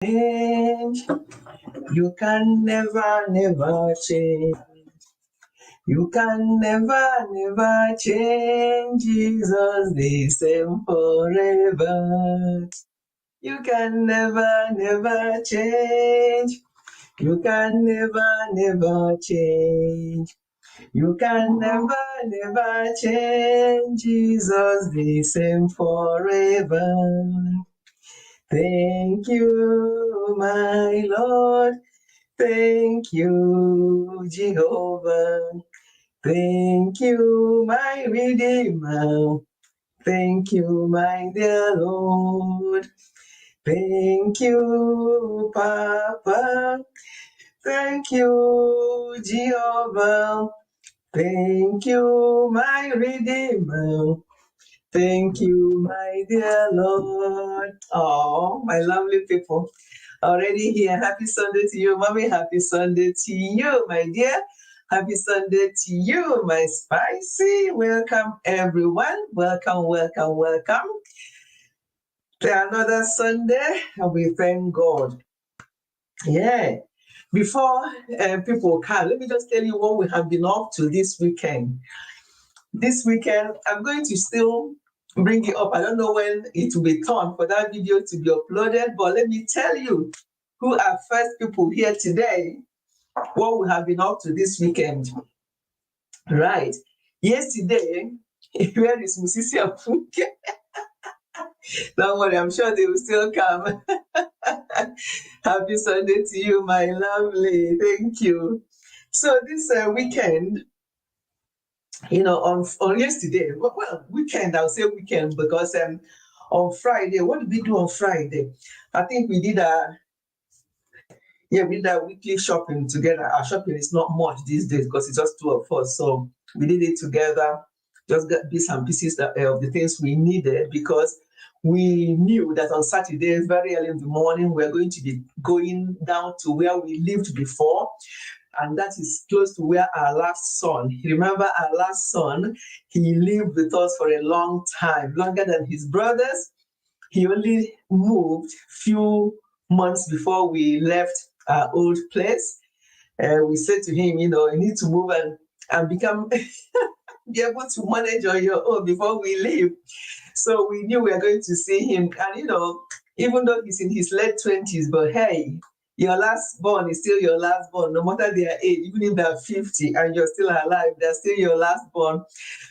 change. You can never, never change. You can never, never change. Jesus the same forever. You can never, never change. You can never, never change. You can never, never change. Jesus the same forever. Thank you, my Lord. Thank you, Jehovah. Thank you, my Redeemer. Thank you, my dear Lord. Thank you, Papa. Thank you, Jehovah. Thank you, my Redeemer. Thank you, my dear Lord. Oh, my lovely people. Already here. Happy Sunday to you, Mommy. Happy Sunday to you, my dear. Happy Sunday to you, my spicy. Welcome, everyone. Welcome, welcome, welcome to another Sunday. And we thank God. Yeah. Before people come, let me just tell you what we have been up to this weekend. This weekend, I'm going to still bring it up. I don't know when it will be time for that video to be uploaded, but let me tell you who are first people here today, what we have been up to this weekend. Right. Yesterday, where is Musisi Afunke? Don't worry, I'm sure they will still come. Happy Sunday to you, my lovely. Thank you. So this weekend, on yesterday, well, weekend, I'll say weekend because on Friday, what did we do on Friday? I think we did we did our weekly shopping together. Our shopping is not much these days because it's just two of us. So we did it together, just got bits and pieces of the things we needed because we knew that on Saturday, very early in the morning, we're going to be going down to where we lived before. And that is close to where our last son, remember our last son, he lived with us for a long time, longer than his brothers. He only moved few months before we left our old place. We said to him, you need to move and become, be able to manage on your own before we leave. So we knew we were going to see him. And, even though he's in his late 20s, but hey, your last born is still your last born, no matter their age, even if they're 50 and you're still alive, they're still your last born.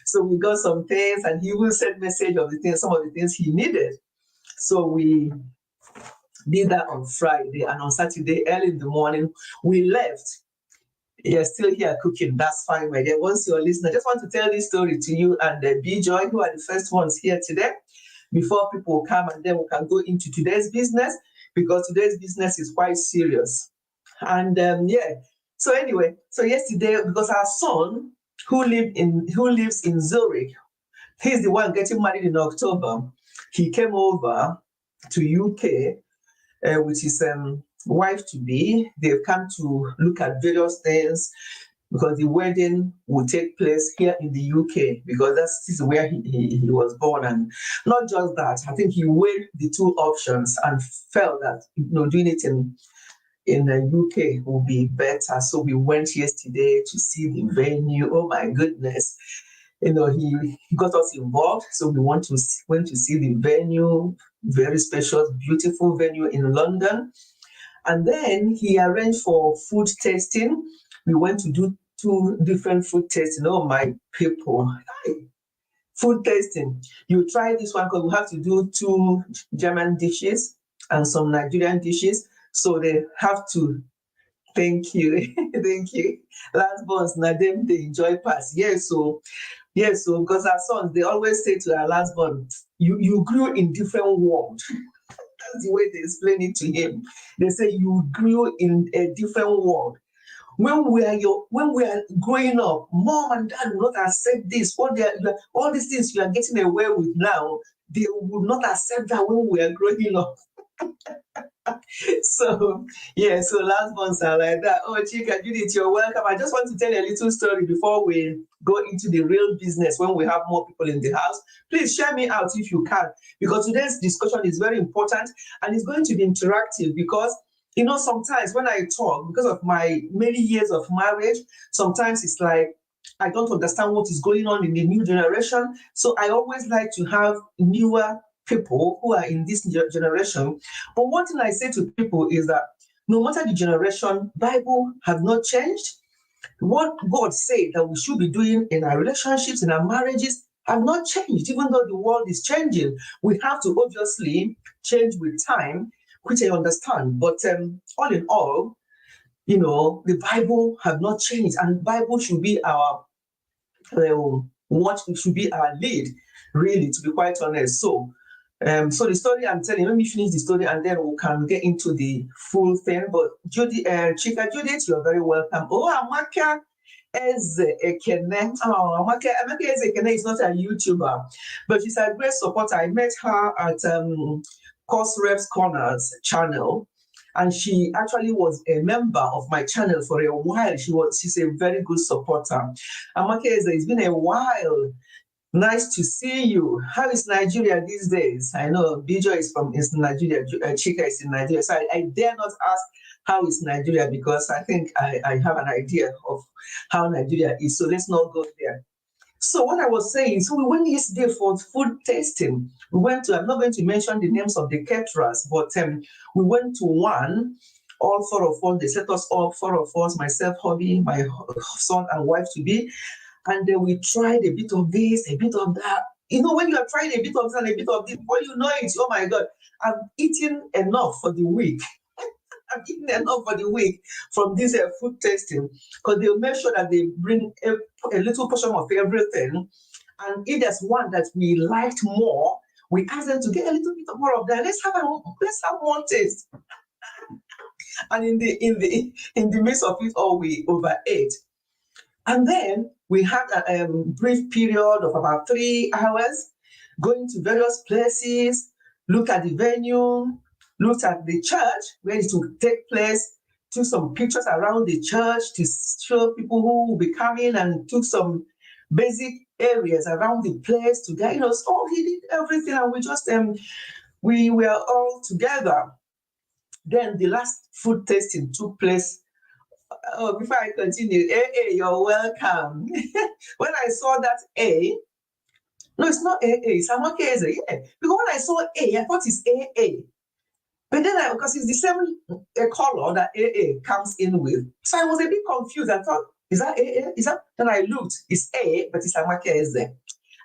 So we got some things and he will send message of the things, some of the things he needed. So we did that on Friday, and on Saturday, early in the morning, we left. You're still here cooking. That's fine, my dear. Once you're listening, I just want to tell this story to you and B-Joy, who are the first ones here today, before people come, and then we can go into today's business, because today's business is quite serious. And so anyway, so yesterday, because our son, who lives in Zurich, he's the one getting married in October. He came over to UK with his wife-to-be. They've come to look at various things because the wedding will take place here in the UK, because this is where he was born. And not just that, I think he weighed the two options and felt that doing it in the UK will be better. So we went yesterday to see the venue. Oh my goodness. He got us involved. So we went to see the venue, very spacious, beautiful venue in London. And then he arranged for food tasting. We went to do 2 different food tasting. Oh my people. Food tasting. You try this one because we have to do 2 German dishes and some Nigerian dishes. So they have to. Thank you. Thank you. Last ones, now them they enjoy pass. Yes, so because our sons, they always say to our last born, you grew in different world. That's the way they explain it to him. They say you grew in a different world. When we are growing up, mom and dad will not accept this. All these things you are getting away with now, they would not accept that when we are growing up. So yeah, so last months are like that. Oh, Chika, Judith, you're welcome. I just want to tell you a little story before we go into the real business when we have more people in the house. Please share me out if you can, because today's discussion is very important and it's going to be interactive because sometimes when I talk, because of my many years of marriage, sometimes it's like I don't understand what is going on in the new generation. So I always like to have newer people who are in this generation. But one thing I say to people is that no matter the generation, Bible have not changed. What God said that we should be doing in our relationships, in our marriages, have not changed, even though the world is changing. We have to obviously change with time, which I understand. But all in all, the Bible have not changed, and Bible should be our what should be our lead, really, to be quite honest. So the story I'm telling, let me finish the story and then we can get into the full thing. But Judy, Chika Judith, you're very welcome. Oh, Amaka Ekene. Oh, Amaka Ekene is not a YouTuber, but she's a great supporter. I met her at Course Reps Corners channel, and she actually was a member of my channel for a while. She's a very good supporter. Amaka, it's been a while. Nice to see you. How is Nigeria these days? I know Bijo is Nigeria, Chika is in Nigeria. So I dare not ask how is Nigeria because I think I have an idea of how Nigeria is. So let's not go there. So what I was saying, so we went yesterday for food tasting. I'm not going to mention the names of the caterers, but we went to one. All four of us, they set us up, four of us, myself, hubby, my son and wife to be. And then we tried a bit of this, a bit of that. When you are trying a bit of this and a bit of this, before you know it, oh my God, I've eaten enough for the week. I've eaten enough for the week from this food tasting, because they'll make sure that they bring a little portion of everything. And if there's one that we liked more, we ask them to get a little bit more of that. Let's have one taste. And in the midst of it all, we overate. And then we had a brief period of about 3 hours going to various places, look at the venue, looked at the church where it would take place, took some pictures around the church to show people who will be coming, and took some basic areas around the place to get, so he did everything, and we just, we were all together. Then the last food tasting took place. Oh, before I continue, AA, you're welcome. When I saw that A, no, it's not AA, it's Amake Eze, yeah. Because when I saw A, I thought it's AA. But then, because it's the same color that AA comes in with. So I was a bit confused. I thought, is that AA? Then I looked, it's A, but it's Amake Eze.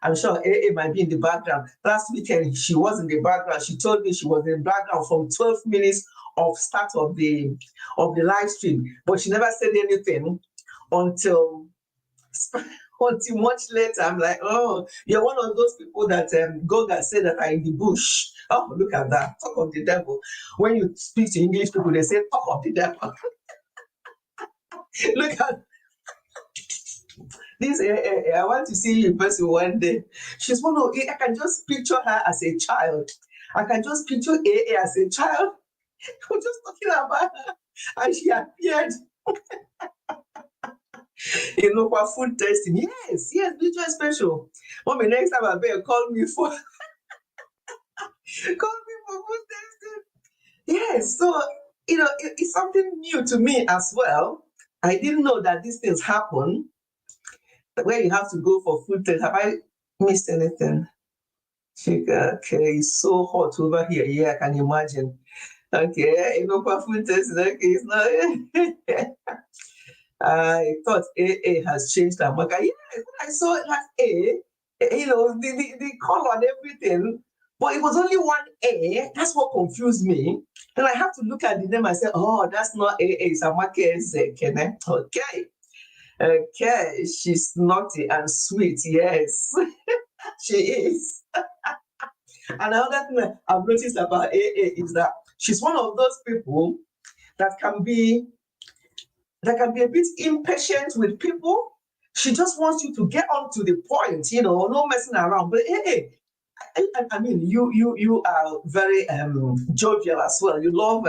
I'm sure AA might be in the background. Last weekend, she was in the background. She told me she was in the background from 12 minutes of start of the live stream, but she never said anything until much later. I'm like, oh, you're one of those people that Goga said that are in the bush. Oh, look at that. Talk of the devil. When you speak to English people, they say talk of the devil. Look at this. I want to see you in person one day. She's one of, I can just picture her as a child. I can just picture AA as a child. We're just talking about her, and she appeared. For food testing. Yes, Visual Special. Mommy, next time I better call me for food testing. Yes, so it's something new to me as well. I didn't know that these things happen, where you have to go for food test. Have I missed anything? Okay, it's so hot over here. Yeah, I can imagine. Okay, for food testing. Okay, it's not. I thought AA has changed that marker. Yes, I saw it as A, the color and everything, but it was only one A. That's what confused me. Then I have to look at the name and say, oh, that's not AA, it's Amake Zekene. Okay, she's naughty and sweet, yes, she is. Another thing I've noticed about AA is that she's one of those people that can be a bit impatient with people. She just wants you to get on to the point, no messing around. But I mean, you are very jovial as well. You love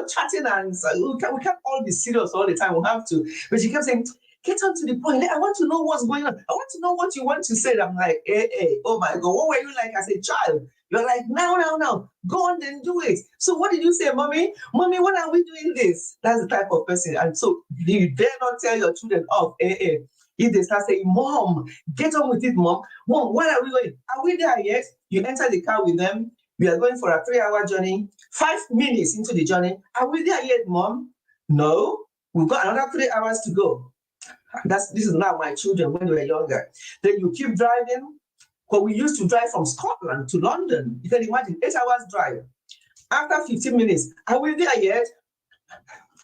chatting, and so we can't all be serious all the time. We have to. But she kept saying, get on to the point. I want to know what's going on. I want to know what you want to say. And I'm like, hey, oh my God, what were you like as a child? You're like, now, go on and do it. So what did you say, mommy? Mommy, when are we doing this? That's the type of person. And so you dare not tell your children off, if they start saying, Mom, get on with it, Mom. Mom, where are we going? Are we there yet? You enter the car with them. We are going for a 3-hour journey. 5 minutes into the journey, are we there yet, Mom? No, we've got another 3 hours to go. This is now my children when they were younger. Then you keep driving. Because we used to drive from Scotland to London. You can imagine, 8 hours drive. After 15 minutes, are we there yet?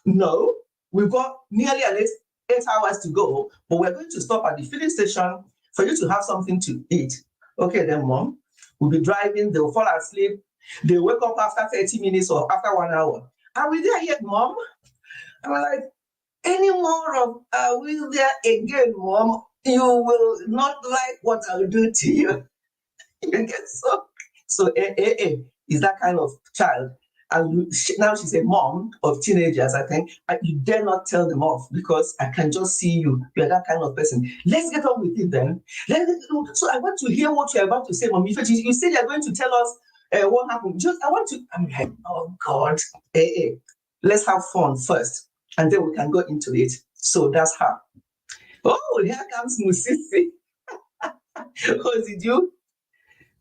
No, we've got nearly at least 8 hours to go, but we're going to stop at the filling station for you to have something to eat. Okay, then, Mom, we'll be driving, they'll fall asleep, they'll wake up after 30 minutes or after 1 hour. Are we there yet, Mom? I'm like, any more of are we there again, Mom? You will not like what I'll do to you. You get so is that kind of child. And now she's a mom of teenagers, I think. And you dare not tell them off because I can just see you. You're that kind of person. Let's get on with it then. So I want to hear what you're about to say, Mom. You said you're going to tell us what happened. I'm like, oh God. Let's have fun first. And then we can go into it. So that's her. Oh, here comes Musisi. Oh, did you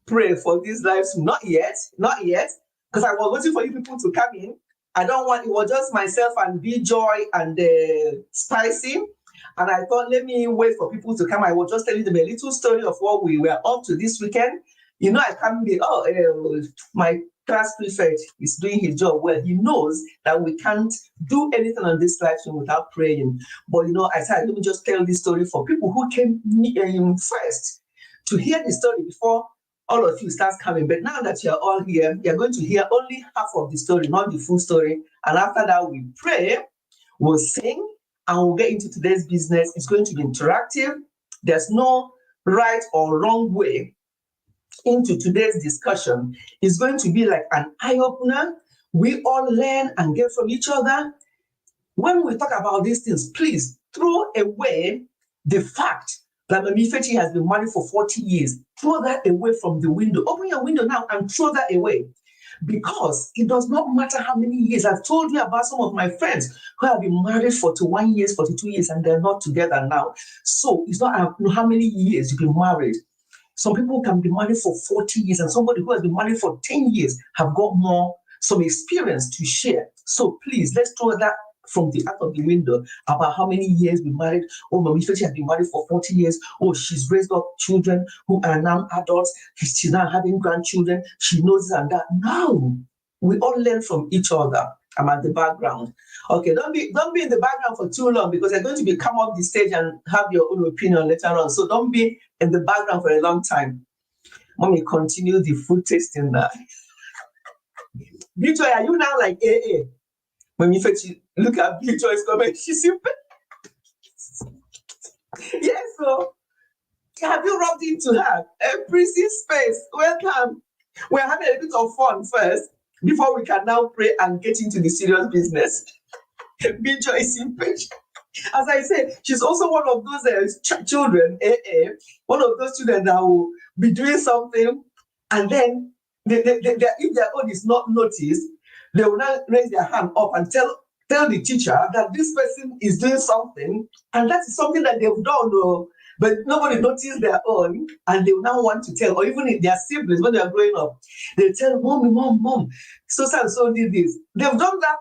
pray for these lives? Not yet. Because I was waiting for you people to come in. I don't want, it was just myself and B-Joy and Spicy. And I thought, let me wait for people to come. I was just telling them a little story of what we were up to this weekend. I can't be, my class prefect is doing his job well. He knows that we can't do anything on this live stream without praying. But, I said, let me just tell this story for people who came first to hear the story before all of you start coming. But now that you're all here, you're going to hear only half of the story, not the full story. And after that, we pray, we'll sing, and we'll get into today's business. It's going to be interactive. There's no right or wrong way into today's discussion. It's going to be like an eye-opener. We all learn and get from each other. When we talk about these things, please throw away the fact that Mami Fechi has been married for 40 years. Throw that away from the window. Open your window now and throw that away. Because it does not matter how many years. I've told you about some of my friends who have been married for 41 years, 42 years, and they're not together now. So it's not how many years you've been married. Some people can be married for 40 years, and somebody who has been married for 10 years have got some experience to share. So please, let's throw that from the out of the window about how many years we married. Oh, Mami Fechi has been married for 40 years. Oh, she's raised up children who are now adults. She's now having grandchildren. She knows this and that. No, we all learn from each other. I'm at the background. Okay, don't be in the background for too long because you're going to come up the stage and have your own opinion later on. So don't be in the background for a long time. Mommy, continue the food tasting now. B-Joy, are you now like AA? When you look at B-Joy's comment, she's super. Yes, so have you rubbed into her? Prissy Space, welcome. We're having a bit of fun first before we can now pray and get into the serious business. B-Joy is impatient. As I said, she's also one of those children, one of those children that will be doing something and then if their own is not noticed, they will now raise their hand up and tell the teacher that this person is doing something, and that is something that they've done, but nobody noticed their own, and they will now want to tell, or even if their siblings, when they are growing up, they tell, Mom, so and so did this. They've done that,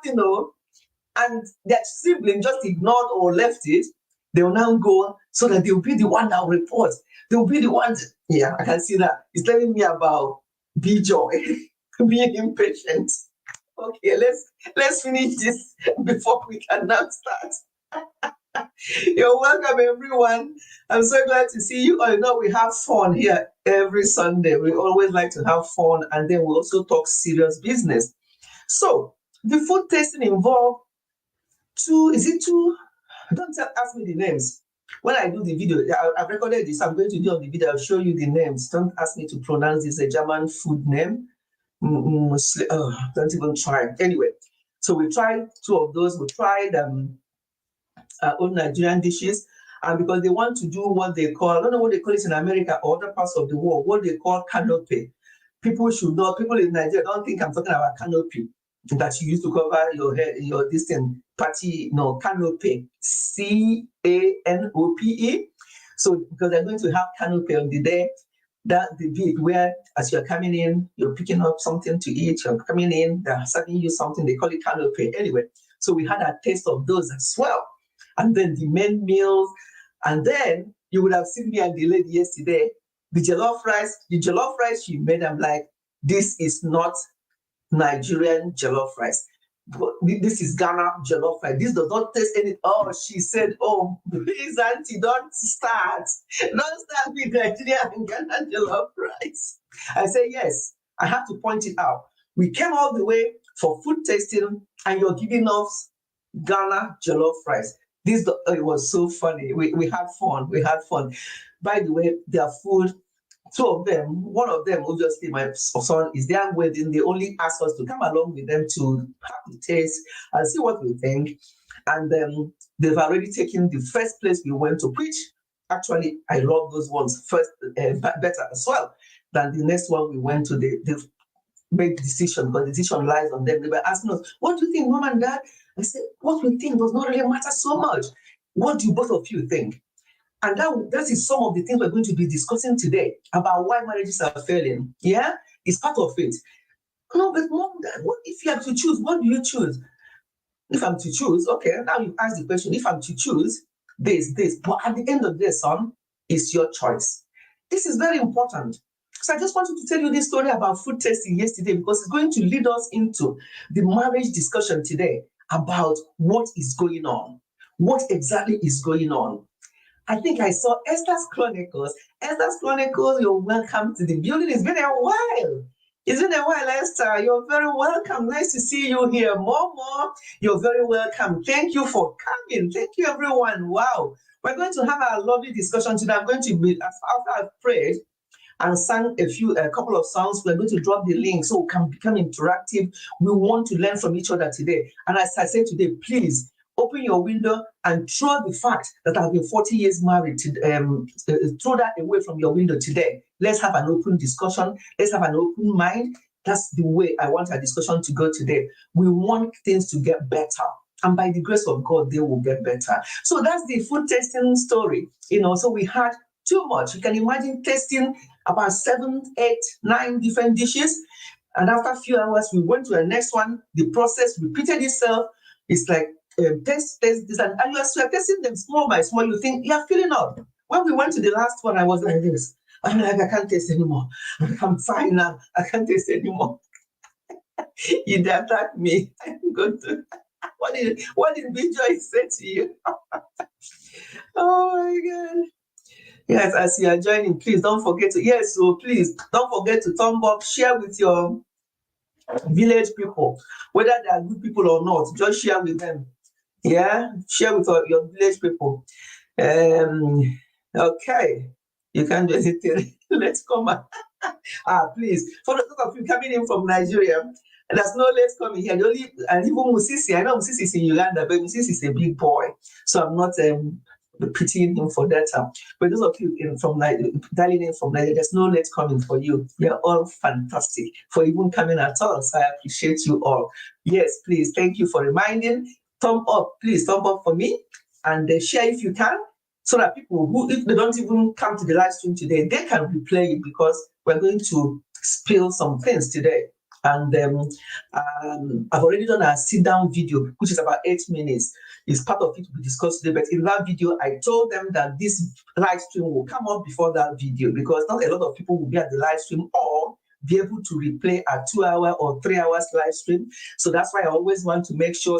and their sibling just ignored or left it. They will now go so that they will be the one that will report. They will be the ones. Yeah, I can see that. It's telling me about B-Joy being impatient. Okay, let's finish this before we can now start. You're welcome, everyone. I'm so glad to see you. I know we have fun here every Sunday. We always like to have fun, and then we also talk serious business. So the food tasting involved two? Don't ask me the names. When I do the video, I've recorded this. I'm going to do on the video. I'll show you the names. Don't ask me to pronounce this. A German food name. Don't even try. Anyway, so we tried 2 of those. We tried our own Nigerian dishes. And because they want to do what they call, I don't know what they call it in America or other parts of the world, what they call canopy. People should know, people in Nigeria don't think I'm talking about canopy that you used to cover your head, your distant party, no, canopy, CANOPE. So because they're going to have canopy on the day, that the bit where as you're coming in, you're picking up something to eat, you're coming in, they're serving you something, they call it canopy. Anyway, so we had a taste of those as well. And then the main meals, and then you would have seen me and the lady yesterday, the jollof rice she made, I'm like, this is not Nigerian jollof rice. This is Ghana jollof rice. This does not taste any. Oh, she said, oh, please, auntie, don't start. Don't start with Nigerian and Ghana jollof rice. I say, yes, I have to point it out. We came all the way for food tasting, and you're giving us Ghana jollof rice. It was so funny. We had fun. We had fun. By the way, their food, 2 of them, one of them, obviously, my son is their wedding. They only asked us to come along with them to have the taste and see what we think. And they've already taken the first place we went to, which actually I love those ones first, better as well than the next one we went to. They've made the decision, because the decision lies on them. They were asking us, what do you think, Mom and Dad? I said, what we think does not really matter so much. What do both of you think? And that is some of the things we're going to be discussing today about why marriages are failing. Yeah, it's part of it. No, but Mom, if you have to choose, what do you choose? If I'm to choose, okay, now you ask the question, if I'm to choose this. But at the end of the day, son, it's your choice. This is very important. So I just wanted to tell you this story about food tasting yesterday, because it's going to lead us into the marriage discussion today about what is going on. What exactly is going on? I think I saw Esther's Chronicles. Esther's Chronicles, you're welcome to the building. It's been a while. Esther. You're very welcome. Nice to see you here. Momo, you're very welcome. Thank you for coming. Thank you, everyone. Wow. We're going to have a lovely discussion today. I'm going to be, after I've prayed and sang a couple of songs, we're going to drop the link so we can become interactive. We want to learn from each other today. And as I said today, please open your window and throw the fact that I've been 40 years married, throw that away from your window today. Let's have an open discussion. Let's have an open mind. That's the way I want our discussion to go today. We want things to get better. And by the grace of God, they will get better. So that's the food tasting story. So we had too much. You can imagine tasting about 7, 8, 9 different dishes. And after a few hours, we went to the next one. The process repeated itself. It's like, taste this, and you're tasting them small by small. You think you're filling up. When we went to the last one, I was like this. I'm like, I can't taste anymore. I'm fine now. I can't taste anymore. You attack me. I'm going to. What did Big Joy say to you? Oh my God. Yes, as you are joining, please don't forget to, so please don't forget to thumb up, share with your village people, whether they are good people or not, just share with them. Yeah, share with your village people. Okay, you can do anything. Let's come on. Please, for the of you coming in from Nigeria, there's no let's come in here. The only, and even Musisi, I know Musisi is in Uganda, but Musisi is a big boy, so I'm not pitying him for that. But those of you dialing in from Nigeria, there's no let's come in for you. You're all fantastic for even coming at all. So I appreciate you all. Yes, please, thank you for reminding. Thumb up, please, thumb up for me, and share if you can, so that people who, if they don't even come to the live stream today, they can replay it, because we're going to spill some things today. And I've already done a sit-down video, which is about 8 minutes. It's part of it to be discussed today. But in that video, I told them that this live stream will come up before that video, because not a lot of people will be at the live stream or be able to replay a 2-hour or 3 hours live stream. So that's why I always want to make sure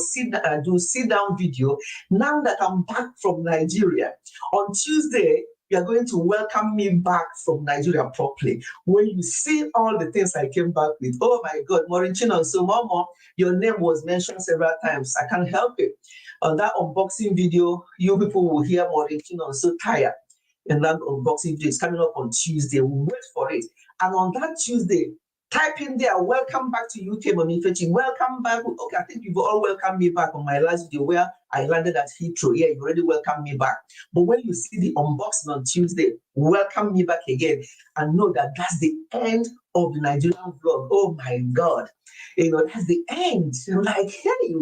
do sit-down video. Now that I'm back from Nigeria, on Tuesday, you are going to welcome me back from Nigeria properly. When you see all the things I came back with, oh my God, Maureen Chinonso, Momo, your name was mentioned several times. I can't help it. On that unboxing video, you people will hear Maureen Chinonso tired. And that unboxing video is coming up on Tuesday. Wait for it. And on that Tuesday, type in there, welcome back to UK, Mommy Fetching. Welcome back. Okay, I think you've all welcomed me back on my last video where I landed at Heathrow. Yeah, you already welcomed me back. But when you see the unboxing on Tuesday, welcome me back again and know that that's the end of the Nigerian vlog. Oh my God. That's the end. I'm like, hey,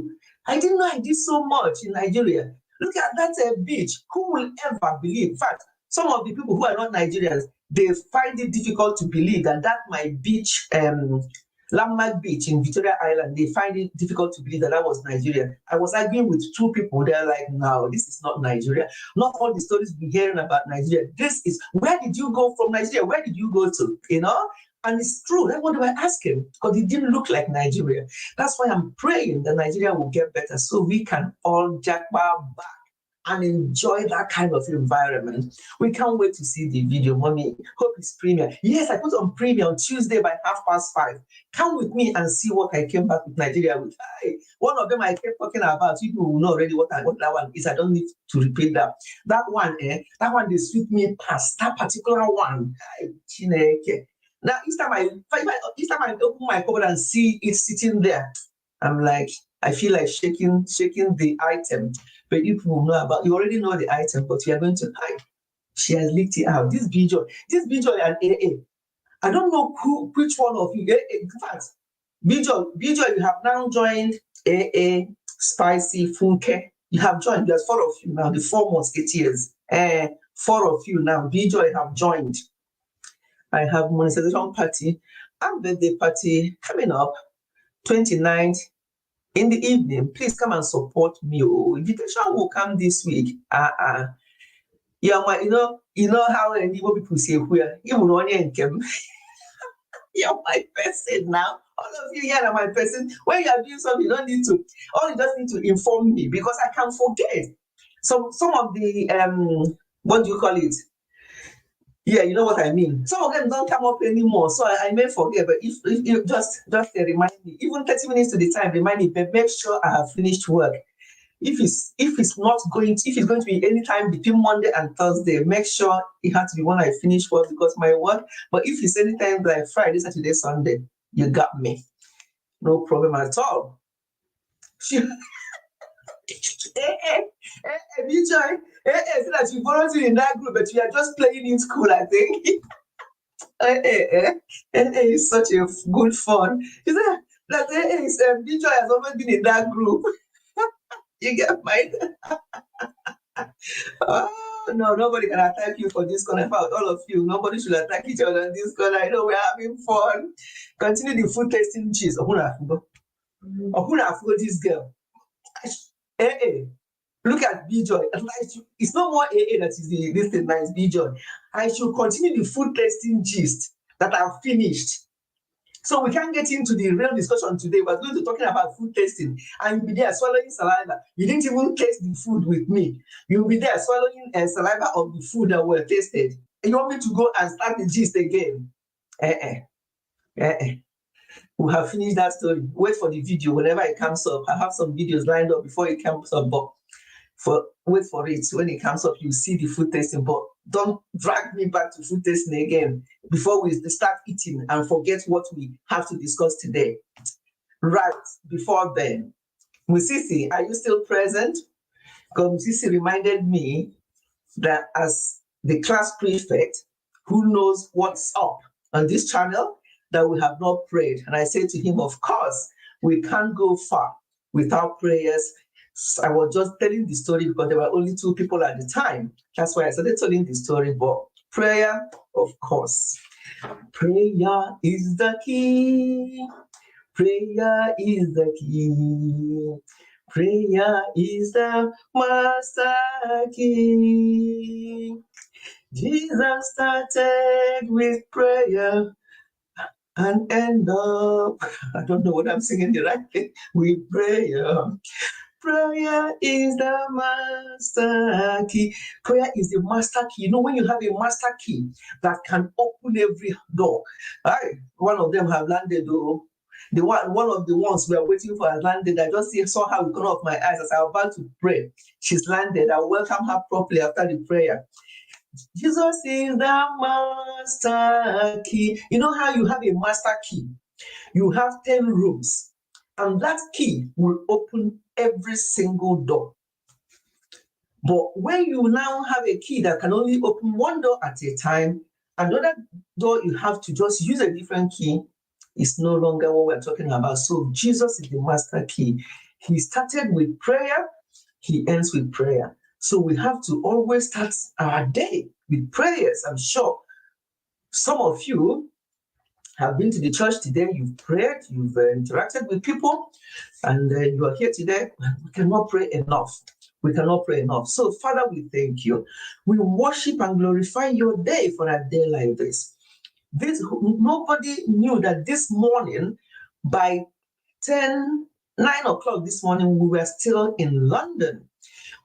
I didn't know I did so much in Nigeria. Look at that beach. Who will ever believe? In fact, some of the people who are not Nigerians, they find it difficult to believe that my beach, Landmark Beach in Victoria Island, they find it difficult to believe that was Nigeria. I was arguing with two people. They're like, no, this is not Nigeria. Not all the stories we're hearing about Nigeria. This is, where did you go from Nigeria? Where did you go to? And it's true. That's what I asked him, because it didn't look like Nigeria. That's why I'm praying that Nigeria will get better so we can all jackpot back and enjoy that kind of environment. We can't wait to see the video, Mommy. Hope it's premiere. Yes, I put on premiere on Tuesday by 5:30. Come with me and see what I came back with Nigeria with. One of them I kept talking about. People will know already what that one is. I don't need to repeat that. That one, they sweep me past. That particular one. Now, each time I open my cupboard and see it sitting there, I'm like, I feel like shaking the item. But you people you already know the item, but you are going to hide. She has leaked it out. This B-Joy and AA. I don't know which one of you. In fact, B-Joy, you have now joined AA, Spicy, Funke. You have joined. There's 4 of you now, the 4 musketeers. 4 of you now. B-Joy have joined. I have monetization party and birthday party coming up 29th in the evening. Please come and support me. Invitation will come this week. Yeah, you know how Igbo people say where you will only come. You're my person now. All of you here are my person. When you are doing something, you don't need to. All you just need to inform me, because I can forget. Some of the what do you call it? Yeah, you know what I mean. Some of them don't come up anymore, so I may forget. But if you just remind me, even 30 minutes to the time, remind me. But make sure I have finished work. If it's going to be any time between Monday and Thursday, make sure it has to be when I finish work, because my work. But if it's any time like Friday, Saturday, Sunday, you got me. No problem at all. B-Joy, so that you volunteer in that group, but you are just playing in school, I think. It's such a good fun. You know, that B-Joy has always been in that group. You get my. Oh, no, nobody can attack you for this corner. About all of you, nobody should attack each other on this corner. I know we're having fun. Continue the food tasting cheese. Who this girl? Look at B-Joy. It's not more AA that is this thing that is B-Joy. I should continue the food tasting gist that I've finished. So we can't get into the real discussion today. We're going to talking about food tasting, and you'll be there swallowing saliva. You didn't even taste the food with me. You'll be there swallowing saliva of the food that were tasted. And you want me to go and start the gist again? We have finished that story. Wait for the video whenever it comes up. I have some videos lined up before it comes up, but wait for it. When it comes up, you see the food tasting, but don't drag me back to food tasting again before we start eating and forget what we have to discuss today. Right before then, Musisi, are you still present? Because Musisi reminded me that as the class prefect who knows what's up on this channel, that we have not prayed. And I said to him, of course, we can't go far without prayers. I was just telling the story because there were only 2 people at the time. That's why I started telling the story. But prayer, of course. Prayer is the key. Prayer is the key. Prayer is the master key. Jesus started with prayer and end up, I don't know what I'm singing the right thing, with prayer. Prayer is the master key. Prayer is the master key. You know, when you have a master key that can open every door. One of them have landed, though. One of the ones we are waiting for has landed. I just saw her with corner of my eyes as I was about to pray. She's landed. I welcome her properly after the prayer. Jesus is the master key. You know how you have a master key? You have 10 rooms, and that key will open every single door. But when you now have a key that can only open one door at a time, another door you have to just use a different key, is no longer what we're talking about. So Jesus is the master key. He started with prayer, he ends with prayer. So we have to always start our day with prayers. I'm sure some of you have been to the church today, you've prayed, you've interacted with people, and you are here today. We cannot pray enough. We cannot pray enough. So, Father, we thank you. We worship and glorify your day for a day like this. Nobody knew that this morning, by 9 o'clock this morning, we were still in London.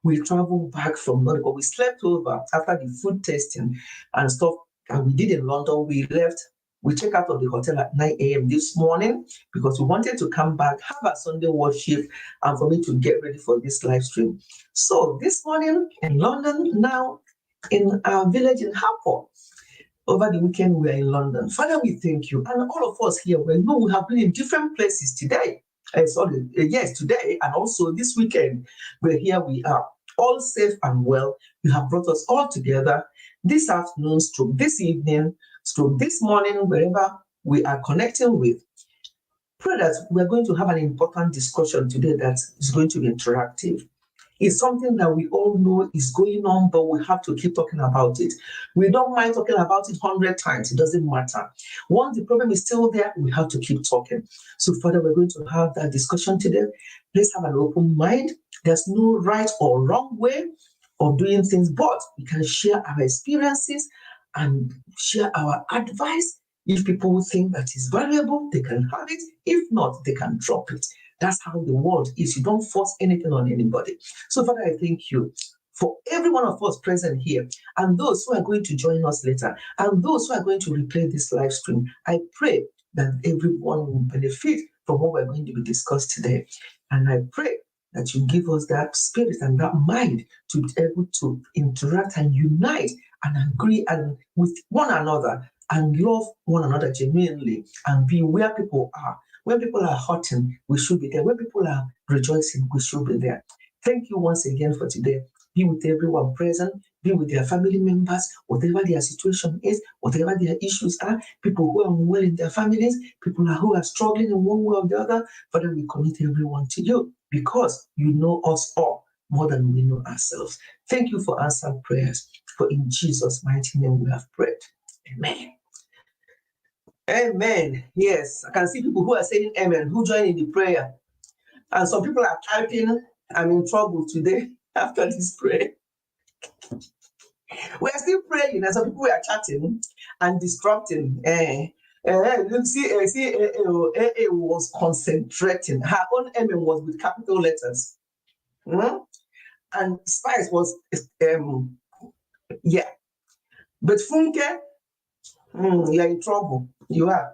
We traveled back from London, but we slept over after the food tasting and stuff. And we did in London. We left. We checked out of the hotel at 9 a.m. this morning because we wanted to come back, have a Sunday worship, and for me to get ready for this live stream. So this morning in London, now in our village in Harpur. Over the weekend, we are in London. Father, we thank you. And all of us here, we know we have been in different places today. Today, and also this weekend, where here we are, all safe and well. You have brought us all together this afternoon, stroke this evening, stroke this morning, wherever we are connecting with. Pray that we are going to have an important discussion today that is going to be interactive. It's something that we all know is going on, but we have to keep talking about it. We don't mind talking about it 100 times. It doesn't matter. Once the problem is still there, we have to keep talking. So, Father, we're going to have that discussion today. Let's have an open mind. There's no right or wrong way of doing things, but we can share our experiences and share our advice. If people think that is valuable, they can have it. If not, they can drop it. That's how the world is. You don't force anything on anybody. So, Father, I thank you for every one of us present here and those who are going to join us later and those who are going to replay this live stream. I pray that everyone will benefit from what we're going to be discussed today. And I pray that you give us that spirit and that mind to be able to interact and unite and agree and with one another and love one another genuinely and be where people are. When people are hurting, we should be there. When people are rejoicing, we should be there. Thank you once again for today. Be with everyone present. Be with their family members, whatever their situation is, whatever their issues are. People who are unwell in their families, people who are struggling in one way or the other. Father, we commit everyone to you because you know us all more than we know ourselves. Thank you for answered prayers. For in Jesus' mighty name we have prayed. Amen. Amen. Yes, I can see people who are saying amen, who join in the prayer. And some people are typing, I'm in trouble today after this prayer. We are still praying, and some people are chatting and disrupting. You see, was concentrating. Her own amen was with capital letters. And Spice was, yeah. But Funke, you're in trouble. You are.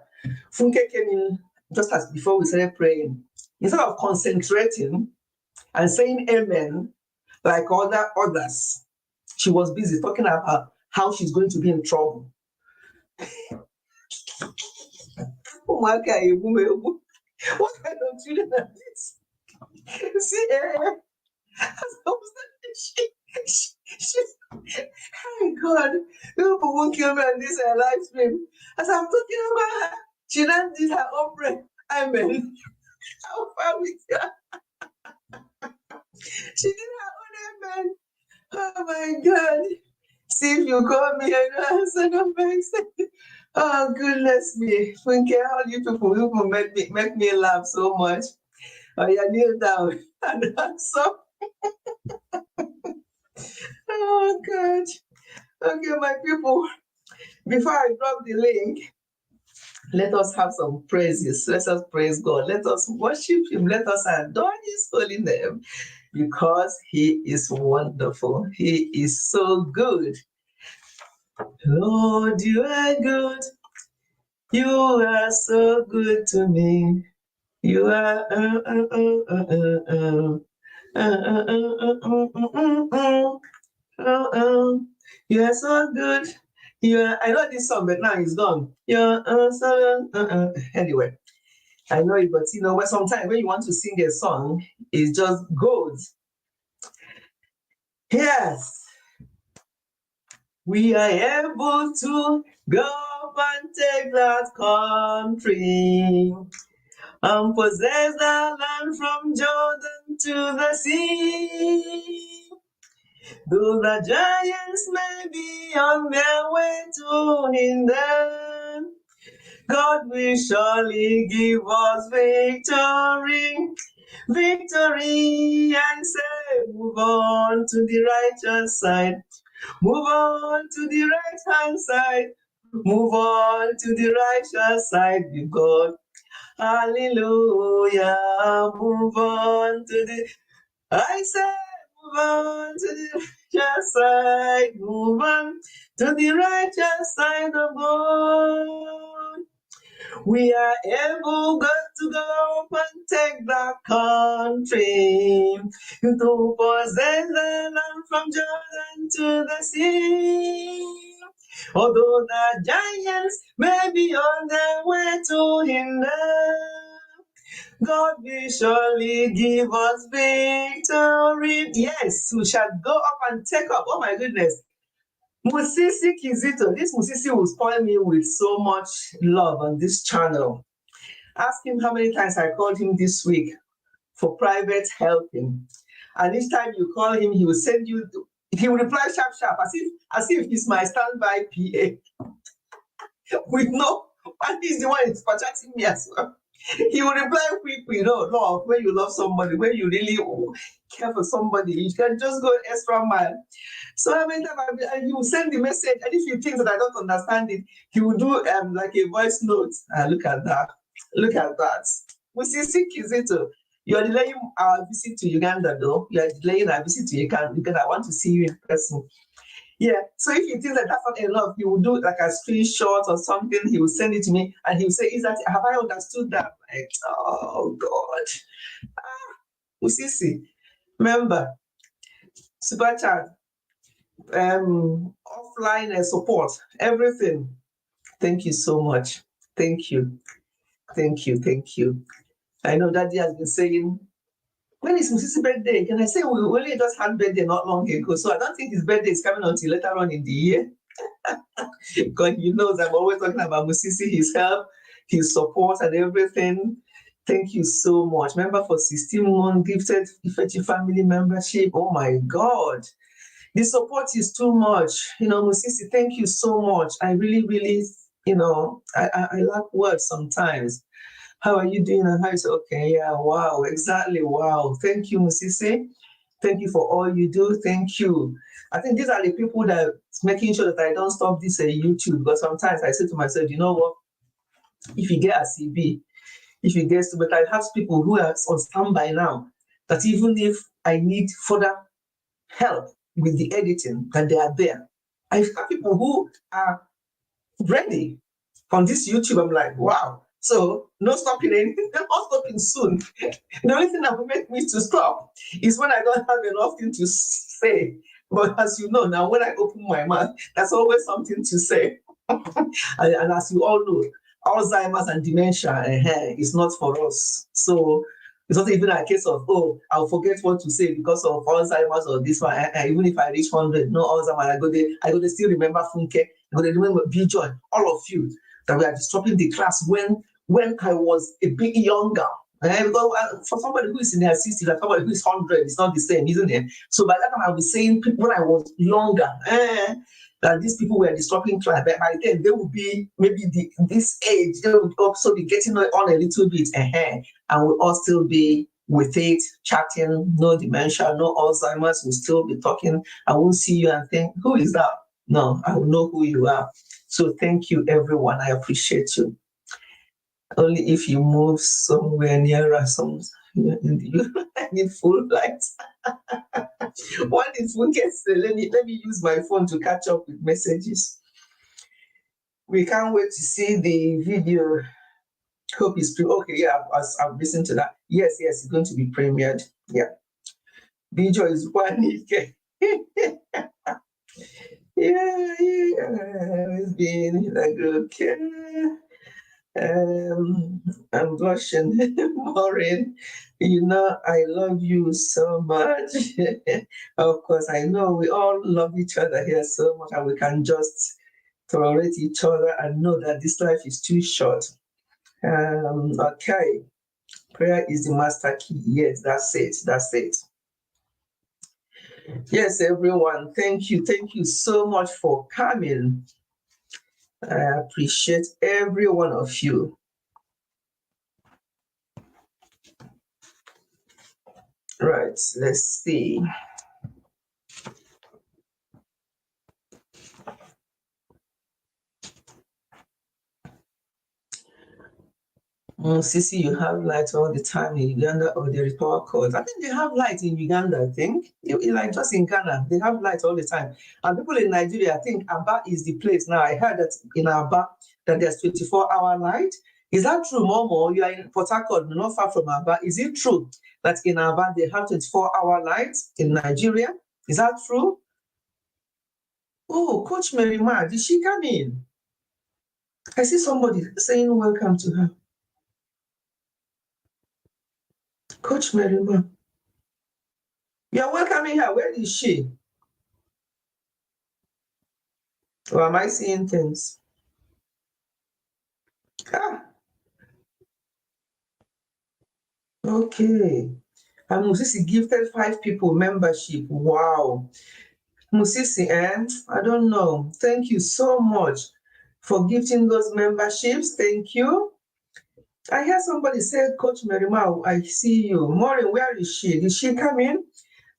Funke came in just as before we started praying. Instead of concentrating and saying amen like others, she was busy talking about how she's going to be in trouble. What kind of children are this? See, oh God, people won't kill me on this live stream. As I'm talking about her, she then did her own prayer. Amen. How far with her? She did her own amen. Oh my God. See if you call me and answer the face. Oh goodness me. Funke, how you people make me laugh so much. Oh, yeah, kneel down and answer. Oh God. Okay, my people. Before I drop the link, Let us have some praises. Let us praise God. Let us worship Him. Let us adore His holy name because He is wonderful. He is so good. Lord, you are good. You are so good to me. You are. You are so good. I know this song, but now it's gone. You're Anyway, I know it, but sometimes when you want to sing a song, it just goes. Yes, we are able to go up and take that country and possess the land from Jordan to the sea. Though the giants may be on their way to hinder, God will surely give us victory. Victory, I say, move on to the righteous side. Move on to the right hand side. Move on to the righteous side with God. Hallelujah. Move on to the, I say, move on to the righteous side. Move on to the righteous side of God. We are able, God, to go up and take the country, to possess the land from Jordan to the sea. Although the giants may be on their way to hinder, God will surely give us victory. Yes, we shall go up and take up. Oh my goodness. Musisi Kizito, this Musisi will spoil me with so much love on this channel. Ask him how many times I called him this week for private helping. And each time you call him, he will send you, he will reply sharp, as if he's my standby PA. With no, and he's the one that's chatting me as well. He will reply quickly, love, when you love somebody, when you really care for somebody, you can just go extra mile. So I mean, he will send the message, and if he thinks that I don't understand it, he will do like a voice note. Look at that. Look at that. Musisi Kizito, you're delaying our visit to Uganda, though. You're delaying our visit to Uganda because I want to see you in person. Yeah, so if you think that that's not enough, he will do like a screenshot or something. He will send it to me, and he will say, have I understood that? Like, oh, God. Musisi, remember, super chat, offline support, everything. Thank you so much. Thank you. Thank you. Thank you. I know Daddy has been saying, when is Musisi's birthday? Can I say we only just had birthday not long ago? So I don't think his birthday is coming until later on in the year. Because he knows I'm always talking about Musisi, his help, his support, and everything. Thank you so much. Remember, for 16 months, gifted Ifechi family membership. Oh my God. The support is too much. Musisi, thank you so much. I really, really, I lack words sometimes. How are you doing? And how is okay? Yeah, wow, exactly. Wow. Thank you, Musisi. Thank you for all you do. Thank you. I think these are the people that making sure that I don't stop this YouTube, because sometimes I say to myself, you know what? If you get a CB, if you get, but I have people who are on standby now, that even if I need further help with the editing, that they are there. I have people who are ready on this YouTube. I'm like, wow. So no stopping anything, not stopping soon. The only thing that will make me to stop is when I don't have enough thing to say. But as you know, now when I open my mouth, there's always something to say. and as you all know, Alzheimer's and dementia is not for us. So it's not even a case of, I'll forget what to say because of Alzheimer's or this one. Even if I reach 100, no Alzheimer's, I go to still remember Funke, I go to remember Joy, all of you, that we are disrupting the class when I was a bit younger. Because for somebody who is in their 60s and somebody who is 100, it's not the same, isn't it? So by that time, I'll be saying when I was younger, that these people were disrupting class. But by then, they would be maybe this age, they would also be getting on a little bit, and we'll all still be with it, chatting, no dementia, no Alzheimer's, we'll still be talking. I won't see you and think, who is that? No, I will know who you are. So thank you, everyone. I appreciate you. Only if you move somewhere nearer I need full light. When the phone gets let me use my phone to catch up with messages. We can't wait to see the video. Hope it's okay. Yeah, I've listened to that. Yes, it's going to be premiered. Yeah. Video is one. Yeah, it's been like okay. I'm blushing, Maureen. I love you so much. Of course, I know we all love each other here so much, and we can just tolerate each other and know that this life is too short. Okay. Prayer is the master key. Yes, that's it. That's it. Yes, everyone. Thank you. Thank you so much for coming. I appreciate every one of you. Right, let's see. Sisi, you have light all the time in Uganda, or there is power cut. I think they have light in Uganda, I think. Like just in Ghana, they have light all the time. And people in Nigeria, I think Aba is the place now. I heard that in Aba that there's 24-hour light. Is that true, Momo? You are in Port Harcourt, not far from Aba. Is it true that in Aba they have 24-hour light in Nigeria? Is that true? Oh, Coach Merima, did she come in? I see somebody saying welcome to her. Coach Merima. You're welcoming her. Where is she? Or am I seeing things? Ah, okay. And Musisi gifted 5 people membership. Wow. Musisi, I don't know. Thank you so much for gifting those memberships. Thank you. I hear somebody say, Coach Merima, I see you. Maureen, where is she? Did she come in?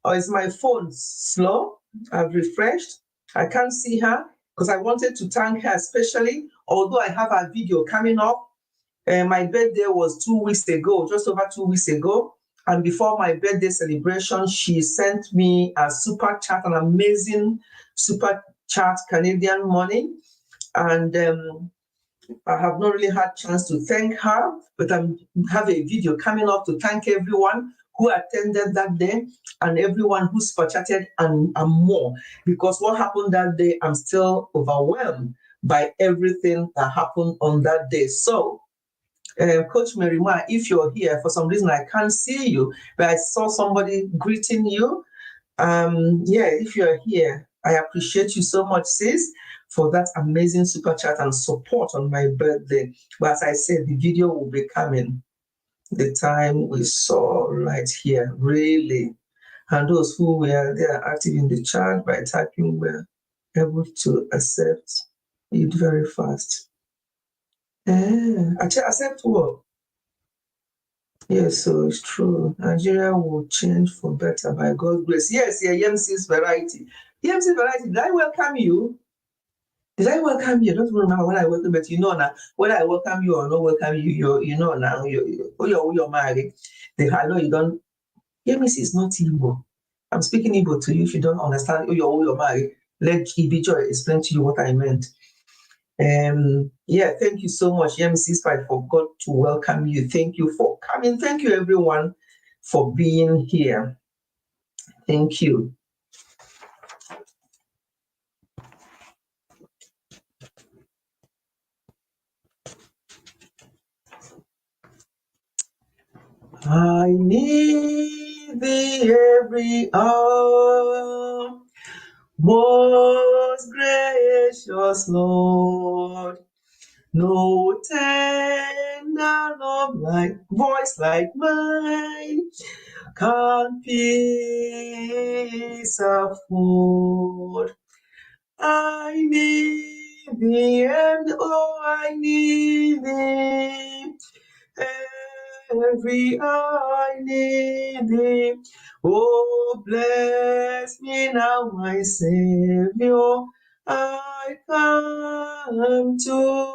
Or is my phone slow? I've refreshed. I can't see her because I wanted to thank her especially, although I have a video coming up. My birthday was 2 weeks ago, just over 2 weeks ago. And before my birthday celebration, she sent me a super chat, an amazing super chat, Canadian money. And I have not really had a chance to thank her, but I have a video coming up to thank everyone who attended that day and everyone who super chatted and more. Because what happened that day, I'm still overwhelmed by everything that happened on that day. So, Coach Merima, if you're here, for some reason I can't see you, but I saw somebody greeting you. If you're here, I appreciate you so much, sis, for that amazing super chat and support on my birthday. But as I said, the video will be coming the time we saw right here, really. And those who were there active in the chat by typing were able to accept it very fast. Accept what? Yes, so it's true. Nigeria will change for better by God's grace. Yes, Yemsi's variety. Yemsi's variety, did I welcome you? Did I welcome you? I don't remember when I welcome, but you know now, whether I welcome you or not welcome you, you know now, you're married. I know you don't. Yemisi is not Igbo. I'm speaking Igbo to you if you don't understand, you're married. Let Ibijo explain to you what I meant. Thank you so much, MC. I forgot to welcome you. Thank you for coming. Thank you, everyone, for being here. Thank you. I need thee every hour, most gracious Lord. No tender love like voice like mine can peace afford. I need thee, and oh, I need thee. Every hour I need thee. Oh, bless me now, my Savior. I come to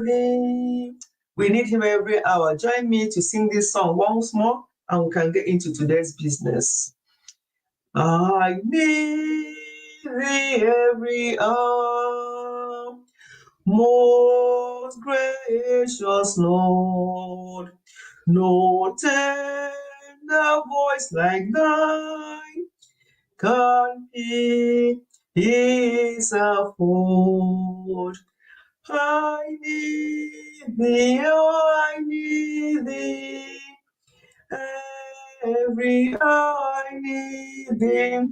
thee. We need him every hour. Join me to sing this song once more, and we can get into today's business. I need thee every hour, most gracious Lord. No tender voice like thine can his afford. I need thee, oh, I need thee. Every hour I need thee.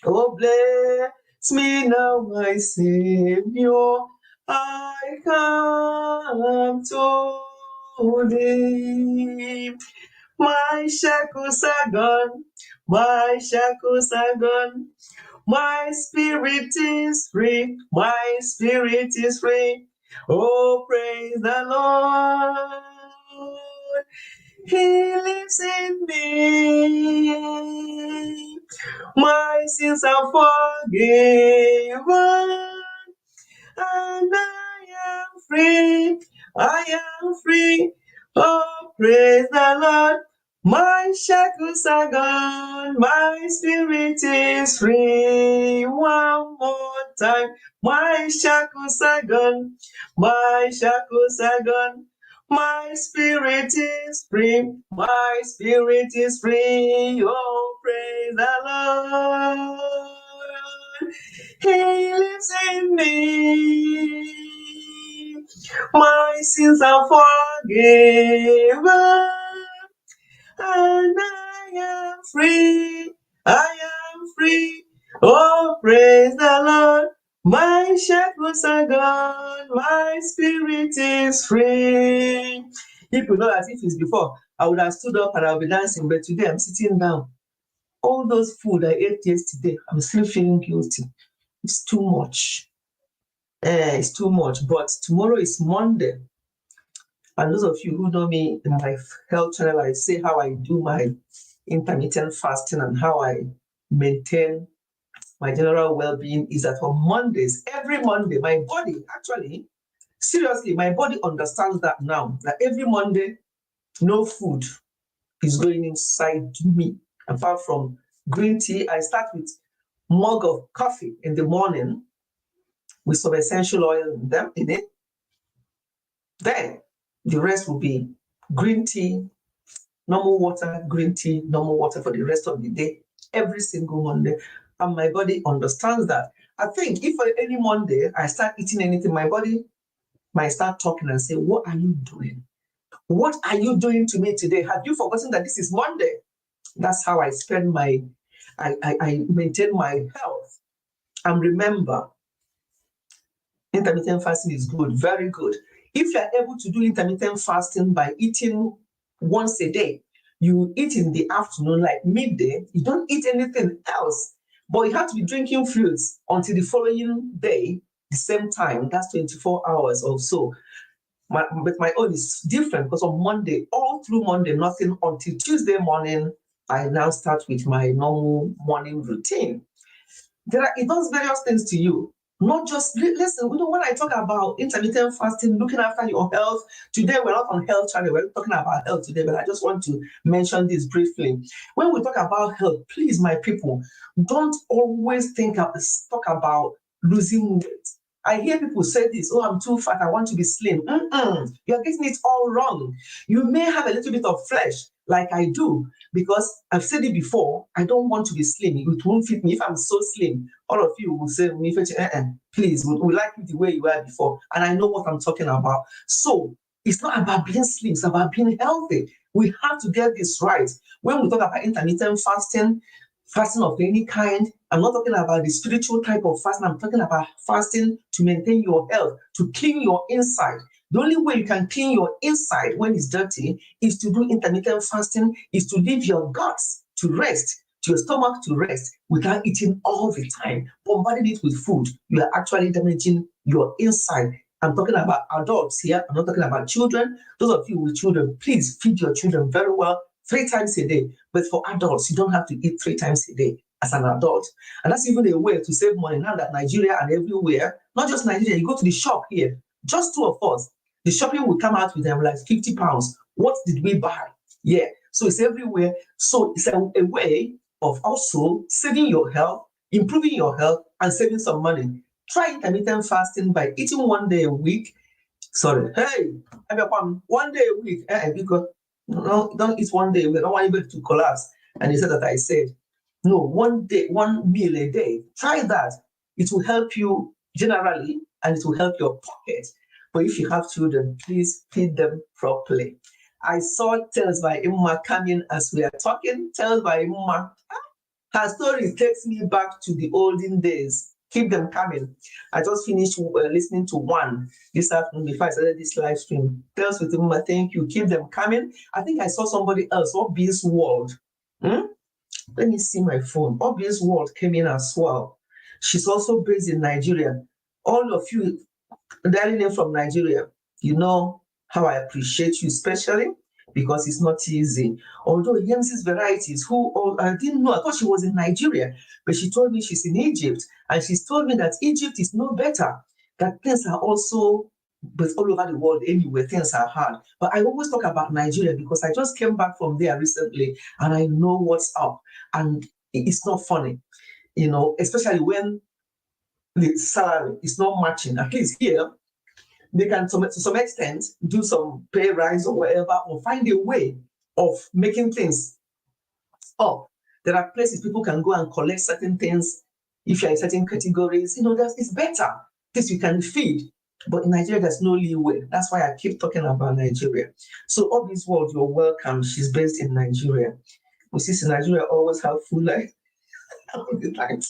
Oh, bless me now, my Savior. I come to thee. My shackles are gone. My shackles are gone. My spirit is free. My spirit is free. Oh, praise the Lord. He lives in me. My sins are forgiven. And I am free. I am free. Oh, praise the Lord. My shackles are gone. My spirit is free. One more time. My shackles are gone. My shackles are gone. My spirit is free. My spirit is free. Oh, praise the Lord. He lives in me. My sins are forgiven. And I am free. I am free. Oh, praise the Lord. My shackles are gone. My spirit is free. If you know as if it's before, I would have stood up and I would be dancing, but today I'm sitting down. All those food I ate yesterday, I'm still feeling guilty. It's too much. It's too much. But tomorrow is Monday. And those of you who know me in my health channel, I say how I do my intermittent fasting and how I maintain my general well-being is that on Mondays, every Monday, my body actually, seriously, my body understands that now, that every Monday, no food is going inside me. Apart from green tea, I start with mug of coffee in the morning with some essential oil in it. Then the rest will be green tea, normal water, green tea, normal water for the rest of the day, every single Monday. And my body understands that. I think if any Monday I start eating anything, my body might start talking and say, what are you doing? What are you doing to me today? Have you forgotten that this is Monday? That's how I spend I maintain my health. And remember, intermittent fasting is good, very good. If you are able to do intermittent fasting by eating once a day, you eat in the afternoon, like midday, you don't eat anything else, but you have to be drinking fluids until the following day, the same time, that's 24 hours or so. But my own is different because on Monday, all through Monday, nothing until Tuesday morning, I now start with my normal morning routine. It does various things to you. Not just, listen, when I talk about intermittent fasting, looking after your health, today we're not on health channel, we're talking about health today, but I just want to mention this briefly. When we talk about health, please, my people, don't always talk about losing weight. I hear people say this, oh, I'm too fat, I want to be slim. You're getting it all wrong. You may have a little bit of flesh, like I do, because I've said it before, I don't want to be slim. It won't fit me. If I'm so slim, all of you will say, please, we like you the way you were before. And I know what I'm talking about. So it's not about being slim, it's about being healthy. We have to get this right. When we talk about intermittent fasting of any kind, I'm not talking about the spiritual type of fasting. I'm talking about fasting to maintain your health, to clean your inside. The only way you can clean your inside when it's dirty is to do intermittent fasting, is to leave your guts to rest, to your stomach to rest without eating all the time. Bombarding it with food, you are actually damaging your inside. I'm talking about adults here. I'm not talking about children. Those of you with children, please feed your children very well 3 times a day. But for adults, you don't have to eat 3 times a day as an adult. And that's even a way to save money now that Nigeria and everywhere, not just Nigeria, you go to the shop here, just 2 of us. The shopping will come out with them like 50 pounds. What did we buy? Yeah. So it's everywhere. So it's a way of also saving your health, improving your health, and saving some money. Try intermittent fasting by eating 1 day a week. Sorry. Hey, everyone, 1 day a week. Because no, don't eat 1 day a week. I don't want anybody to collapse. And he said that I said, no, 1 day, 1 meal a day. Try that. It will help you generally and it will help your pocket. But if you have children, please feed them properly. I saw Tales by Imma coming as we are talking. Tales by Imma. Her story takes me back to the olden days. Keep them coming. I just finished listening to one this afternoon before I started this live stream. Tales with Imma, thank you. Keep them coming. I think I saw somebody else, Obvious World. Let me see my phone. Obvious World came in as well. She's also based in Nigeria. All of you dialing in from Nigeria, you know how I appreciate you, especially because it's not easy. Although Yemsi's varieties, I didn't know, I thought she was in Nigeria, but she told me she's in Egypt, and she's told me that Egypt is no better, that things are also, but all over the world anyway, things are hard. But I always talk about Nigeria because I just came back from there recently, and I know what's up, and it's not funny, especially when the salary is not matching. At least here, they can, to some extent, do some pay rise or whatever, or find a way of making things up. There are places people can go and collect certain things. If you're in certain categories, it's better. This you can feed. But in Nigeria, there's no leeway. That's why I keep talking about Nigeria. So, Obvious World, you're welcome. She's based in Nigeria. We see in Nigeria always have food like all the time.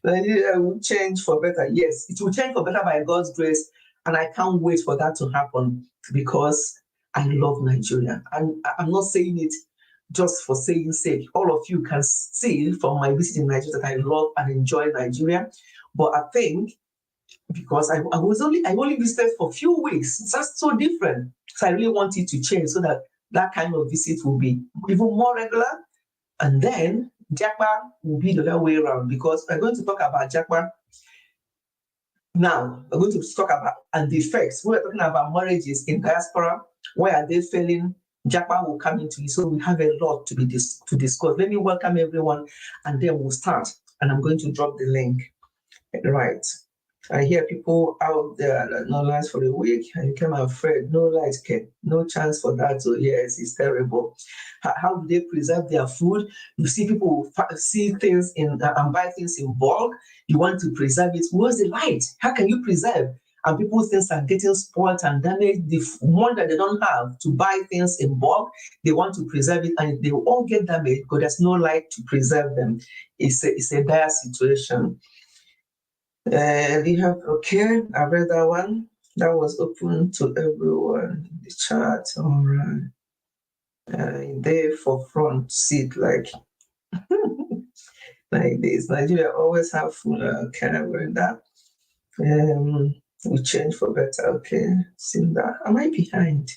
Nigeria will change for better. Yes, it will change for better by God's grace. And I can't wait for that to happen because I love Nigeria. And I'm not saying it just for saying sake. All of you can see from my visit in Nigeria that I love and enjoy Nigeria. But I think because I only visited for a few weeks, that's so different. So I really want it to change so that that kind of visit will be even more regular. And then Japa will be the other way around because we're going to talk about Japa now. We're going to talk about and the effects. We're talking about marriages in diaspora. Why are they failing? Japa will come into it. So we have a lot to discuss. Let me welcome everyone and then we'll start. And I'm going to drop the link. Right. I hear people out there that no lights for a week and became afraid. No lights, no chance for that. So yes, it's terrible. How do they preserve their food? You see people see things and buy things in bulk. You want to preserve it. Where's the light? How can you preserve? And people's things are getting spoiled and damaged. The one that they don't have to buy things in bulk, they want to preserve it and they will all get damaged because there's no light to preserve them. It's a dire situation. Okay, I read that one. That was open to everyone in the chat. All right. There for front seat, like this. Nigeria always have food. Okay, I read that. We change for better. Okay, seen that. Am I behind?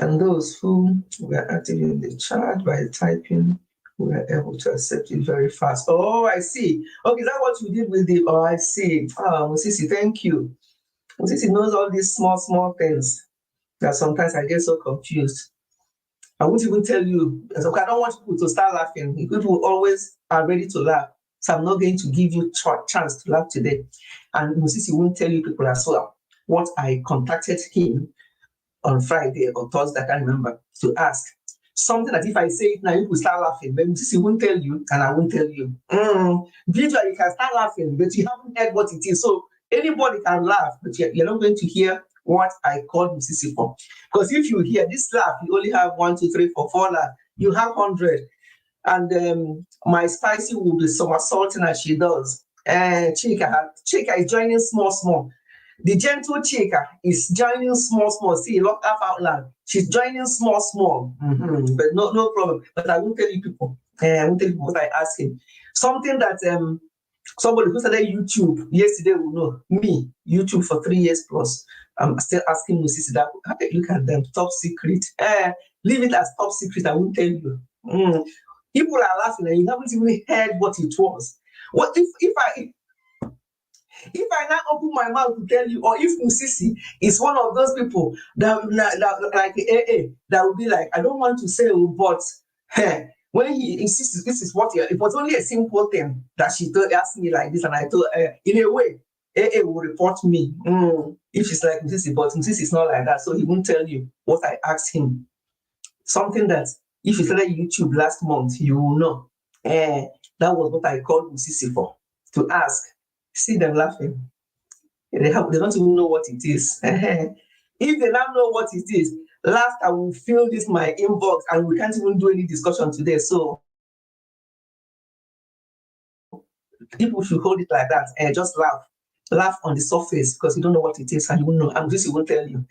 And those who were active in the chat by typing, we were able to accept it very fast. Oh, I see. Okay, is that what you did with the? Oh, I see. Musisi, thank you. Musisi knows all these small things that sometimes I get so confused. I won't even tell you. I don't want people to start laughing. People always are ready to laugh. So I'm not going to give you a chance to laugh today. And Musisi won't tell you people as well what I contacted him on Friday or Thursday, I can't remember, to ask. Something that if I say it now, you will start laughing. But Musisi won't tell you, and I won't tell you. Visually, you can start laughing, but you haven't heard what it is. So anybody can laugh, but you're not going to hear what I called Musisi for. Because if you hear this laugh, you only have 1, 2, 3, 4, 4 laugh. You have 100. And my spicy will be somersaulting as she does. Chika is joining small. The gentle Chika is joining small. See, laugh out loud. She's joining small. But no problem. But I won't tell you people. I won't tell you what I asked him. Something that somebody who started YouTube yesterday will know. Me, YouTube for 3 years plus. I'm still asking Musisi that. Look at them, top secret. Leave it as top secret. I won't tell you. People are laughing and you haven't even heard what it was. What if If I now open my mouth to tell you, or if Musisi is one of those people that like AA, that will be like, I don't want to say, but hey, when he insists, this is what it was only a simple thing that she asked me like this, and I told her, in a way, AA will report me. If she's like Musisi, but Musisi is not like that, so he won't tell you what I asked him. Something that if you started YouTube last month, you will know. That was what I called Musisi for, to ask. See them laughing. They don't even know what it is. If they now know what it is, last I will fill this my inbox and we can't even do any discussion today. So people should hold it like that and just laugh. Laugh on the surface because you don't know what it is and you won't know. And this won't tell you.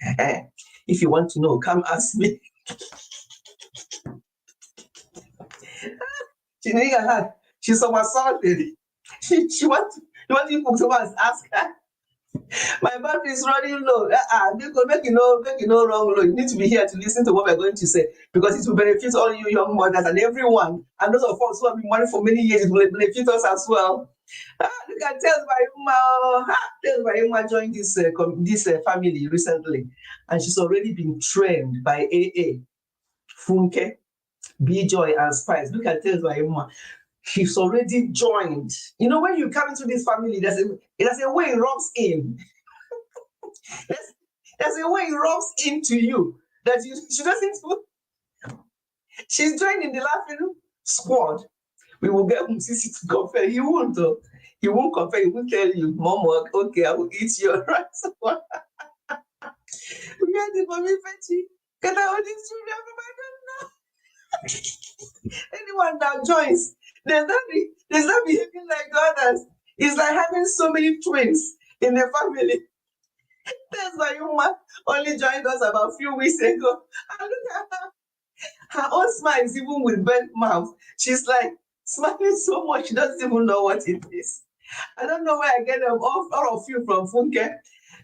If you want to know, come ask me. She's somersaulted. She wants people to ask her. My battery is running low. Make you know wrong low. You need to be here to listen to what we're going to say because it will benefit all you young mothers and everyone. And those of us who have been married for many years, it will benefit us as well. Look at Tales by Uma joined this family recently, and she's already been trained by AA, Funke, B Joy, and Spice. Look at Tales by Uma. She's already joined. You know, when you come into this family, there's a way it rubs in. there's a way it rubs into you that she doesn't. She's joined in the laughing squad. We will get Musisi to confess. He won't though. He won't confess. He won't tell you, Mom, okay, I will eat your rice. We are the mommy Fetchy. Can I hold these children from my now? Anyone that joins, there's not behaving like others. It's like having so many twins in the family. That's why Uma only joined us about a few weeks ago. And look at her. Her own smile is even with bent mouth. She's like smiling so much, she doesn't even know what it is. I don't know where I get them all of you from Funke.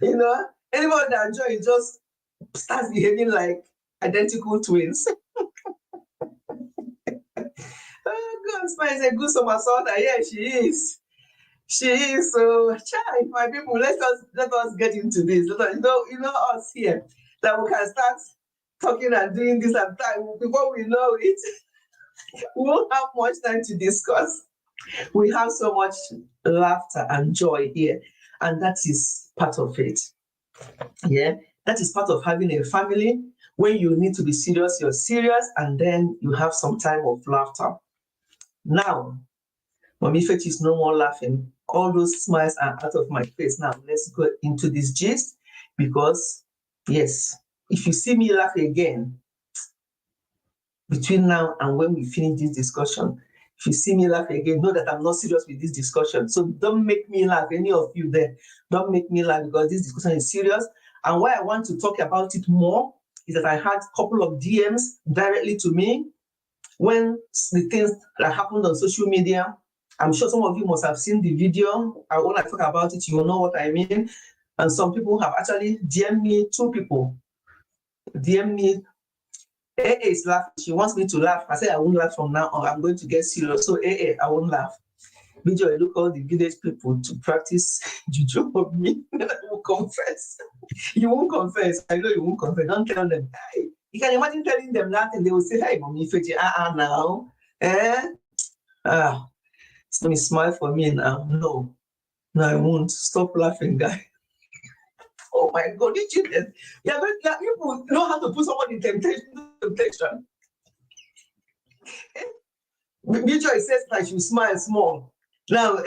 You know, anyone that joins just starts behaving like identical twins. Oh, God, Smile is a good somersaulter. Yeah, she is. She is. So, child, my people, let us get into this. You know us here, that we can start talking and doing this and that. Before we know it, we won't have much time to discuss. We have so much laughter and joy here, and that is part of it. Yeah, that is part of having a family. When you need to be serious, you're serious, and then you have some time of laughter. Now, Mommy Fetch is no more laughing. All those smiles are out of my face. Now, let's go into this gist because, yes, if you see me laugh again between now and when we finish this discussion, if you see me laugh again, know that I'm not serious with this discussion. So don't make me laugh, any of you there. Don't make me laugh because this discussion is serious. And why I want to talk about it more is that I had a couple of DMs directly to me when the things that happened on social media. I'm sure some of you must have seen the video. When I talk about it, you will know what I mean. And some people have actually DM'd me, 2 people DM me. AA is laughing. She wants me to laugh. I said, I won't laugh from now on. I'm going to get serious. So AA, I won't laugh. Video, I look all the village people to practice juju of me. Then I will confess. You won't confess. I know you won't confess. Don't tell them. Hey. You can imagine telling them that and they will say, hey, Mommy Fetchy, now. So let me smile for me now. No, I won't. Stop laughing, guy. Oh my God, you cheated. Yeah, but people know how to put someone in temptation. Mutual says that you smile small. Now,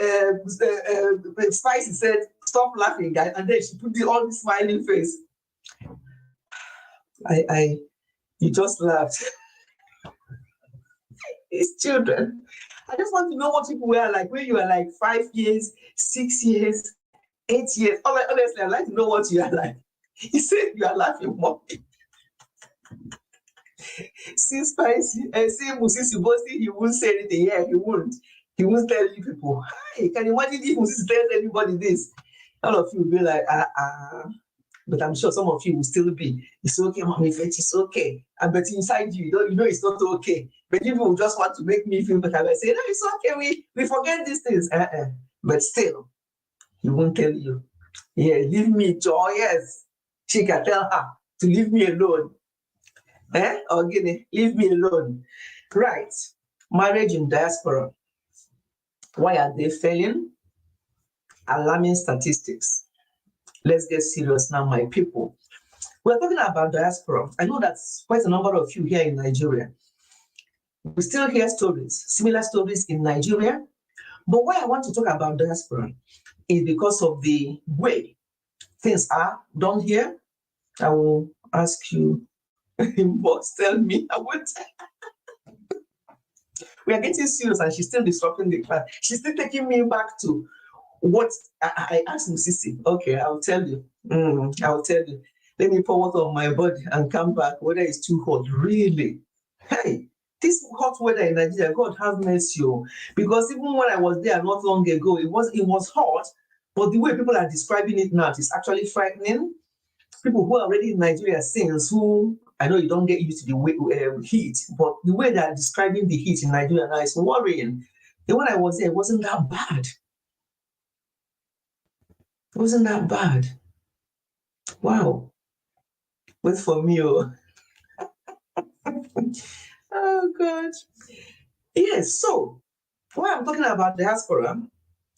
Spicy said, stop laughing, guy. And then she put all the smiling face. You just laughed. It's children. I just want to know what people were like when you were like 5 years, 6 years, 8 years. Honestly, I'd like to know what you are like. He said you are laughing, Mommy. See Spicy, see Musisi boasting, he won't say anything. Yeah, he won't. He won't tell you people. Hi, can you imagine if Musisi tells anybody this? All of you will be like, But I'm sure some of you will still be, it's okay, Mommy Fetch, it's okay. But inside you, you know it's not okay. But people will just want to make me feel better. I say, no, it's okay, we forget these things. But still, He won't tell you. Yeah, leave me, Joy. Yes. She can tell her to leave me alone. Or Guinea, leave me alone. Right. Marriage in diaspora. Why are they failing? Alarming statistics. Let's get serious now, my people. We're talking about diaspora. I know that's quite a number of you here in Nigeria. We still hear stories, similar stories in Nigeria. But why I want to talk about diaspora is because of the way things are done here. I will ask you, but tell me, I won't. We are getting serious and she's still disrupting the class. She's still taking me back to what I asked Musisi. Okay, I'll tell you. I'll tell you. Let me pour water on my body and come back, whether it's too hot. Really? Hey, this hot weather in Nigeria, God have mercy. Because even when I was there not long ago, it was hot, but the way people are describing it now is actually frightening. People who are already in Nigeria since, who I know you don't get used to the heat, but the way they are describing the heat in Nigeria now is worrying. And when I was there, it wasn't that bad. It wasn't that bad. Wow. Wait for me. Oh God. Yes, so why I'm talking about diaspora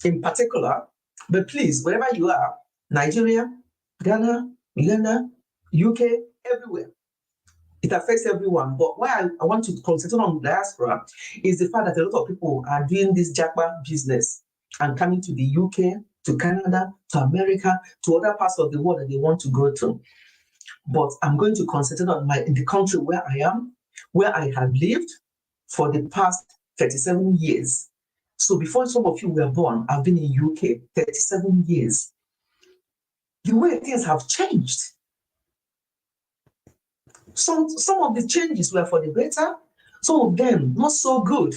in particular, but please, wherever you are, Nigeria, Ghana, Uganda, UK, everywhere. It affects everyone. But why I want to concentrate on diaspora is the fact that a lot of people are doing this Japa business and coming to the UK, to Canada, to America, to other parts of the world that they want to go to. But I'm going to concentrate on the country where I am, where I have lived for the past 37 years. So before some of you were born, I've been in UK 37 years. The way things have changed. Some of the changes were for the better, some of them not so good.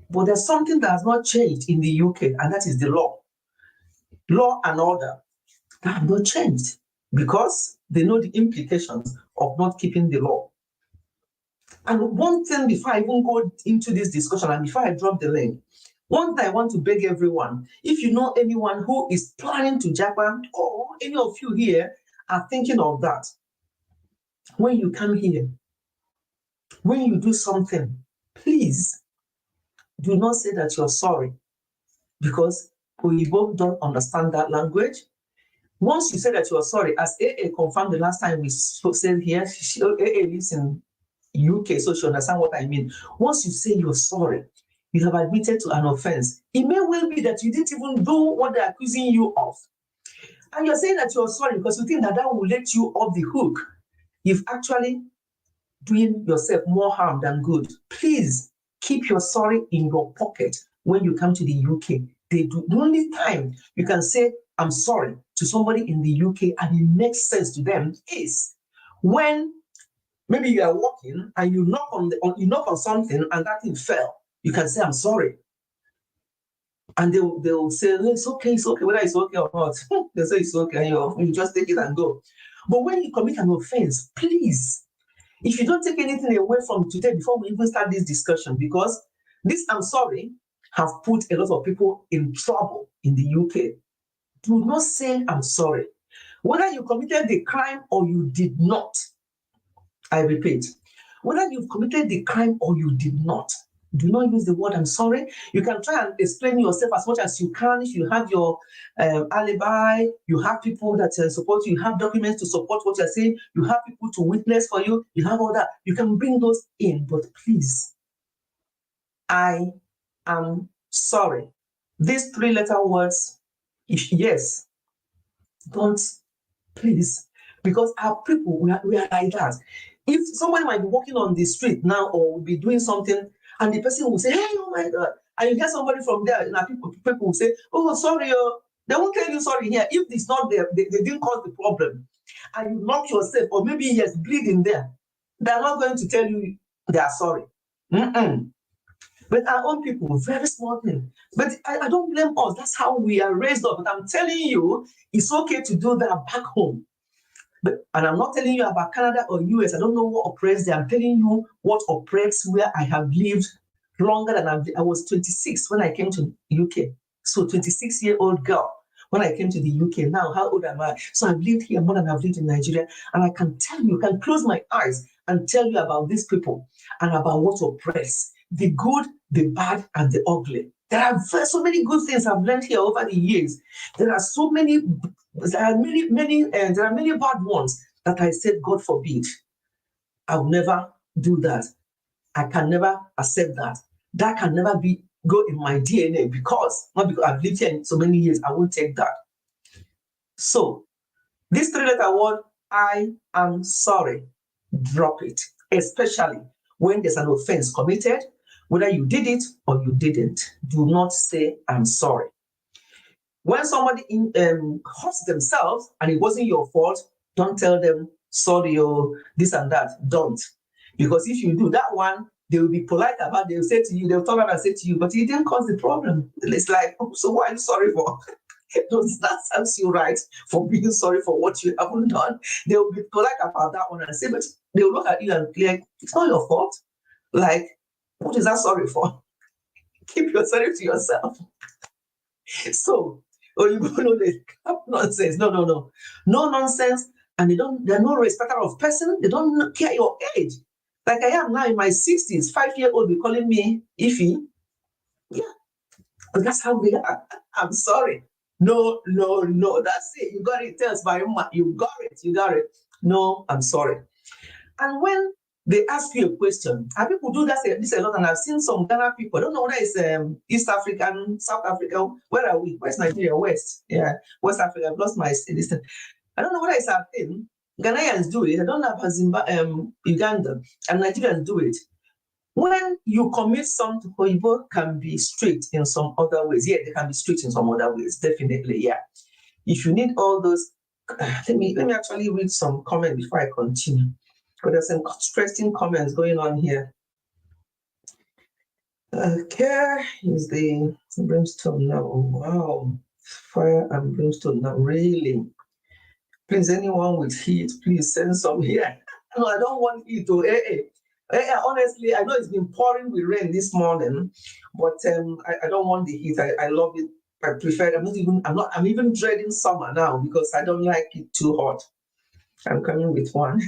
But there's something that has not changed in the UK, and that is the law. Law and order that have not changed because they know the implications of not keeping the law. And one thing before I even go into this discussion and before I drop the link, one thing I want to beg everyone, if you know anyone who is planning to Japan or any of you here are thinking of that, when you come here, when you do something, please do not say that you're sorry because Oyibo don't understand that language. Once you say that you're sorry, as AA confirmed the last time we said here, AA lives in UK, so she understands what I mean. Once you say you're sorry, you have admitted to an offense. It may well be that you didn't even do what they're accusing you of. And you're saying that you're sorry because you think that that will let you off the hook. You've actually doing yourself more harm than good. Please keep your sorry in your pocket when you come to the UK. The only time you can say, I'm sorry to somebody in the UK and it makes sense to them is when maybe you are walking and you knock on something and that thing fell. You can say, I'm sorry. And they'll say, it's okay, whether it's okay or not. They'll say it's okay, you just take it and go. But when you commit an offense, please, if you don't take anything away from today before we even start this discussion, because this I'm sorry have put a lot of people in trouble in the UK. Do not say I'm sorry. Whether you committed the crime or you did not, I repeat, whether you've committed the crime or you did not, do not use the word I'm sorry. You can try and explain yourself as much as you can. If you have your alibi, you have people that support you, you have documents to support what you're saying, you have people to witness for you, you have all that. You can bring those in, but please, I am sorry. These 3-letter words, yes, don't, please, because our people, we are like that. If somebody might be walking on the street now or will be doing something, and the person will say, hey, oh my God, and you hear somebody from there, and people will say, oh, sorry, they won't tell you sorry here. If it's not there, they didn't cause the problem, and you knock yourself, or maybe yes, bleeding there, they're not going to tell you they are sorry. But our own people, very small thing. But I don't blame us. That's how we are raised up. But I'm telling you, it's okay to do that back home. And I'm not telling you about Canada or US. I don't know what operates there. I'm telling you what operates where I have lived longer than I was 26 when I came to UK. So 26-year-old girl. when I came to the UK. Now, how old am I? So I've lived here more than I've lived in Nigeria. And I can tell you, can close my eyes and tell you about these people and about what oppress, the good, the bad, and the ugly. There are so many good things I've learned here over the years. There are many bad ones that I said, God forbid, I will never do that. I can never accept that. That can never go in my DNA not because I've lived here so many years, I won't take that. So, this three-letter word, I am sorry, drop it, especially when there's an offense committed, whether you did it or you didn't. Do not say, I'm sorry. When somebody hurts themselves and it wasn't your fault, don't tell them, sorry, this and that. Don't. Because if you do that one, they will be polite about it. They'll say to you, they'll turn around and say to you, but you didn't cause the problem. It's like, so what are you sorry for? That serves you right for being sorry for what you haven't done. They'll be polite about that one and say, but they'll look at you and be like, it's not your fault. Like, what is that sorry for? Keep your sorry to yourself. So, you know, they have nonsense. No. No nonsense. And they're no respecter of person. They don't care your age. Like I am now in my 60s, 5-year-old be calling me Ify. Yeah, but that's how they are. I'm sorry. No. That's it. You got it. Tells my mama. You got it. No, I'm sorry. And when they ask you a question, and people do this a lot, and I've seen some Ghana people. I don't know whether it's East African, South Africa. Where are we? Where's Nigeria? West. Yeah, West Africa. I've lost my listen. I don't know whether it's our thing. Ghanaians do it. I don't know how Uganda and Nigerians do it. When you commit something, Oyibo can be strict in some other ways. Yeah, they can be strict in some other ways. Definitely, yeah. If you need all those, let me actually read some comments before I continue. Because there's some interesting comments going on here. Okay, is the brimstone now? Oh, wow, fire and brimstone now. Really? Please, anyone with heat, please send some here. No, I don't want heat to honestly, I know it's been pouring with rain this morning, but I don't want the heat. I love it. I prefer it. I'm even dreading summer now because I don't like it too hot. I'm coming with one.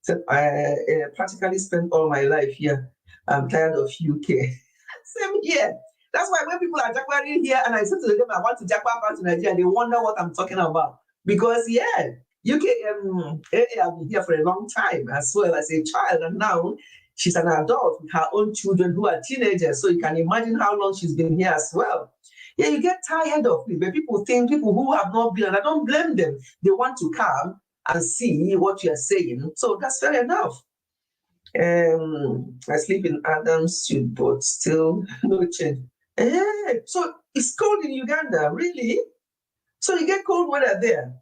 So I practically spent all my life here. I'm tired of UK. Same here. That's why when people are jackwaring here and I say to them I want to jackwar back to Nigeria, they wonder what I'm talking about. Because yeah, UK I've been here for a long time as well as a child, and now she's an adult with her own children who are teenagers. So you can imagine how long she's been here as well. Yeah, you get tired of it, but people who have not been, and I don't blame them, they want to come and see what you're saying. So that's fair enough. I sleep in Adam's suit, but still no change. So it's cold in Uganda, really? So you get cold weather there.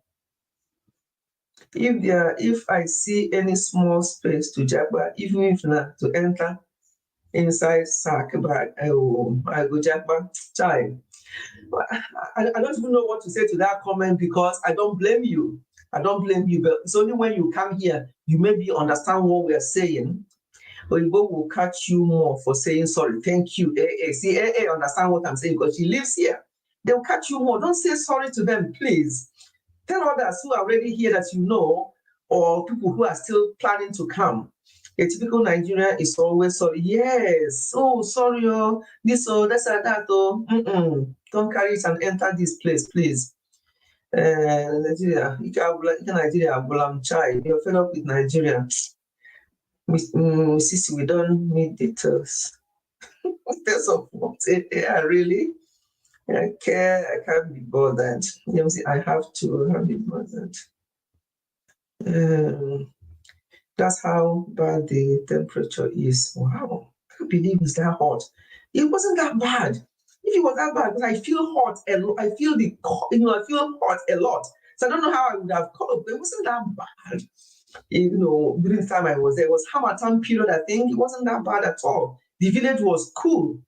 If I see any small space to jagba, even if not to enter inside sack bag, I go jagba. Child, I don't even know what to say to that comment because I don't blame you. I don't blame you, but it's only when you come here, you maybe understand what we are saying. Oyibo will catch you more for saying sorry. Thank you, AA. See, AA understand what I'm saying because she lives here. They'll catch you more. Don't say sorry to them, please. Tell others who are already here that you know, or people who are still planning to come. A typical Nigerian is always sorry. Yes. Oh, sorry. Oh, this, oh, that's that. Oh, don't carry it and enter this place, please. Nigeria, child. You're fed up with Nigeria. Sissy, we don't need details. Details of what? Yeah, really? I can't be bothered. I have to be bothered. That's how bad the temperature is. Wow, I can't believe it's that hot. It wasn't that bad. If it was that bad, because I feel hot and I feel I feel hot a lot. So I don't know how I would have coped, but it wasn't that bad. During the time I was there, it was Hamatan period, I think. It wasn't that bad at all. The village was cool.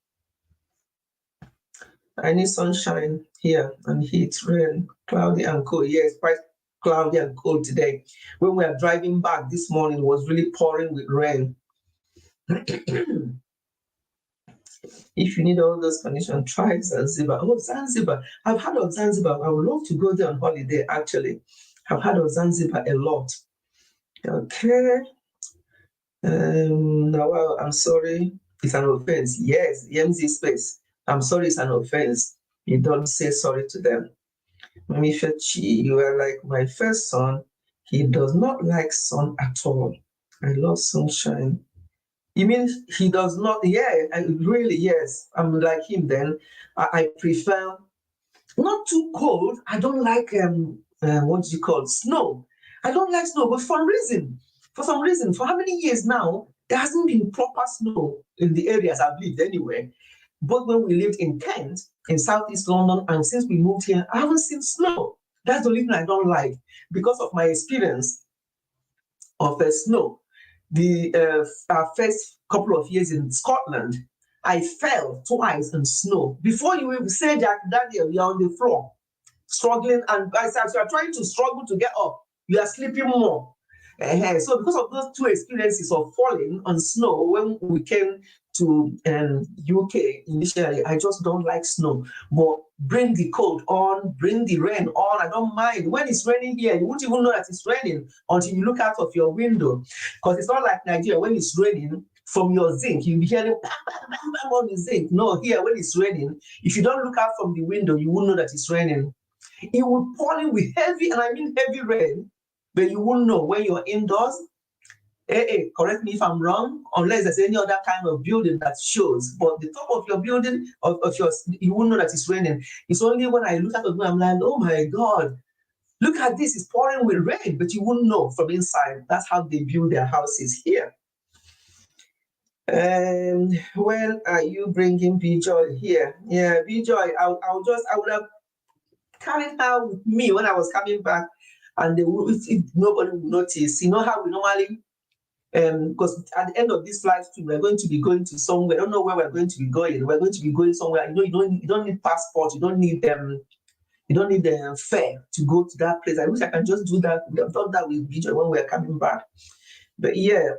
I need sunshine here and heat, rain, cloudy and cold. Yes, quite cloudy and cold today. When we are driving back this morning, it was really pouring with rain. If you need all those conditions, try Zanzibar. Oh, Zanzibar. I've heard of Zanzibar. I would love to go there on holiday, actually. I've heard of Zanzibar a lot. Okay. Now, well, I'm sorry. It's an offense. Yes, EMZ space. I'm sorry, it's an offense. You don't say sorry to them. Mifechi, you are like my first son. He does not like sun at all. I love sunshine. You mean he does not? Yeah, really, yes. I'm like him then. I prefer not too cold. I don't like what do you call it? Snow. I don't like snow, but for some reason, for how many years now, there hasn't been proper snow in the areas I've lived anyway. Both when we lived in Kent, in Southeast London, and since we moved here, I haven't seen snow. That's the only thing I don't like because of my experience of snow. The first couple of years in Scotland, I fell twice in snow. Before you even say that, Daniel, you're on the floor, struggling, and as you are trying to struggle to get up, you are sleeping more. So because of those two experiences of falling on snow when we came to UK initially, I just don't like snow. But bring the cold on, bring the rain on. I don't mind. When it's raining here, you won't even know that it's raining until you look out of your window. Because it's not like Nigeria, when it's raining, from your zinc, you'll be hearing bang, bang, bang, bang on the zinc. No, here, when it's raining, if you don't look out from the window, you won't know that it's raining. It will pour in with heavy, and I mean heavy rain, but you won't know when you're indoors. Correct me if I'm wrong, unless there's any other kind of building that shows. But the top of your building, of yours, you won't know that it's raining. It's only when I look at the window, I'm like, oh my God, look at this, it's pouring with rain, but you won't know from inside. That's how they build their houses here. When are you bringing B-Joy here? Yeah, B-Joy, I would have carried her with me when I was coming back, and nobody would notice. You know how we normally, because at the end of this flight, we're going to be going to somewhere. I don't know where we're going to be going. We're going to be going somewhere. You don't need passport. You don't need fare to go to that place. I wish I can just do that. We have done that with B-Joy when we're coming back. But yeah.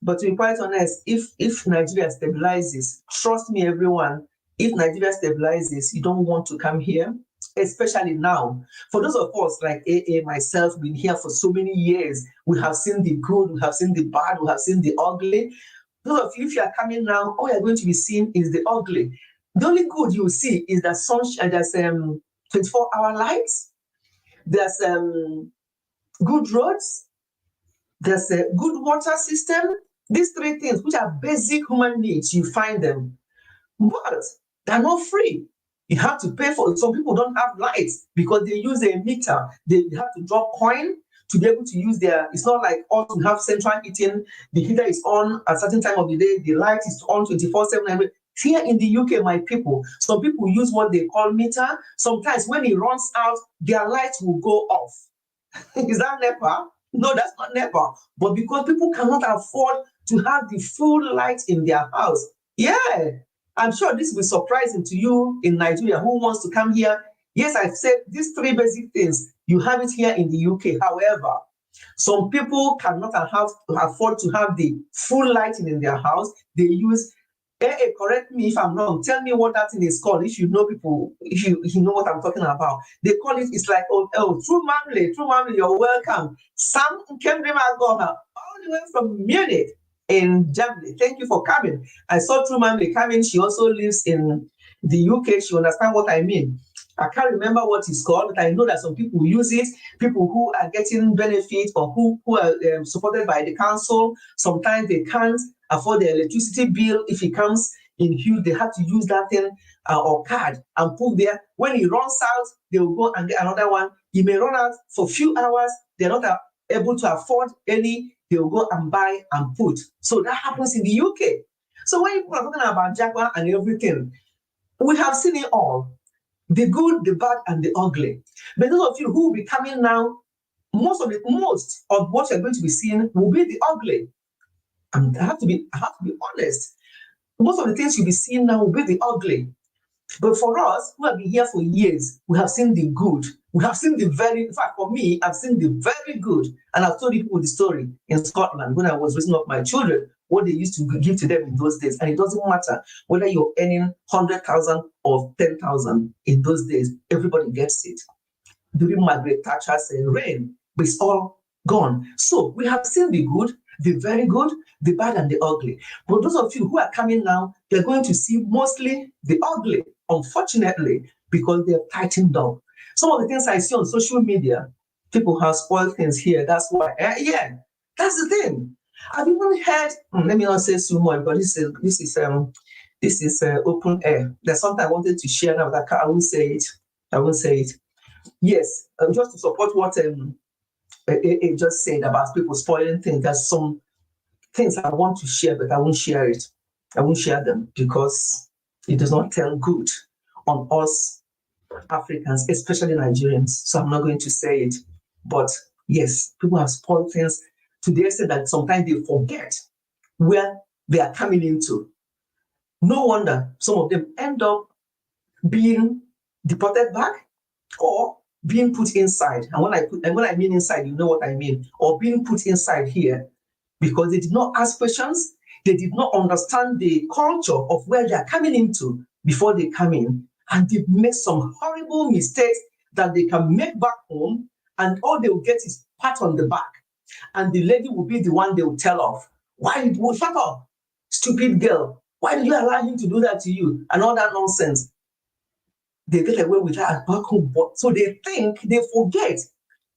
But to be quite honest, if Nigeria stabilizes, trust me, everyone, if Nigeria stabilizes, you don't want to come here, especially now. For those of us like AA, myself, been here for so many years, we have seen the good, we have seen the bad, we have seen the ugly. Those of you, if you are coming now, all you're going to be seeing is the ugly. The only good you will see is that sunshine, there's 24-hour lights, there's good roads, there's a good water system. These three things, which are basic human needs, you find them, but they're not free. You have to pay for it. Some people don't have lights because they use a meter. They have to drop coin to be able to use their. It's not like us to have central heating. The heater is on at a certain time of the day. The light is on 24/7. Here in the UK, my people, some people use what they call meter. Sometimes when it runs out, their lights will go off. Is that NEPA? No, that's not NEPA. But because people cannot afford to have the full light in their house. Yeah, I'm sure this will be surprising to you in Nigeria who wants to come here. Yes, I've said these three basic things. You have it here in the UK. However, some people cannot afford to have the full lighting in their house. They use, correct me if I'm wrong. Tell me what that thing is called. If you know people, if you know what I'm talking about, they call it. It's like True Mamle, you're welcome. Sam Kendrimagoha, all the way from Munich in Germany. Thank you for coming. I saw True Mamle coming. She also lives in the UK. She understands what I mean. I can't remember what it's called, but I know that some people use it. People who are getting benefits or who are supported by the council. Sometimes they can't afford the electricity bill. If it comes in huge, they have to use that thing or card and put there. When it runs out, they will go and get another one. It may run out for a few hours. They're not able to afford any. They will go and buy and put. So that happens in the UK. So when people are talking about Jaguar and everything, we have seen it all. The good, the bad, and the ugly. But those of you who will be coming now, most of what you're going to be seeing will be the ugly. And I have to be honest. Most of the things you'll be seeing now will be the ugly. But for us, who have been here for years, we have seen the good. We have seen the very, in fact, for me, I've seen the very good. And I've told people the story in Scotland when I was raising up my children, what they used to give to them in those days. And it doesn't matter whether you're earning 100,000 or 10,000 in those days, everybody gets it. During Margaret Thatcher's reign, but it's all gone. So we have seen the good, the very good, the bad, and the ugly. But those of you who are coming now, they're going to see mostly the ugly, unfortunately, because they're tightened down. Some of the things I see on social media, people have spoiled things here. That's why. Yeah, that's the thing. I've even heard. Let me not say too much, but this is open air. There's something I wanted to share now that I won't say it. I won't say it. Yes, just to support what it just said about people spoiling things. There's some things I want to share, but I won't share it. I won't share them because it does not tell good on us Africans, especially Nigerians. So I'm not going to say it. But yes, people have spoiled things to the extent that sometimes they forget where they are coming into. No wonder some of them end up being deported back or being put inside. And when I mean inside, you know what I mean, or being put inside here because they did not ask questions, they did not understand the culture of where they are coming into before they come in, and they make some horrible mistakes that they can make back home, and all they will get is pat on the back, and the lady will be the one they will tell off. Why did you shut up, stupid girl? Why did you allow him to do that to you? And all that nonsense. They get away with that back home. So they think, they forget.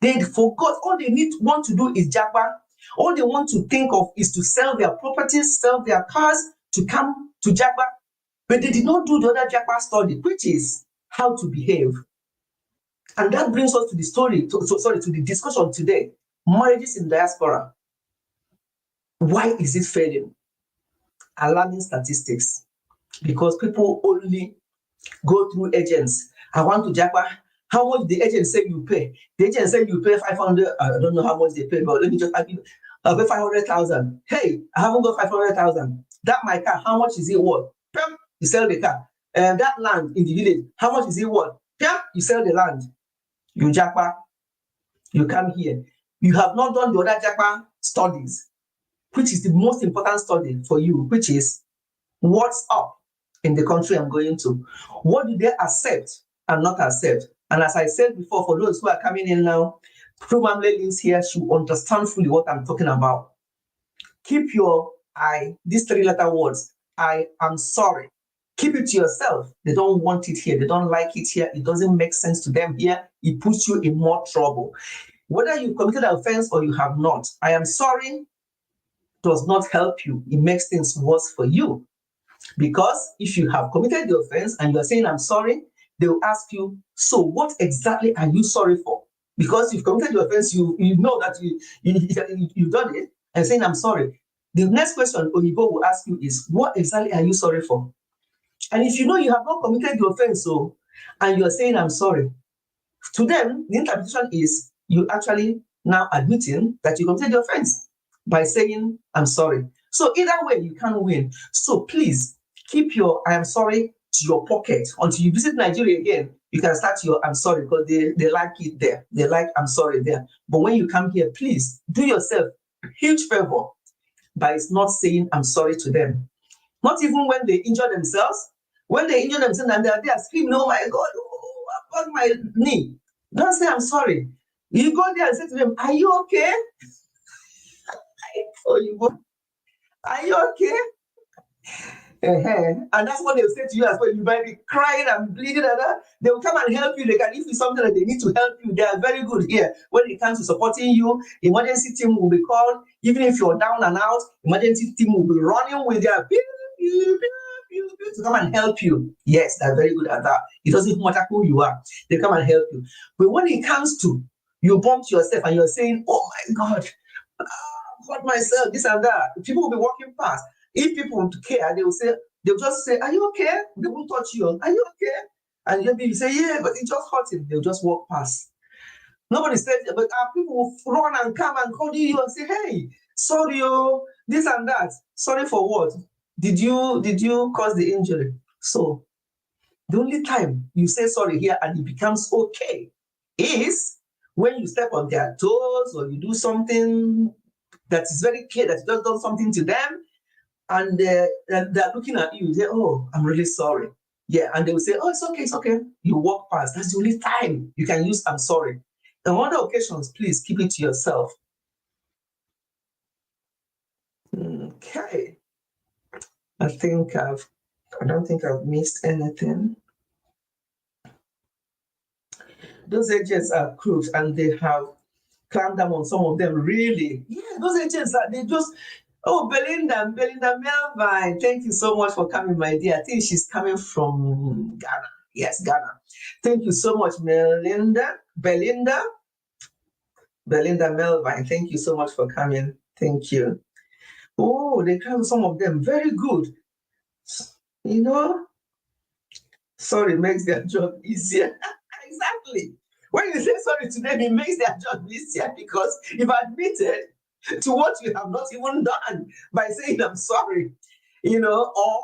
They forgot. All they want to do is japa. All they want to think of is to sell their properties, sell their cars, to come to japa. But they did not do the other japa study, which is how to behave. And that brings us to the to the discussion today. Marriages in diaspora. Why is it failing? Alarming statistics. Because people only go through agents. I want to japa. How much the agent say you pay? The agent say you pay 500. I don't know how much they pay, but let me just I'll pay 500,000. Hey, I haven't got 500,000. That my car, how much is it worth? You sell the car. That land in the village, how much is it worth? You sell the land. You japa. You come here. You have not done the other japa studies, which is the most important study for you, which is what's up in the country I'm going to. What do they accept and not accept? And as I said before, for those who are coming in now, probably lives here should understand fully what I'm talking about. Keep your these 3-letter words, I am sorry. Keep it to yourself. They don't want it here. They don't like it here. It doesn't make sense to them here. It puts you in more trouble. Whether you committed an offense or you have not, I am sorry does not help you. It makes things worse for you. Because if you have committed the offense and you are saying, I'm sorry, they will ask you, so what exactly are you sorry for? Because you've committed the offense, you know that you've done it, and saying, I'm sorry. The next question Oyibo will ask you is, what exactly are you sorry for? And if you know you have not committed the offense, and you are saying, I'm sorry, to them, the interpretation is you actually now admitting that you committed the offense by saying, I'm sorry. So either way, you can win. So please, keep your I am sorry to your pocket. Until you visit Nigeria again, you can start your I'm sorry because they like it there. They like I'm sorry there. But when you come here, please do yourself a huge favor by not saying I'm sorry to them. Not even when they injure themselves. When they injure themselves and they are screaming, oh my God, I've got my knee. Don't say I'm sorry. You go there and say to them, are you okay? Or you go, are you okay? And that's what they'll say to you as well. You might be crying and bleeding, and they will come and help you. They can, if it's something that they need to help you, they are very good here. When it comes to supporting you, emergency team will be called. Even if you're down and out, emergency team will be running with their pew, pew, pew, pew, to come and help you. Yes, they're very good at that. It doesn't even matter who you are. They come and help you. But when it comes to you bumped yourself and you're saying, oh my God, I hurt myself, this and that, people will be walking past. If people want to care, they'll just say, are you okay? They won't touch you. Are you okay? And you say, yeah, but it just hurt him. They'll just walk past. Nobody says, but people will run and come and call you and say, hey, sorry, this and that. Sorry for what? Did you cause the injury? So The only time you say sorry here and it becomes okay is when you step on their toes or you do something that is very clear that you just done something to them, and they're looking at you, say, oh, I'm really sorry. Yeah, and they will say, oh, it's okay, it's okay. You walk past. That's the only time you can use I'm sorry. On other occasions, please keep it to yourself. Okay. I don't think I've missed anything. Those agents are crooks and they have clamped down on some of them, really. Yeah, those agents they just, oh, Belinda Melvine, thank you so much for coming, my dear. I think she's coming from Ghana. Yes, Ghana. Thank you so much, Belinda Melvine. Thank you so much for coming. Thank you. Oh, they clamped some of them. Very good. You know, sorry makes their job easier. Exactly. When you say sorry to them, it makes their job easier because you've admitted to what you have not even done by saying I'm sorry, or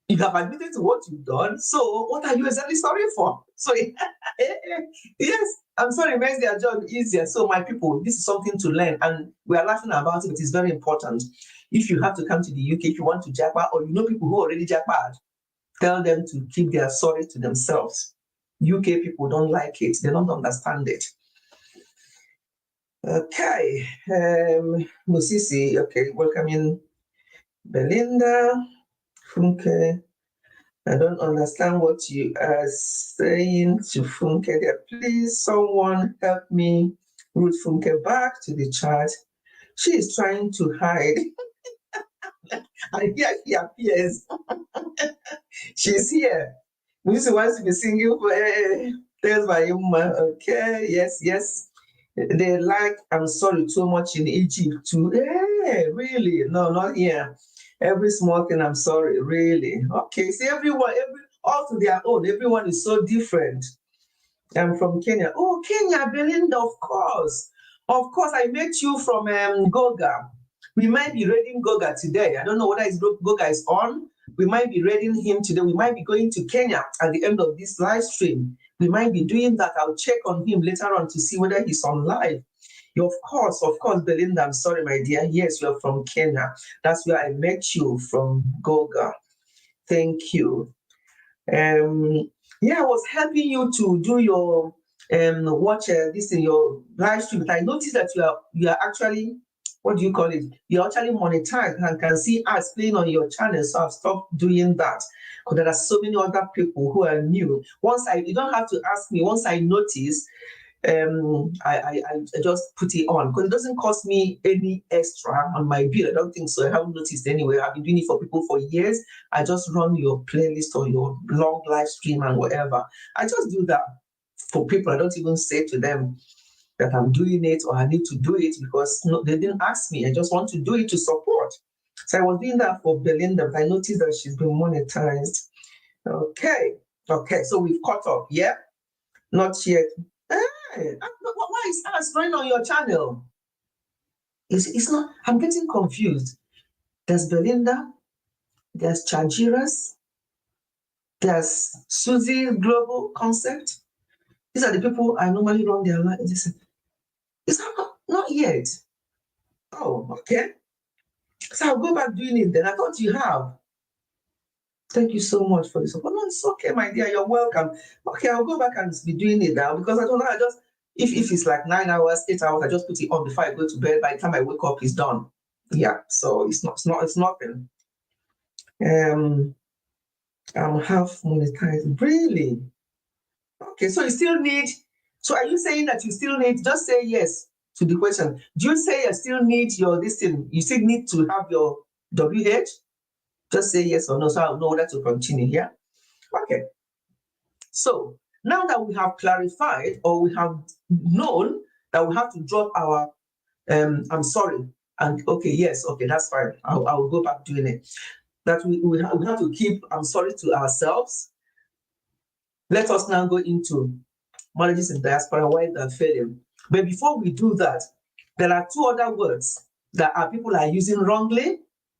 you have admitted to what you've done. So what are you exactly sorry for? So yes, I'm sorry, it makes their job easier. So my people, this is something to learn, and we are laughing about it, but it's very important. If you have to come to the UK, if you want to japa, or you know people who already japa, tell them to keep their sorry to themselves. UK people don't like it. They don't understand it. Okay. Musisi, okay, welcoming Belinda. Funke, I don't understand what you are saying to Funke there. Please, someone help me root Funke back to the chat. She is trying to hide. And here she appears. She's here. Musisi wants to be singing for Tales by Yuma. Okay, yes. They like I'm sorry too much in Egypt too. Hey, really? No, not here. Every small thing I'm sorry, really. Okay, see all to their own. Everyone is so different. I'm from Kenya. Oh, Kenya, Belinda, of course. Of course, I met you from Goga. We might be reading Goga today. I don't know whether Goga is on. We might be reading him today. We might be going to Kenya at the end of this live stream. We might be doing that. I'll check on him later on to see whether he's on live. Of course, Belinda, I'm sorry, my dear. Yes, you're from Kenya. That's where I met you, from Goga. Thank you. I was helping you to do your watch this in your live stream. I noticed that you are actually, what do you call it? You're actually monetized and can see ads playing on your channel. So I've stopped doing that because there are so many other people who are new. You don't have to ask me. Once I notice, I just put it on because it doesn't cost me any extra on my bill. I don't think so. I haven't noticed anyway. I've been doing it for people for years. I just run your playlist or your long live stream and whatever. I just do that for people. I don't even say to them that I'm doing it or I need to do it because they didn't ask me. I just want to do it to support. So I was doing that for Belinda, but I noticed that she's been monetized. Okay, so we've caught up. Yeah, not yet. Hey, why is ads running on your channel? It's not. I'm getting confused. There's Belinda. There's Chajiras. There's Susie Global Concept. These are the people I normally run their lives. It's not yet. Oh, okay. So I'll go back doing it then. I thought you have. Thank you so much for this. Oh, no, it's okay, my dear. You're welcome. Okay, I'll go back and be doing it now because I don't know. I just if it's like 9 hours, 8 hours, I just put it on before I go to bed. By the time I wake up, it's done. Yeah. So it's nothing. I'm half monetized. Really? Okay. So you still need. So are you saying that you still need? Just say yes to the question. Do you say you still need your this thing? You still need to have your WH? Just say yes or no, so I'll know whether to continue here. Okay. So now that we have clarified or we have known that we have to drop our I'm sorry, and okay, yes, okay, that's fine. I'll go back doing it. That we have to keep I'm sorry to ourselves. Let us now go into marriages in diaspora, why they're failing. But before we do that, there are two other words that people are using wrongly.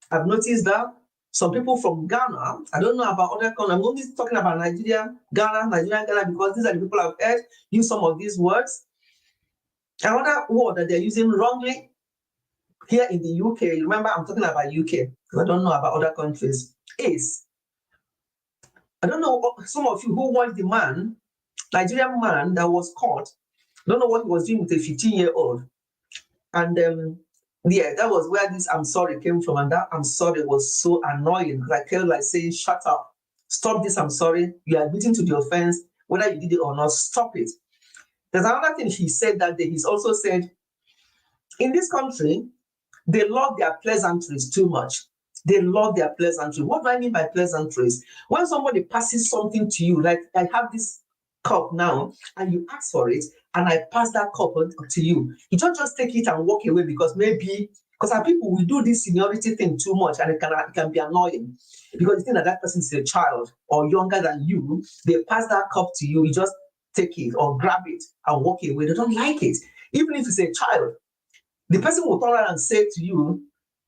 I've noticed that. Some people from Ghana, I don't know about other countries, I'm only talking about Nigeria, Ghana, because these are the people I've heard use some of these words. Another word that they're using wrongly here in the UK, remember I'm talking about UK, because I don't know about other countries, is, I don't know, some of you who watched the man, Nigerian man that was caught, I don't know what he was doing with a 15-year-old. And yeah, that was where this I'm sorry came from. And that I'm sorry was so annoying. Like, I felt like saying, shut up, stop this, I'm sorry. You are admitting to the offense, whether you did it or not, stop it. There's another thing he said that day. He's also said, in this country, they love their pleasantries too much. They love their pleasantries. What do I mean by pleasantries? When somebody passes something to you, like I have this cup now, and you ask for it, and I pass that cup to you, you don't just take it and walk away because our people will do this seniority thing too much, and it can be annoying because you think that person is a child or younger than you. They pass that cup to you, you just take it or grab it and walk away. They don't like it. Even if it's a child, the person will turn around and say to you,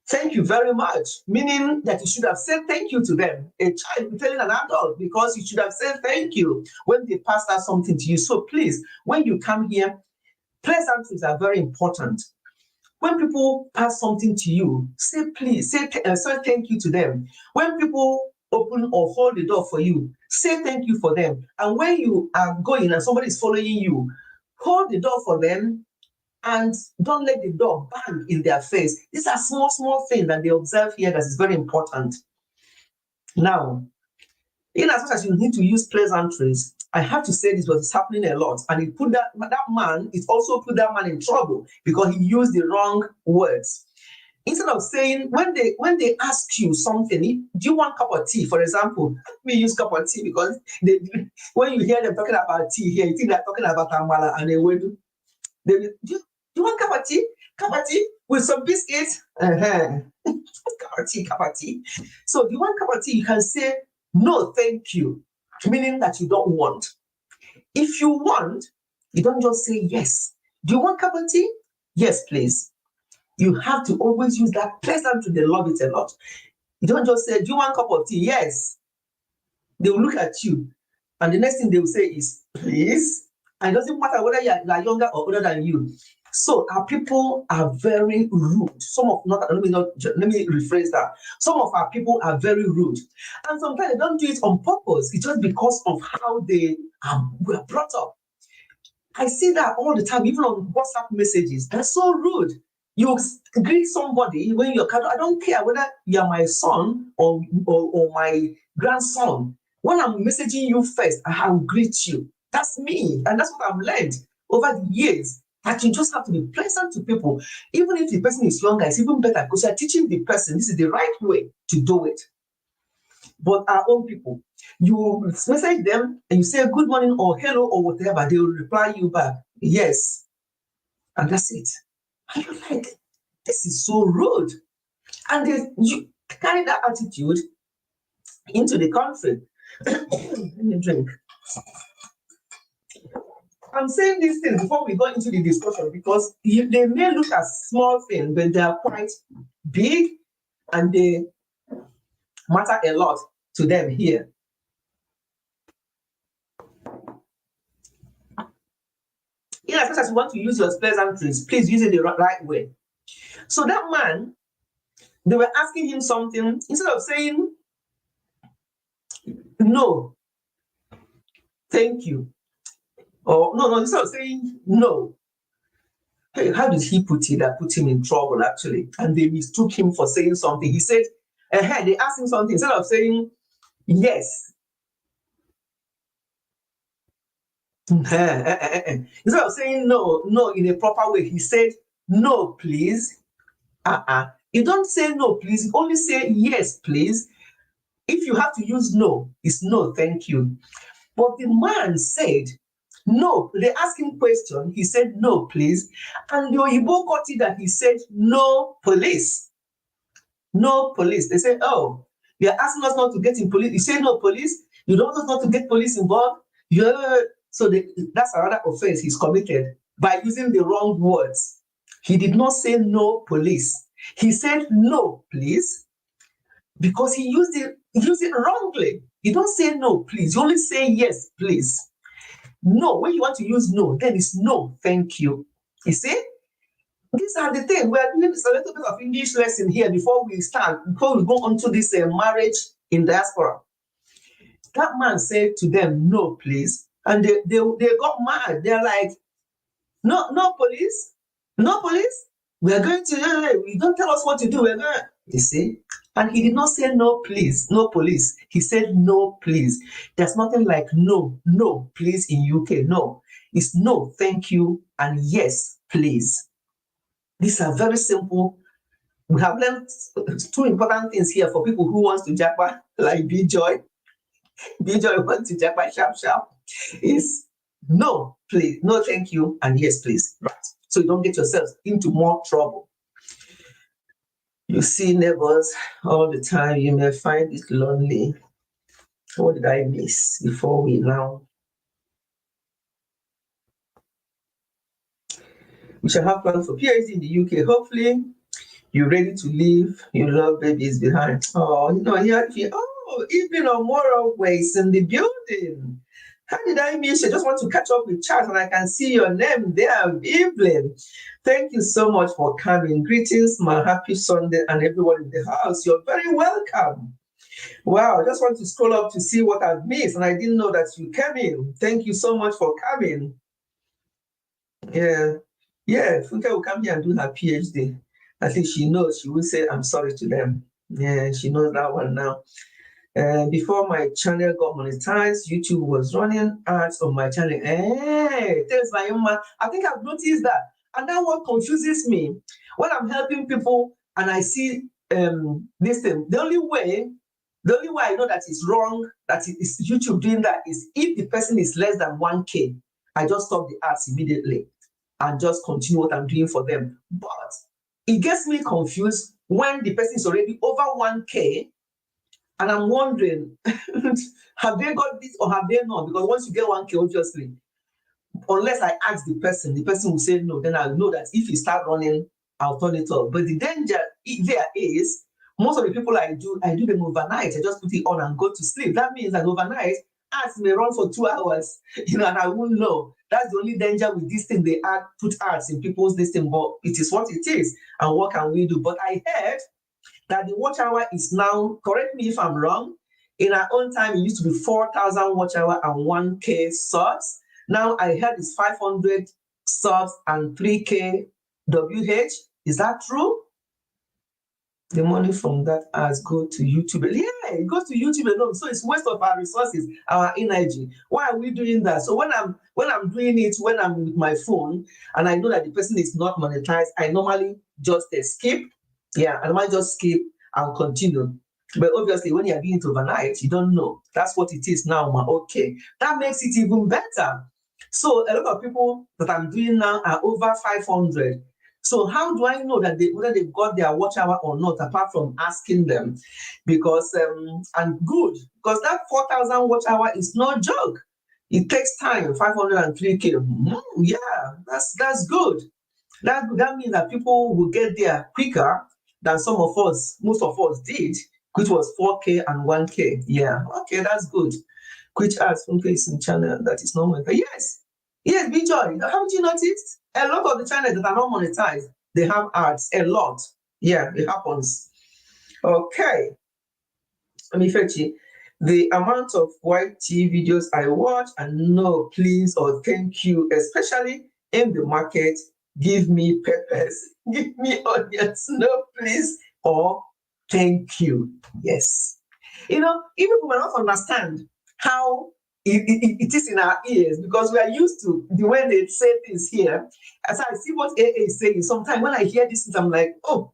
thank you very much, meaning that you should have said thank you to them. A child will telling an adult because you should have said thank you when they passed out something to you. So please, when you come here, pleasantries are very important. When people pass something to you, say please, say thank you to them. When people open or hold the door for you, say thank you for them. And when you are going and somebody is following you, hold the door for them and don't let the door bang in their face. These are small things that they observe here that is very important. Now, in as much as you need to use pleasantries, I have to say this was happening a lot, and it also put that man in trouble because he used the wrong words. Instead of saying, when they ask you something, do you want a cup of tea, for example? Let me use cup of tea because when you hear them talking about tea here, you think they're talking about amala and ewedu. Do you want cup of tea? Cup of tea with some biscuits? Cup of tea. So if you want cup of tea, you can say, no, thank you, meaning that you don't want. If you want, you don't just say yes. Do you want cup of tea? Yes, please. You have to always use that pleasantry. They love it a lot. You don't just say, do you want cup of tea? Yes. They will look at you, and the next thing they will say is, please. And it doesn't matter whether you're younger or older than you. So our people are very rude. Let me rephrase that. Some of our people are very rude. And sometimes they don't do it on purpose. It's just because of how they were brought up. I see that all the time, even on WhatsApp messages. They're so rude. You greet somebody when you're I don't care whether you're my son or my grandson. When I'm messaging you first, I'll greet you. That's me. And that's what I've learned over the years. That you just have to be pleasant to people. Even if the person is younger, it's even better because you're teaching the person this is the right way to do it. But our own people, you message them and you say good morning or hello or whatever, they will reply you back, yes. And that's it. And you're like, this is so rude. And you carry that attitude into the country. Let me drink. I'm saying these things before we go into the discussion because they may look as small things, but they are quite big and they matter a lot to them here. In as much as you want to use your pleasantries, please use it the right way. So that man, they were asking him something, instead of saying, no, thank you, or no, instead of saying no. Hey, how did he put it that put him in trouble, actually? And they mistook him for saying something. He said, they asked him something, instead of saying yes. Instead of saying no in a proper way, he said, no, please. You don't say no, please. You only say yes, please. If you have to use no, it's no, thank you. But the man said, no. They asked him question. He said, no, please. And the Oyibo got it that he said, no police. No police. They said, oh, you're asking us not to get in police. You say no police. You don't want us not to get police involved. So that's another offense he's committed by using the wrong words. He did not say no police. He said no, please. because he used it wrongly. You don't say no, please. You only say yes, please. No, when you want to use no, then it's no, thank you. You see? These are the things. We're doing a little bit of English lesson here before we go on to this marriage in diaspora. That man said to them, no, please. And they got mad. They're like, no police, no police. We are going to, you don't tell us what to do. We're going, you see? And he did not say no, please, no police. He said no, please. There's nothing like no, please in UK. No, it's no, thank you, and yes, please. These are very simple. We have learned two important things here for people who wants to japa, like B-Joy. B-Joy wants to japa sharp. Is no, please, no, thank you, and yes, please. Right. So you don't get yourselves into more trouble. You see neighbors all the time. You may find it lonely. What did I miss before we now? We shall have plans for PhD in the UK. Hopefully, you're ready to leave your love babies behind. Oh, here, Evelyn Omoro Ways in the building. How did I miss? I just want to catch up with Charles, and I can see your name there, Evelyn. Thank you so much for coming. Greetings, my happy Sunday, and everyone in the house. You're very welcome. Wow, I just want to scroll up to see what I've missed, and I didn't know that you came in. Thank you so much for coming. Yeah, Funke will come here and do her PhD. At least she knows. She will say, I'm sorry to them. Yeah, she knows that one now. Before my channel got monetized, YouTube was running ads on my channel. Hey, thanks, Mayuma. I think I've noticed that. And that what confuses me. When I'm helping people and I see this thing, the only way I know that it's wrong, that it's YouTube doing that, is if the person is less than 1K, I just stop the ads immediately and just continue what I'm doing for them. But it gets me confused when the person is already over 1K, and I'm wondering, have they got this or have they not? Because once you get 1K, obviously, unless I ask the person will say no, then I'll know that if you start running, I'll turn it off. But the danger there is, most of the people I do them overnight. I just put it on and go to sleep. That means that overnight, ads may run for 2 hours, and I won't know. That's the only danger with this thing. They put ads in people's listing, but it is what it is. And what can we do? But I heard that the watch hour is now, correct me if I'm wrong, in our own time, it used to be 4,000 watch hour and 1K subs. Now I heard it's 500 subs and 3K WH. Is that true? The money from that ads go to YouTube. Yeah, it goes to YouTube alone. So it's waste of our resources, our energy. Why are we doing that? So when I'm doing it, when I'm with my phone and I know that the person is not monetized, I normally just skip. Yeah, I might just skip and continue. But obviously, when you're doing it overnight, you don't know. That's what it is now. Okay, that makes it even better. So a lot of people that I'm doing now are over 500. So how do I know that whether they've got their watch hour or not, apart from asking them? Because and good, because that 4,000 watch hour is no joke. It takes time. 503K. Yeah, that's good. That means that people will get there quicker than most of us did, which was 4K and 1K. Yeah, okay, that's good. Which ads from in channel that is not monetized? Yes, B-Joy. Haven't you noticed? A lot of the channels that are not monetized, they have ads. A lot. Yeah, it happens. Okay. Let me fetch it. The amount of YT videos I watch, and no, please or thank you, especially in the market, give me peppers, give me onions, no, please, or thank you. Yes. Even people may not understand how it is in our ears, because we are used to the way they say things here. As I see what AA is saying, sometimes when I hear this, I'm like, oh,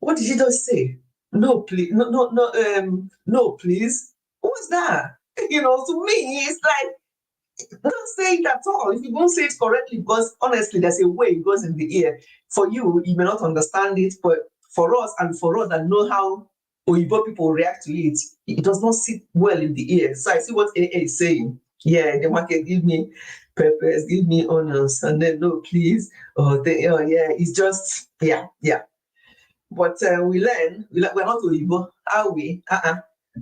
what did he just say? No, please, no, please. What's that? To me, it's like, don't say it at all. If you don't say it correctly, because honestly, there's a way it goes in the ear. For you, you may not understand it, but for us that know how Oyibo people react to it, it does not sit well in the ear. So I see what AA is saying. Yeah, the market, give me peppers, give me onions, and then no, please. Yeah, it's just, yeah. But we're not Oyibo, are we?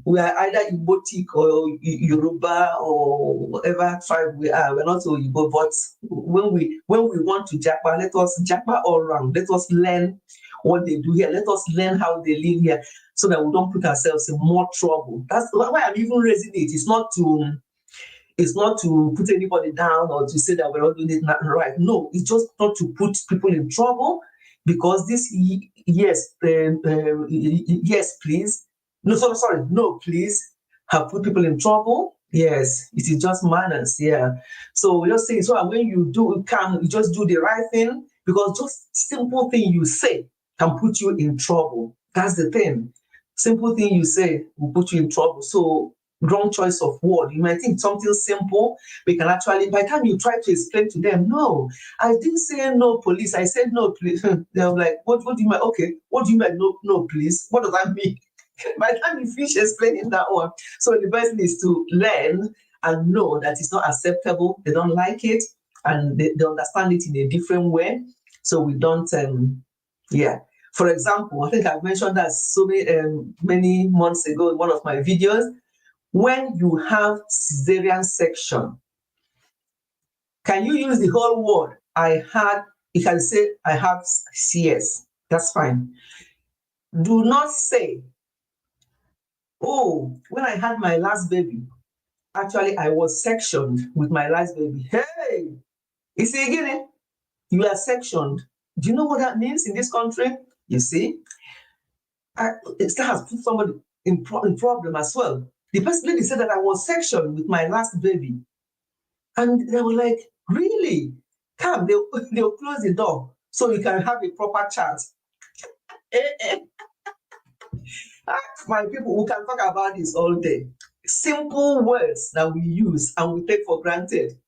We are either Igbotic or Yoruba or whatever tribe we are. We're not Oyibo, but when we want to Japa, let us Japa all around. Let us learn what they do here. Let us learn how they live here, so that we don't put ourselves in more trouble. That's why I'm even raising it. It's not to put anybody down or to say that we're not doing it right. No, it's just not to put people in trouble, because this yes, yes, please. No, sorry, no, please have put people in trouble. Yes, it is just manners. Yeah. So we just say, so when you you just do the right thing, because just simple thing you say can put you in trouble. That's the thing. Simple thing you say will put you in trouble. So wrong choice of word. You might think something simple, we can actually, by the time you try to explain to them, no, I didn't say no police, I said no police. They're like, what do you mean? Okay, what do you mean no police? What does that mean? By the time you finish explaining that one, so the person is to learn and know that it's not acceptable, they don't like it, and they understand it in a different way. So we don't, yeah. For example, I think I've mentioned that so many months ago in one of my videos. When you have cesarean section, can you use the whole word? You can say, I have CS. That's fine. Do not say, oh, when I had my last baby, actually, I was sectioned with my last baby. Hey, you see again, you are sectioned. Do you know what that means in this country? You see, it has put somebody in problem as well. The person lady said that I was sectioned with my last baby. And they were like, really? Come, they'll close the door so you can have a proper chat. My people, we can talk about this all day. Simple words that we use and we take for granted.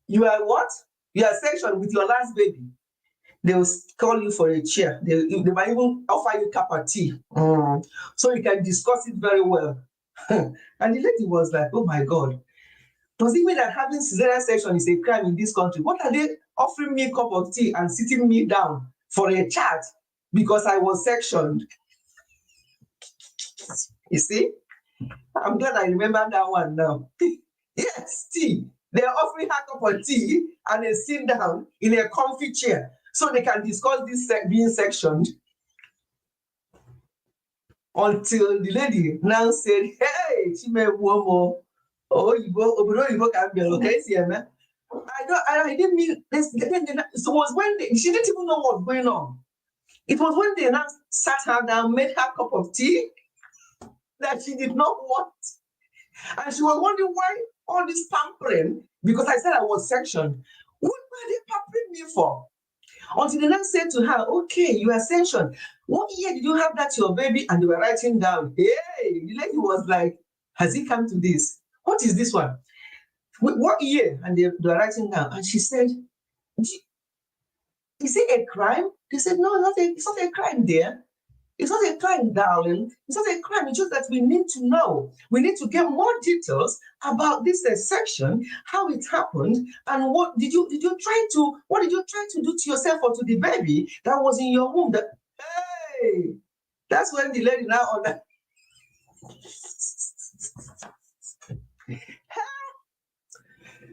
You are what? You are sectioned with your last baby. They will call you for a chair. They might even offer you a cup of tea. So you can discuss it very well. And the lady was like, oh my God. Does it mean that having cesarean section is a crime in this country? What are they offering me a cup of tea and sitting me down for a chat because I was sectioned? You see? I'm glad I remember that one now. Yes, tea. They're offering her a cup of tea and they sit down in a comfy chair so they can discuss this being sectioned. Until the lady now said, hey, Chimewomo, Obodo can be okay, man. I didn't mean this. So it was when she didn't even know what was going on. It was when they now sat her down, made her a cup of tea that she did not want. And she was wondering why all this pampering, because I said I was sectioned. What were they pampering me for? Until they now said to her, okay, you are sectioned. What year did you have that your baby? And they were writing down, hey, the lady was like, has it come to this? What is this one? What year? And they were writing down. And she said, is it a crime? They said, no, it's not a crime, dear. It's not a crime, darling. It's not a crime. It's just that we need to know. We need to get more details about this section, how it happened, and what did you try to do to yourself or to the baby that was in your womb? Hey, that's when the lady now on that.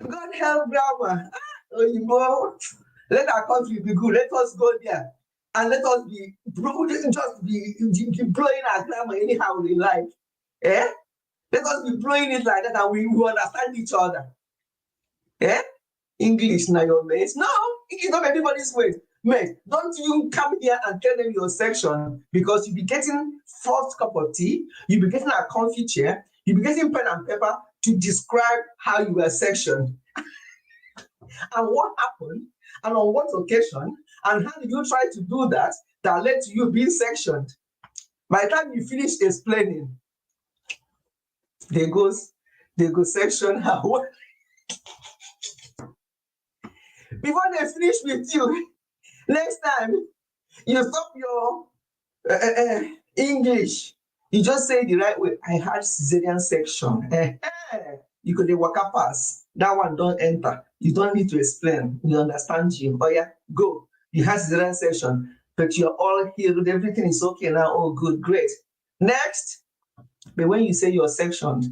God help grandma. Let our country be good. Let us go there. And let us be just be blowing our grammar anyhow we like. Eh? Let us be blowing it like that and we understand each other. Eh? English now your mates. No, it's not everybody's way. Mate, don't you come here and tell them your section, because you'll be getting first cup of tea, you'll be getting a comfy chair, you'll be getting pen and paper to describe how you were sectioned. And what happened, and on what occasion, and how did you try to do that led to you being sectioned? By the time you finish explaining, they go section her. Before they finish with you, next time you stop your English, you just say the right way. I had cesarean section. You could walk up pass. That one don't enter. You don't need to explain. You understand, Jim. Oh yeah, go. You had cesarean section. but you're all healed, everything is okay now. Oh, good, great. Next. But when you say you're sectioned,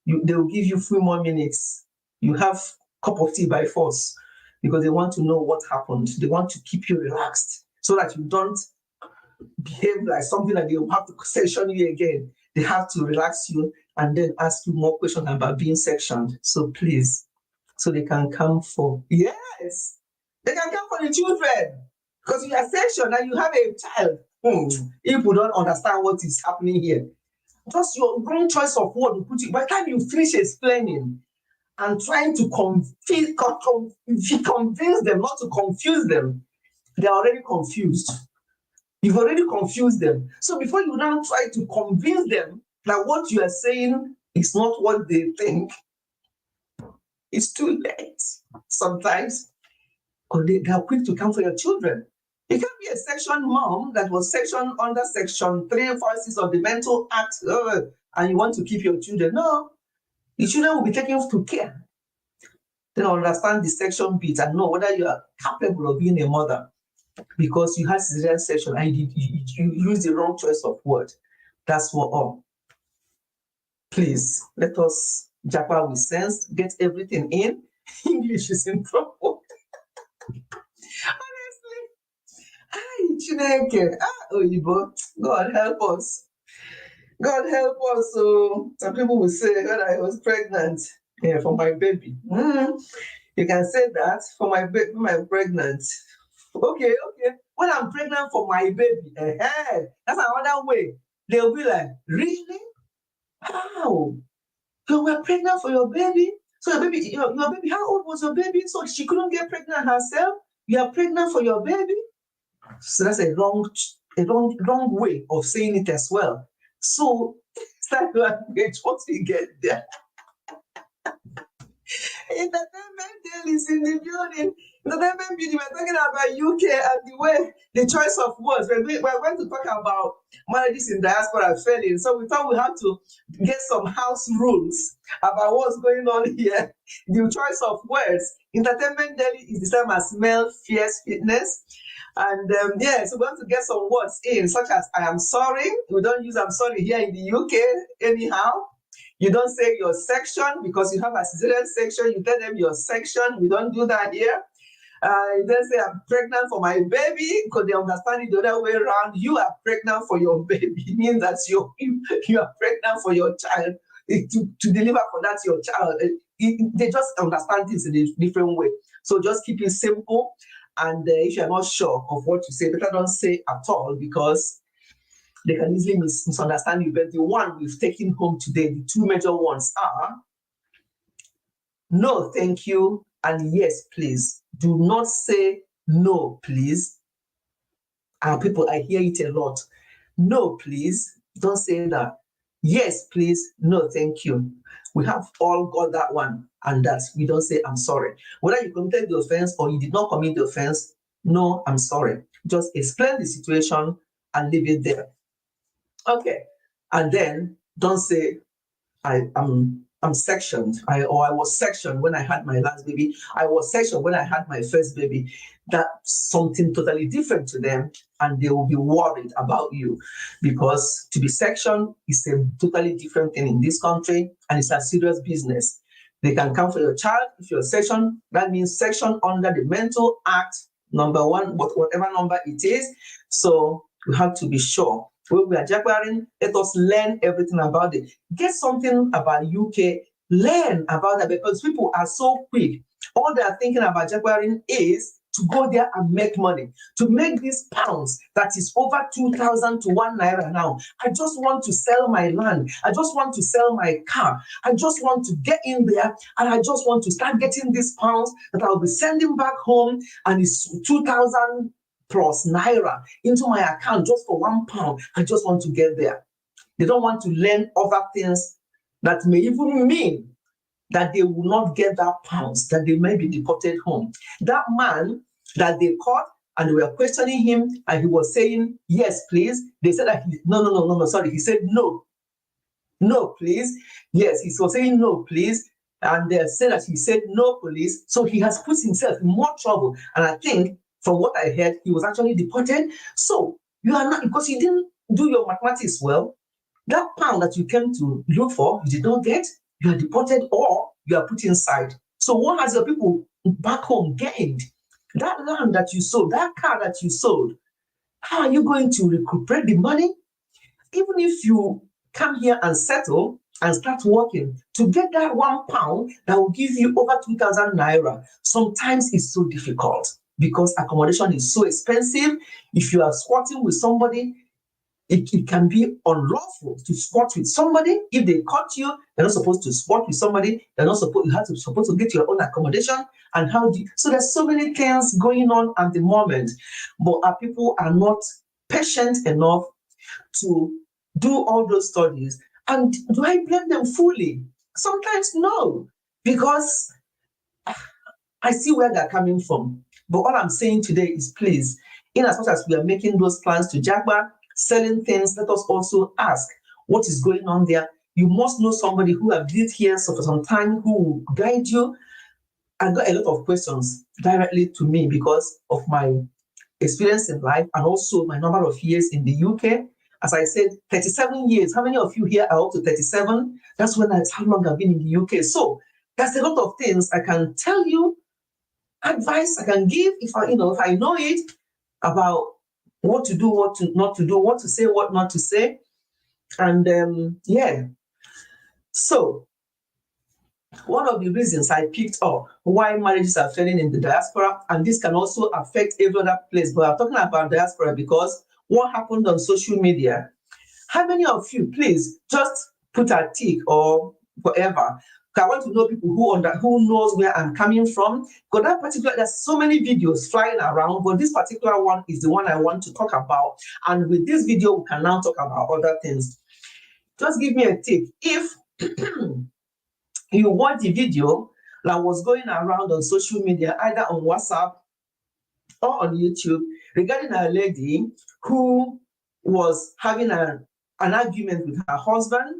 they will give you 3 more minutes. You have cup of tea by force because they want to know what happened. They want to keep you relaxed so that you don't behave like something that they will have to section you again. They have to relax you and then ask you more questions about being sectioned. So please, so they can come for, yes, they can come for the children because you are sectioned and you have a child. If you don't understand what is happening here, just your wrong choice of word will put you. By the time you finish explaining and trying to convince them, not to confuse them, they're already confused. You've already confused them. So before you now try to convince them that what you are saying is not what they think, it's too late. Sometimes, or they are quick to come for your children. You can't be a section mom that was sectioned under section 346 of the Mental Act, and you want to keep your children. No, the children will be taken to care. Then understand the section bit and know whether you are capable of being a mother because you had cesarean section and you use the wrong choice of word. That's for all. Please, let us japa with sense, get everything in. English is in trouble. Honestly. Hi, Chineke. Oyibo. God help us. God help us. So some people will say when I was pregnant for my baby. You can say that for my baby, when I'm pregnant. Okay. When I'm pregnant for my baby, that's another way. They'll be like, really? How? You were pregnant for your baby? So your baby, your baby, how old was your baby? So she couldn't get pregnant herself? You are pregnant for your baby? So that's a wrong way of saying it as well. So it's like language, once we get there. Entertainment Daily is in the building. Entertainment Building, we're talking about UK and the way, the choice of words. We're going to talk about marriages in diaspora failing. So we thought we had to get some house rules about what's going on here. The choice of words. Entertainment Daily is the same as male fierce fitness. And so we want to get some words in, such as I am sorry. We don't use I'm sorry here in the UK anyhow. You don't say your section because you have a cesarean section. You tell them your section. We don't do that here. You don't say I'm pregnant for my baby because they understand it the other way around. You are pregnant for your baby. It means that you are pregnant for your child to deliver for that your child. They just understand this in a different way. So just keep it simple. And if you're not sure of what to say, better don't say at all because they can easily misunderstand you. But the one we've taken home today, the two major ones are no, thank you, and yes, please. Do not say no, please. People, I hear it a lot. No, please. Don't say that. Yes, please. No, thank you. We have all got that one, and that we don't say I'm sorry. Whether you committed the offense or you did not commit the offense, no, I'm sorry. Just explain the situation and leave it there. Okay, and then don't say I'm sectioned. I was sectioned when I had my last baby. I was sectioned when I had my first baby. That's something totally different to them, and they will be worried about you because to be sectioned is a totally different thing in this country, and it's a serious business. They can come for your child if you're sectioned. That means section under the Mental Act number 1, whatever number it is. So you have to be sure. When we are jaguaring, let us learn everything about it. Get something about UK, learn about that because people are so quick. All they are thinking about jaguaring is to go there and make money, to make these pounds that is over 2,000 to 1 naira now. I just want to sell my land. I just want to sell my car. I just want to get in there and I just want to start getting these pounds that I'll be sending back home and it's 2,000 plus naira into my account just for £1. I just want to get there. They don't want to learn other things that may even mean that they will not get that pounds, that they may be deported home. That man that they caught and they were questioning him and he was saying, yes, please. They said that no, sorry. He said, no, please. Yes, he was saying no, please. And they said that he said no, police. So he has put himself in more trouble. And I think From what I heard, he was actually deported. So you are not, because you didn't do your mathematics well, that pound that you came to look for, you did not get, you are deported or you are put inside. So what has your people back home gained? That land that you sold, that car that you sold, how are you going to recuperate the money? Even if you come here and settle and start working, to get that £1 that will give you over 2,000 naira, sometimes it's so difficult because accommodation is so expensive. If you are squatting with somebody, it can be unlawful to squat with somebody. If they caught you, you're not supposed to squat with somebody. You're not supposed, supposed to get your own accommodation. And how do you, so there's so many things going on at the moment, but our people are not patient enough to do all those studies. And do I blame them fully? Sometimes no, because I see where they're coming from. But all I'm saying today is, please, in as much as we are making those plans to Jaguar, selling things, let us also ask what is going on there. You must know somebody who have lived here for some time who will guide you. I got a lot of questions directly to me because of my experience in life and also my number of years in the UK. As I said, 37 years. How many of you here are up to 37? That's how long I've been in the UK. So there's a lot of things I can tell you, advice I can give if I know it, about what to do, what to not to do, what to say, what not to say. And yeah. So one of the reasons I picked up why marriages are failing in the diaspora, and this can also affect every other place, but I'm talking about diaspora because what happened on social media. How many of you, please, just put a tick or whatever. I want to know people who knows where I'm coming from. Because that particular, there's so many videos flying around, but this particular one is the one I want to talk about. And with this video, we can now talk about other things. Just give me a tip. If you watch the video that was going around on social media, either on WhatsApp or on YouTube, regarding a lady who was having an argument with her husband,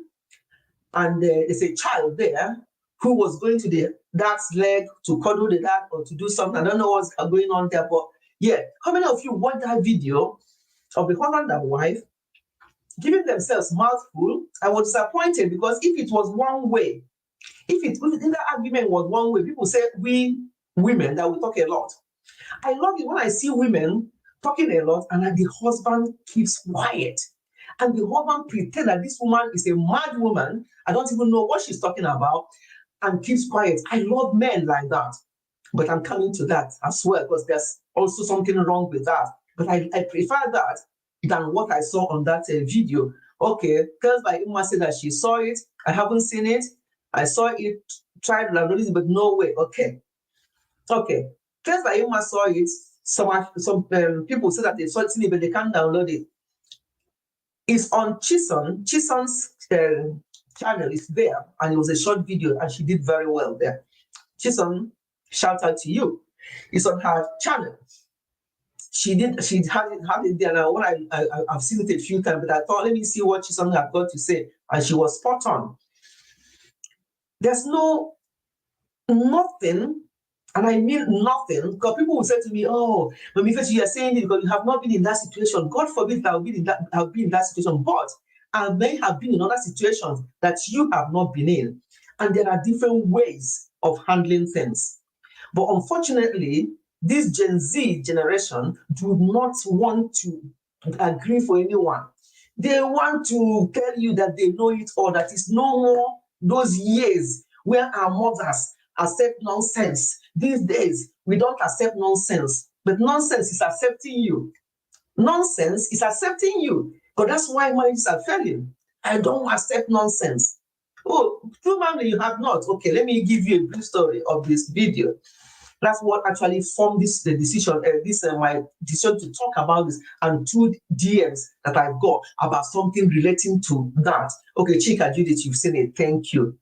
and there's a child there who was going to the dad's leg to cuddle the dad or to do something. I don't know what's going on there, but yeah, how many of you watched that video of the husband and wife giving themselves mouthful? I was disappointed because if it was one way, if the argument was one way, people say we women that we talk a lot. I love it when I see women talking a lot and the husband keeps quiet. And the husband pretends that this woman is a mad woman. I don't even know what she's talking about, and keeps quiet. I love men like that. But I'm coming to that as well, because there's also something wrong with that. But I prefer that than what I saw on that video. Okay, Girls by Uma said that she saw it. I haven't seen it. I saw it, tried downloading it, but no way. Okay. Girls by Uma saw it. Some people say that they saw it, but they can't download it. It's on Chison's channel. It's there, and it was a short video, and she did very well there. Chison, shout out to you. It's on her channel. She had it there. Now, I've seen it a few times, but I thought, let me see what Chison had got to say, and she was spot on. There's nothing. And I mean nothing, because people will say to me, oh, Mami Fechi, you are saying it because you have not been in that situation. God forbid that I'll be in that situation. But I may have been in other situations that you have not been in. And there are different ways of handling things. But unfortunately, this Gen Z generation do not want to agree for anyone. They want to tell you that they know it all, that it's no more those years where our mothers accept nonsense. These days, we don't accept nonsense, but nonsense is accepting you. Nonsense is accepting you, but that's why marriages are failing. I don't accept nonsense. Oh, true family, you have not. Okay, let me give you a brief story of this video. That's what actually formed my decision to talk about this, and 2 DMs that I've got about something relating to that. Okay, Chika Judith, you've seen it. Thank you.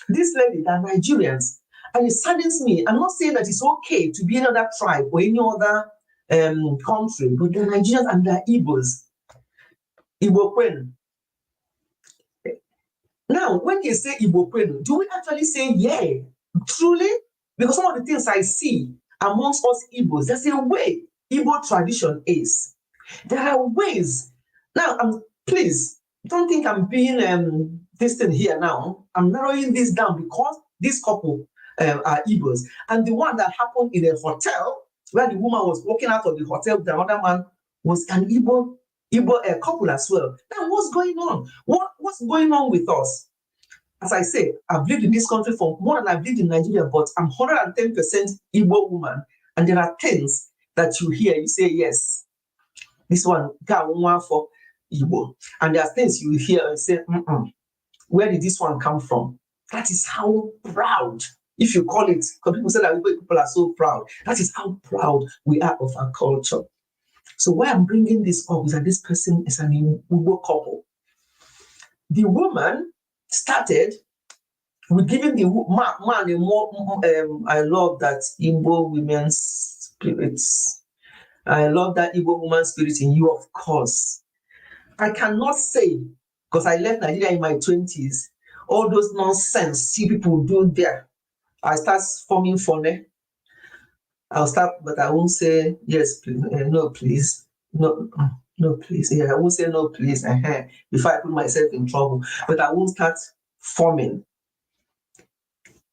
This lady, they're Nigerians, and it saddens me. I'm not saying that it's okay to be in another tribe or any other country, but they're Nigerians and they're Igbos. Igbo Kwenu. Now, when they say Igbo Kwenu, do we actually say, yeah, truly? Because some of the things I see amongst us Igbos, there's a way Igbo tradition is. There are ways. Now, please don't think I'm being this thing here now. I'm narrowing this down because this couple are Igbos. And the one that happened in a hotel where the woman was walking out of the hotel with another man was an Igbo couple as well. Now, what's going on? What's going on with us? As I say, I've lived in this country for more than I've lived in Nigeria, but I'm 110% Igbo woman. And there are things that you hear, you say, yes, this one, for Igbo. And there are things you hear and say, where did this one come from? That is how proud, if you call it, because people say that Igbo people are so proud. That is how proud we are of our culture. So why I'm bringing this up is that this person is an Igbo couple. The woman started with giving the man a more, I love that Igbo women's spirits. I love that Igbo woman's spirit in you, of course. I cannot say, because I left Nigeria in my 20s, all those nonsense see people do there. I start forming funny. I'll start, but I won't say yes, please, no, please, no, please. Yeah, I won't say no, please, before I put myself in trouble. But I won't start forming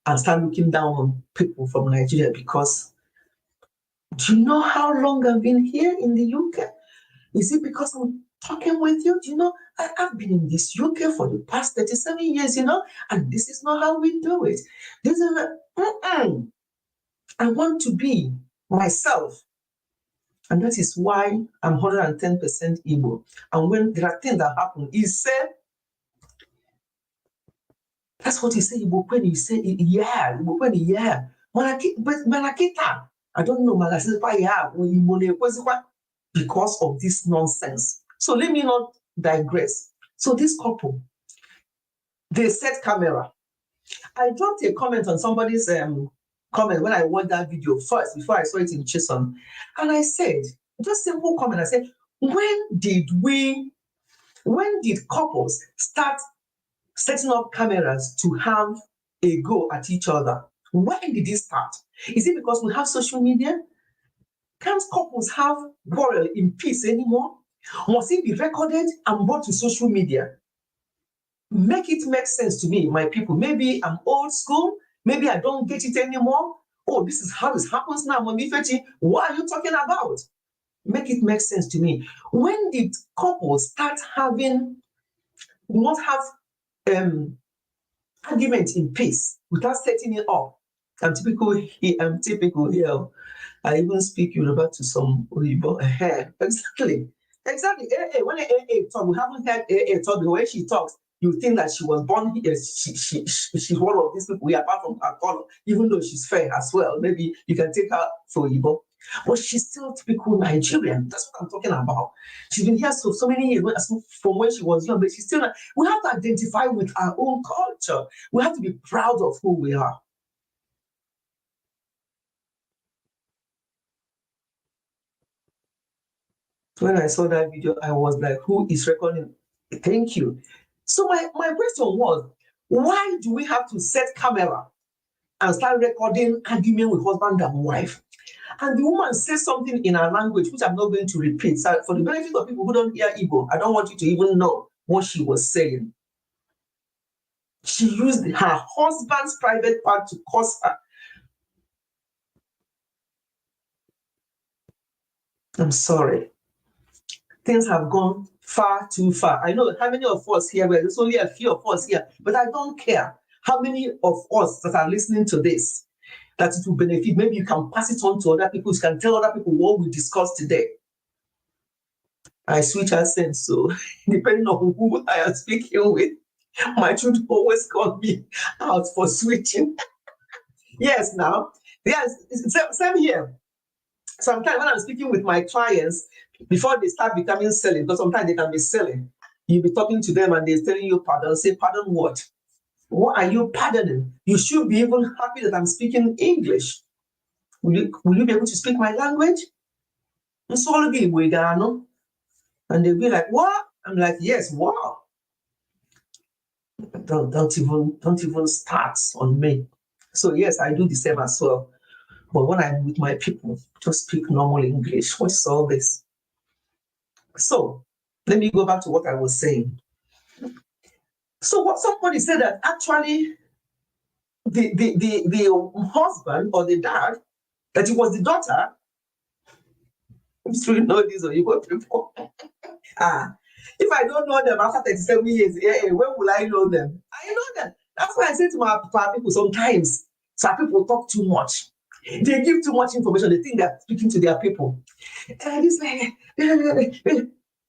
and start looking down on people from Nigeria because do you know how long I've been here in the UK? Is it because I'm talking with you? Do you know, I've been in this UK for the past 37 years, and this is not how we do it. This is I want to be myself. And that is why I'm 110% Igbo. And when there are things that happen, he said, that's what he said, Igbo when he said, yeah, Igbo when yeah. Manakita, I don't know, because of this nonsense. So let me not digress. So this couple, they set camera. I dropped a comment on somebody's comment when I watched that video first, before I saw it in Chisholm. And I said, just simple comment, I said, when did couples start setting up cameras to have a go at each other? When did it start? Is it because we have social media? Can't couples have quarrel in peace anymore? Must it be recorded and brought to social media? Make it make sense to me, my people. Maybe I'm old school. Maybe I don't get it anymore. Oh, this is how it happens now. What are you talking about? Make it make sense to me. When did couples start not have argument in peace without setting it up? I'm typical here. I even speak Yoruba to some Oyibo. Exactly. When AA talk, we haven't heard AA talk. The way she talks, you think that she was born here. She's one of these people. We apart from her color, even though she's fair as well. Maybe you can take her for Oyibo, but she's still typical Nigerian. That's what I'm talking about. She's been here so many years from when she was young, but she's still. We have to identify with our own culture. We have to be proud of who we are. When I saw that video, I was like, who is recording? Thank you. So my question was, why do we have to set camera and start recording argument with husband and wife? And the woman says something in her language, which I'm not going to repeat. So for the benefit of people who don't hear Igbo, I don't want you to even know what she was saying. She used her husband's private part to curse her. I'm sorry. Things have gone far too far. I know how many of us here, well, there's only a few of us here, but I don't care how many of us that are listening to this, that it will benefit. Maybe you can pass it on to other people. You can tell other people what we discussed today. I switch accents, so depending on who I am speaking with, my children always call me out for switching. Yes, now. Yes, same here. Sometimes when I'm speaking with my clients, before they start becoming selling, because sometimes they can be selling, you'll be talking to them and they're telling you pardon. Say, pardon what? What are you pardoning? You should be even happy that I'm speaking English. Will you be able to speak my language? And they'll be like, what? I'm like, yes, wow. Don't even start on me. So yes, I do the same as well. But when I'm with my people, just speak normal English. What's all this? So let me go back to what I was saying. So what somebody said that actually the husband or the dad, that it was the daughter. I'm sure you know these Oyibo people. If I don't know them after 37 years, when will I know them? I know them. That's why I say to my people sometimes, some people talk too much. They give too much information. They think they're speaking to their people. And it's like,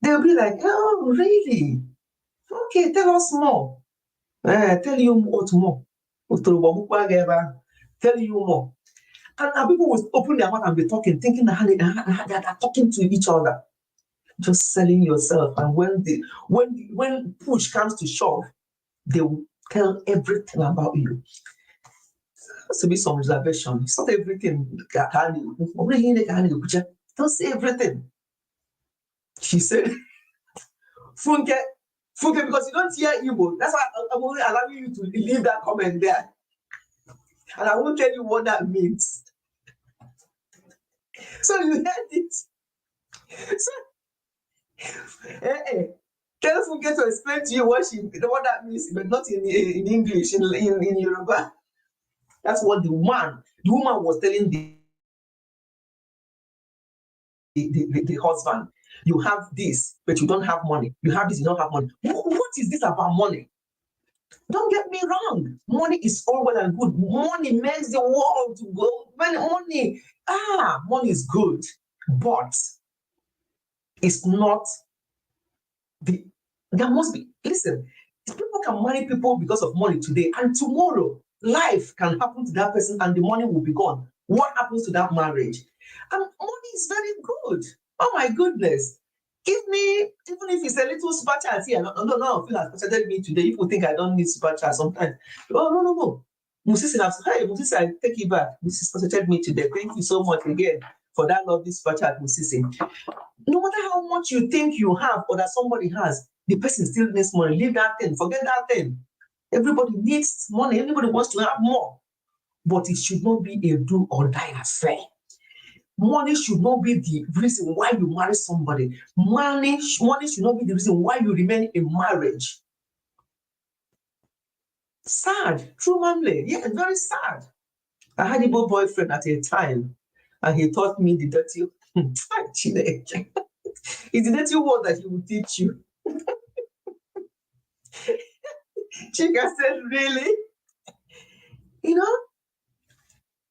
they'll be like, oh, really? Okay, tell us more. Tell you what more. Tell you more. And people will open their mouth and be talking, thinking that they're talking to each other, just selling yourself. And when push comes to shove, they will tell everything about you. There has to be some reservation. It's not everything. Don't say everything. She said, Funke, because you don't hear Igbo. That's why I'm only allowing you to leave that comment there. And I won't tell you what that means. So you heard it. So, tell Funke to explain to you what that means, but not in English, in Yoruba. That's what the woman was telling the husband. You have this, but you don't have money. You have this, you don't have money. What is this about money? Don't get me wrong. Money is all well and good. Money makes the world go. Money is good, but it's not there must be, listen, people can marry people because of money today, and tomorrow life can happen to that person and the money will be gone. What happens to that marriage? And money is very good. Oh my goodness. Give me, even if it's a little super chat here. No, Phil has presented me today. People think I don't need super chat sometimes. Oh, no. Musisi, I take it back. Mrs. presented me today. Thank you so much again for that lovely super chat, Musisi. No matter how much you think you have or that somebody has, the person still needs money. Leave that thing. Forget that thing. Everybody needs money. Everybody wants to have more. But it should not be a do or die affair. Money should not be the reason why you marry somebody. Money should not be the reason why you remain in marriage. Sad. True manly. Yeah, very sad. I had a boyfriend at a time, and he taught me the dirty. It's the dirty word that he will teach you. Chika said, really? You know,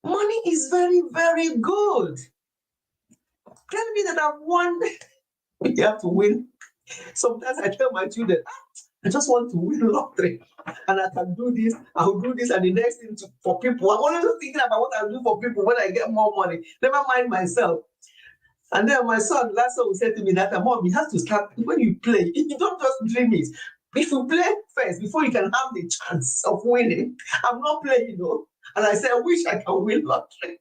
money is very, very good. Tell me that I've won. You have to win. Sometimes I tell my children, I just want to win lottery. And I can do this, I'll do this, and the next thing for people. I'm always thinking about what I'll do for people when I get more money. Never mind myself. And then my son, last son, said to me that, Mom, you have to start, when you play, you don't just dream it. If you play first, before you can have the chance of winning, I'm not playing, And I said, I wish I can win lottery.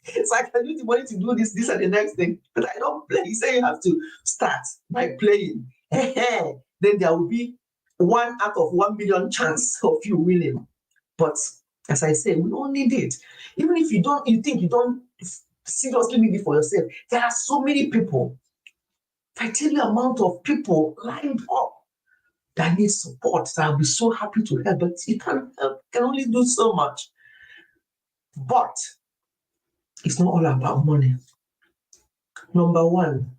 So I can use the money to do this, and the next thing. But I don't play. He said you have to start by playing. Then there will be 1 out of 1 million chance of you winning. But as I say, we all need it. Even if you think you don't seriously need it for yourself, there are so many people. If I tell you the amount of people lined up that need support, that I'll be so happy to help, but you can't help, can only do so much. But it's not all about money. Number one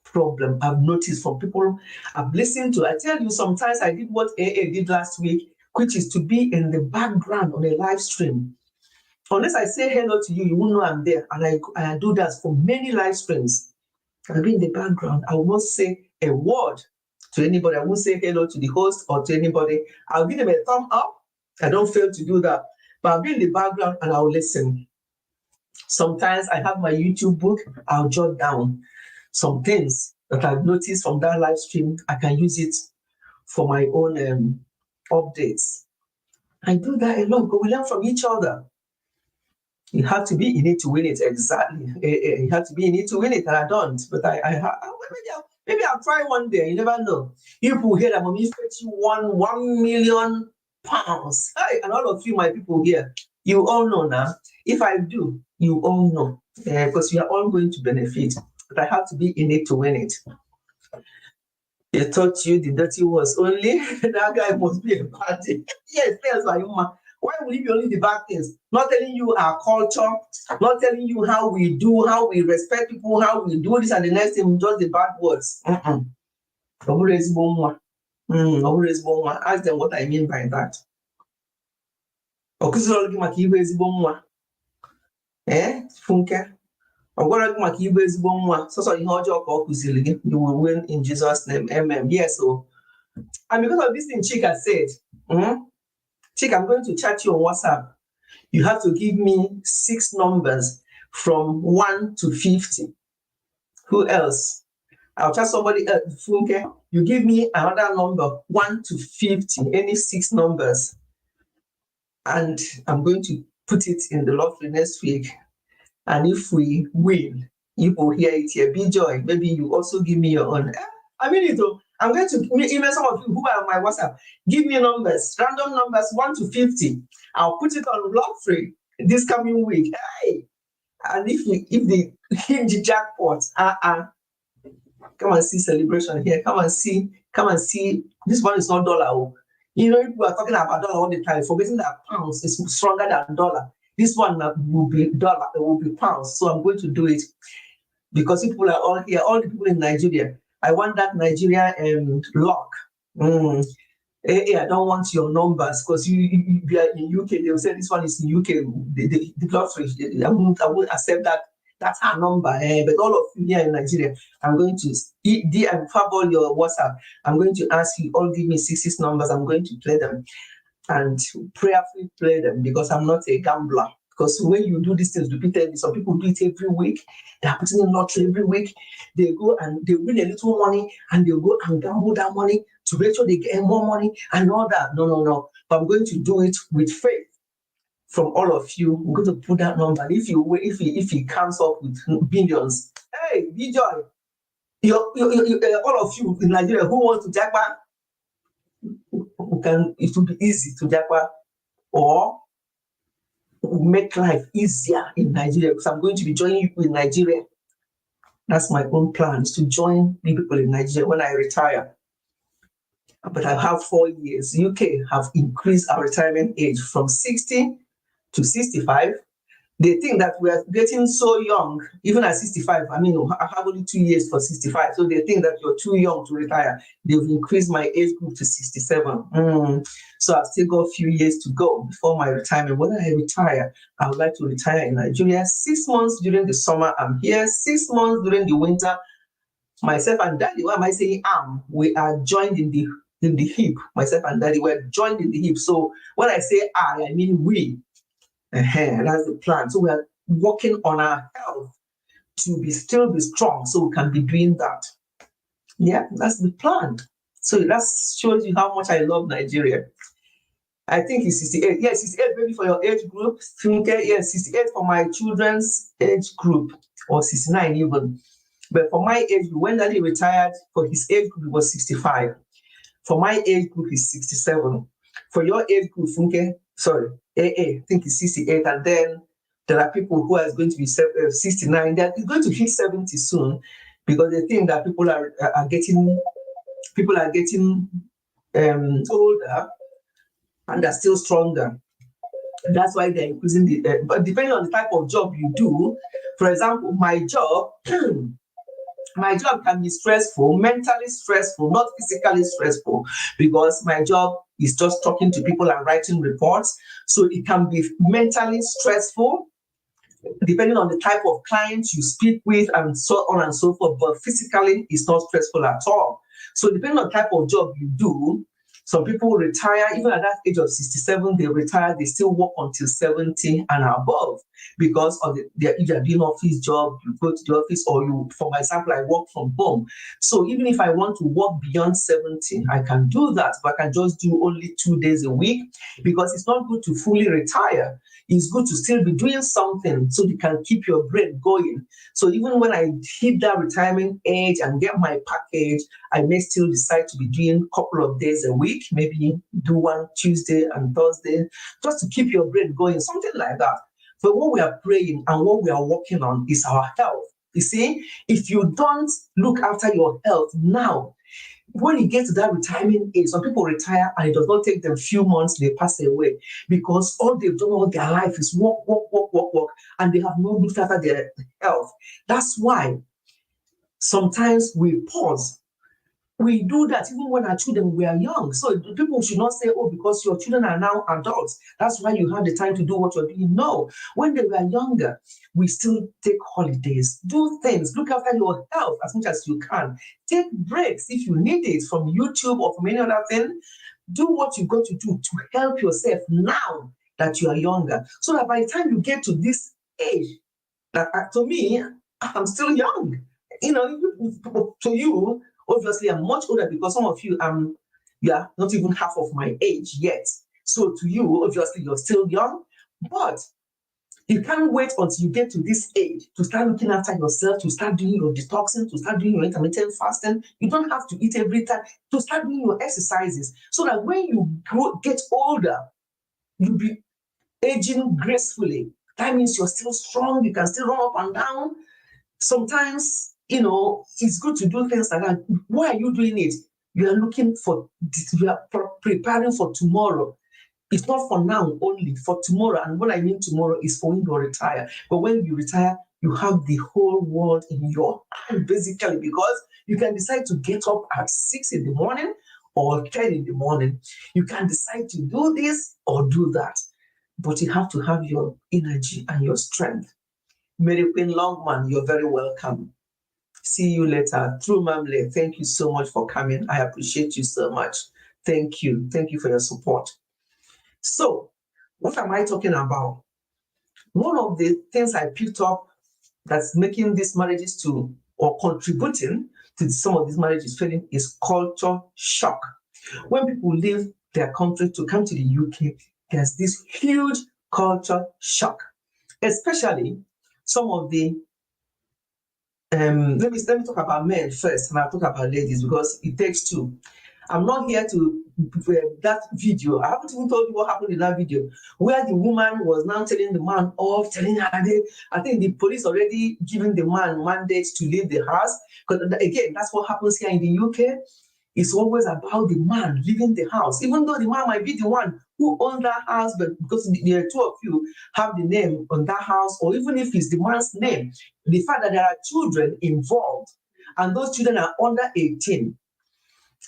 problem I've noticed from people I've listened to, I tell you, sometimes I did what AA did last week, which is to be in the background on a live stream. Unless I say hello to you, you won't know I'm there. And I do that for many live streams. I'll be in the background. I will not say a word to anybody. I won't say hello to the host or to anybody. I'll give them a thumb up. I don't fail to do that. But I'll be in the background and I'll listen. Sometimes I have my YouTube book. I'll jot down some things that I've noticed from that live stream. I can use it for my own updates. I do that a lot because we learn from each other. You have to be in it to win it, exactly. You have to be in it to win it, and I don't. But maybe I'll try one day. You never know. You people hear that mommy fetch you £1 million. Hey, and all of you, my people here, You all know now. If I do, you all know. Because we are all going to benefit. But I have to be in it to win it. They taught you the dirty words only. That guy must be a party. Yes, that's why you. Why will it be only the bad things? Not telling you our culture, not telling you how we do, how we respect people, how we do this, and the next thing, just the bad words. Ask them what I mean by that. Funke. You will win in Jesus' name. Amen. Yes, so and because of this thing Chika said, Chika, I'm going to chat you on WhatsApp. You have to give me 6 numbers from 1 to 50. Who else? I'll chat somebody else. Funke, you give me another number, 1 to 50, any 6 numbers. And I'm going to put it in the lottery next week. And if we win, you will hear it here. Be joy. Maybe you also give me your own. I mean it. I'm going to email some of you who are on my WhatsApp. Give me numbers, random numbers, 1 to 50. I'll put it on lottery this coming week. Hey, and if they hit the jackpot, come and see celebration here. Come and see. This one is not dollar. You know, people are talking about dollar all the time, forgetting that pounds is stronger than dollar. This one will be dollar, it will be pounds. So I'm going to do it because people are all here, all the people in Nigeria. I want that Nigeria lock. I don't want your numbers because you are in UK. They will say this one is in UK. The lottery. I won't accept that. That's our number. But all of you here in Nigeria, I'm going to favor your WhatsApp. I'm going to ask you all give me 6 numbers. I'm going to play them and prayerfully play them because I'm not a gambler. Because when you do these things repeatedly, some people do it every week. They are putting in lottery every week. They go and they win a little money and they go and gamble that money to make sure they get more money and all that. No. But I'm going to do it with faith from all of you. I'm going to put that number. If he comes up with billions, hey, be joy. All of you in Nigeria who want to jackpot, it will be easy to jackpot or make life easier in Nigeria because I'm going to be joining you in Nigeria. That's my own plan, is to join people in Nigeria when I retire. But I have 4 years. UK have increased our retirement age from 60 to 65. They think that we are getting so young, even at 65. I mean, I have only 2 years for 65. So they think that you're too young to retire. They've increased my age group to 67. So I've still got a few years to go before my retirement. When I retire, I would like to retire in Nigeria. 6 months during the summer, I'm here. 6 months during the winter. Myself and Daddy, why am I saying we are joined in the hip. Myself and Daddy were joined in the hip. So when I say I mean we. That's the plan. So we are working on our health to still be strong so we can be doing that. Yeah, that's the plan. So that shows you how much I love Nigeria. I think it's 68. Yes, 68 maybe for your age group. Yes, 68 for my children's age group, or 69 even. But for my age group, when Daddy retired, for his age group, it was 65. For my age group, it's 67. For your age group, I think it's 68. And then there are people who are going to be 69. They're going to hit 70 soon because they think that people are getting older and they're still stronger. That's why they're increasing the. But depending on the type of job you do, for example, my job. My job can be stressful, mentally stressful, not physically stressful, because my job is just talking to people and writing reports. So it can be mentally stressful, depending on the type of clients you speak with and so on and so forth, but physically it's not stressful at all. So depending on the type of job you do, some people retire, even at that age of 67, they retire, they still work until 70 and above because of if you're doing office job, you go to the office, or you, for example, I work from home. So even if I want to work beyond 70, I can do that, but I can just do only 2 days a week because it's not good to fully retire. It's good to still be doing something so you can keep your brain going. So even when I hit that retirement age and get my package, I may still decide to be doing a couple of days a week, maybe do one Tuesday and Thursday, just to keep your brain going, something like that. But what we are praying and what we are working on is our health. You see, if you don't look after your health now, when you get to that retirement age, some people retire and it does not take them a few months, they pass away because all they've done all their life is work, work, work, work, work, and they have not looked after their health. That's why sometimes we pause. We do that even when our children were young. So people should not say, oh, because your children are now adults, that's why you have the time to do what you're doing. No, when they were younger, we still take holidays, do things, look after your health as much as you can. Take breaks if you need it from YouTube or from any other thing. Do what you've got to do to help yourself now that you are younger, so that by the time you get to this age, that to me, I'm still young. To you, obviously, I'm much older because some of you, not even half of my age yet. So to you, obviously, you're still young, but you can't wait until you get to this age to start looking after yourself, to start doing your detoxing, to start doing your intermittent fasting. You don't have to eat every time, to start doing your exercises, so that when you get older, you'll be aging gracefully. That means you're still strong, you can still run up and down. Sometimes, it's good to do things like that. Why are you doing it? You are preparing for tomorrow. It's not for now only, for tomorrow. And what I mean tomorrow is for when you retire. But when you retire, you have the whole world in your hand, basically, because you can decide to get up at 6 in the morning or 10 in the morning. You can decide to do this or do that. But you have to have your energy and your strength. Mary Queen Longman, you're very welcome. See you later. True Mamle, thank you so much for coming. I appreciate you so much. Thank you. Thank you for your support. So, what am I talking about? One of the things I picked up that's making these marriages or contributing to some of these marriages failing is culture shock. When people leave their country to come to the UK, there's this huge culture shock, especially some of the let me talk about men first, and I'll talk about ladies because it takes two. I'm not here to that video. I haven't even told you what happened in that video, where the woman was now telling the man off, telling her I think the police already given the man mandate to leave the house. Because again, that's what happens here in the UK. It's always about the man leaving the house, even though the man might be the one who owns that house, but because the two of you have the name on that house, or even if it's the man's name, the fact that there are children involved and those children are under 18,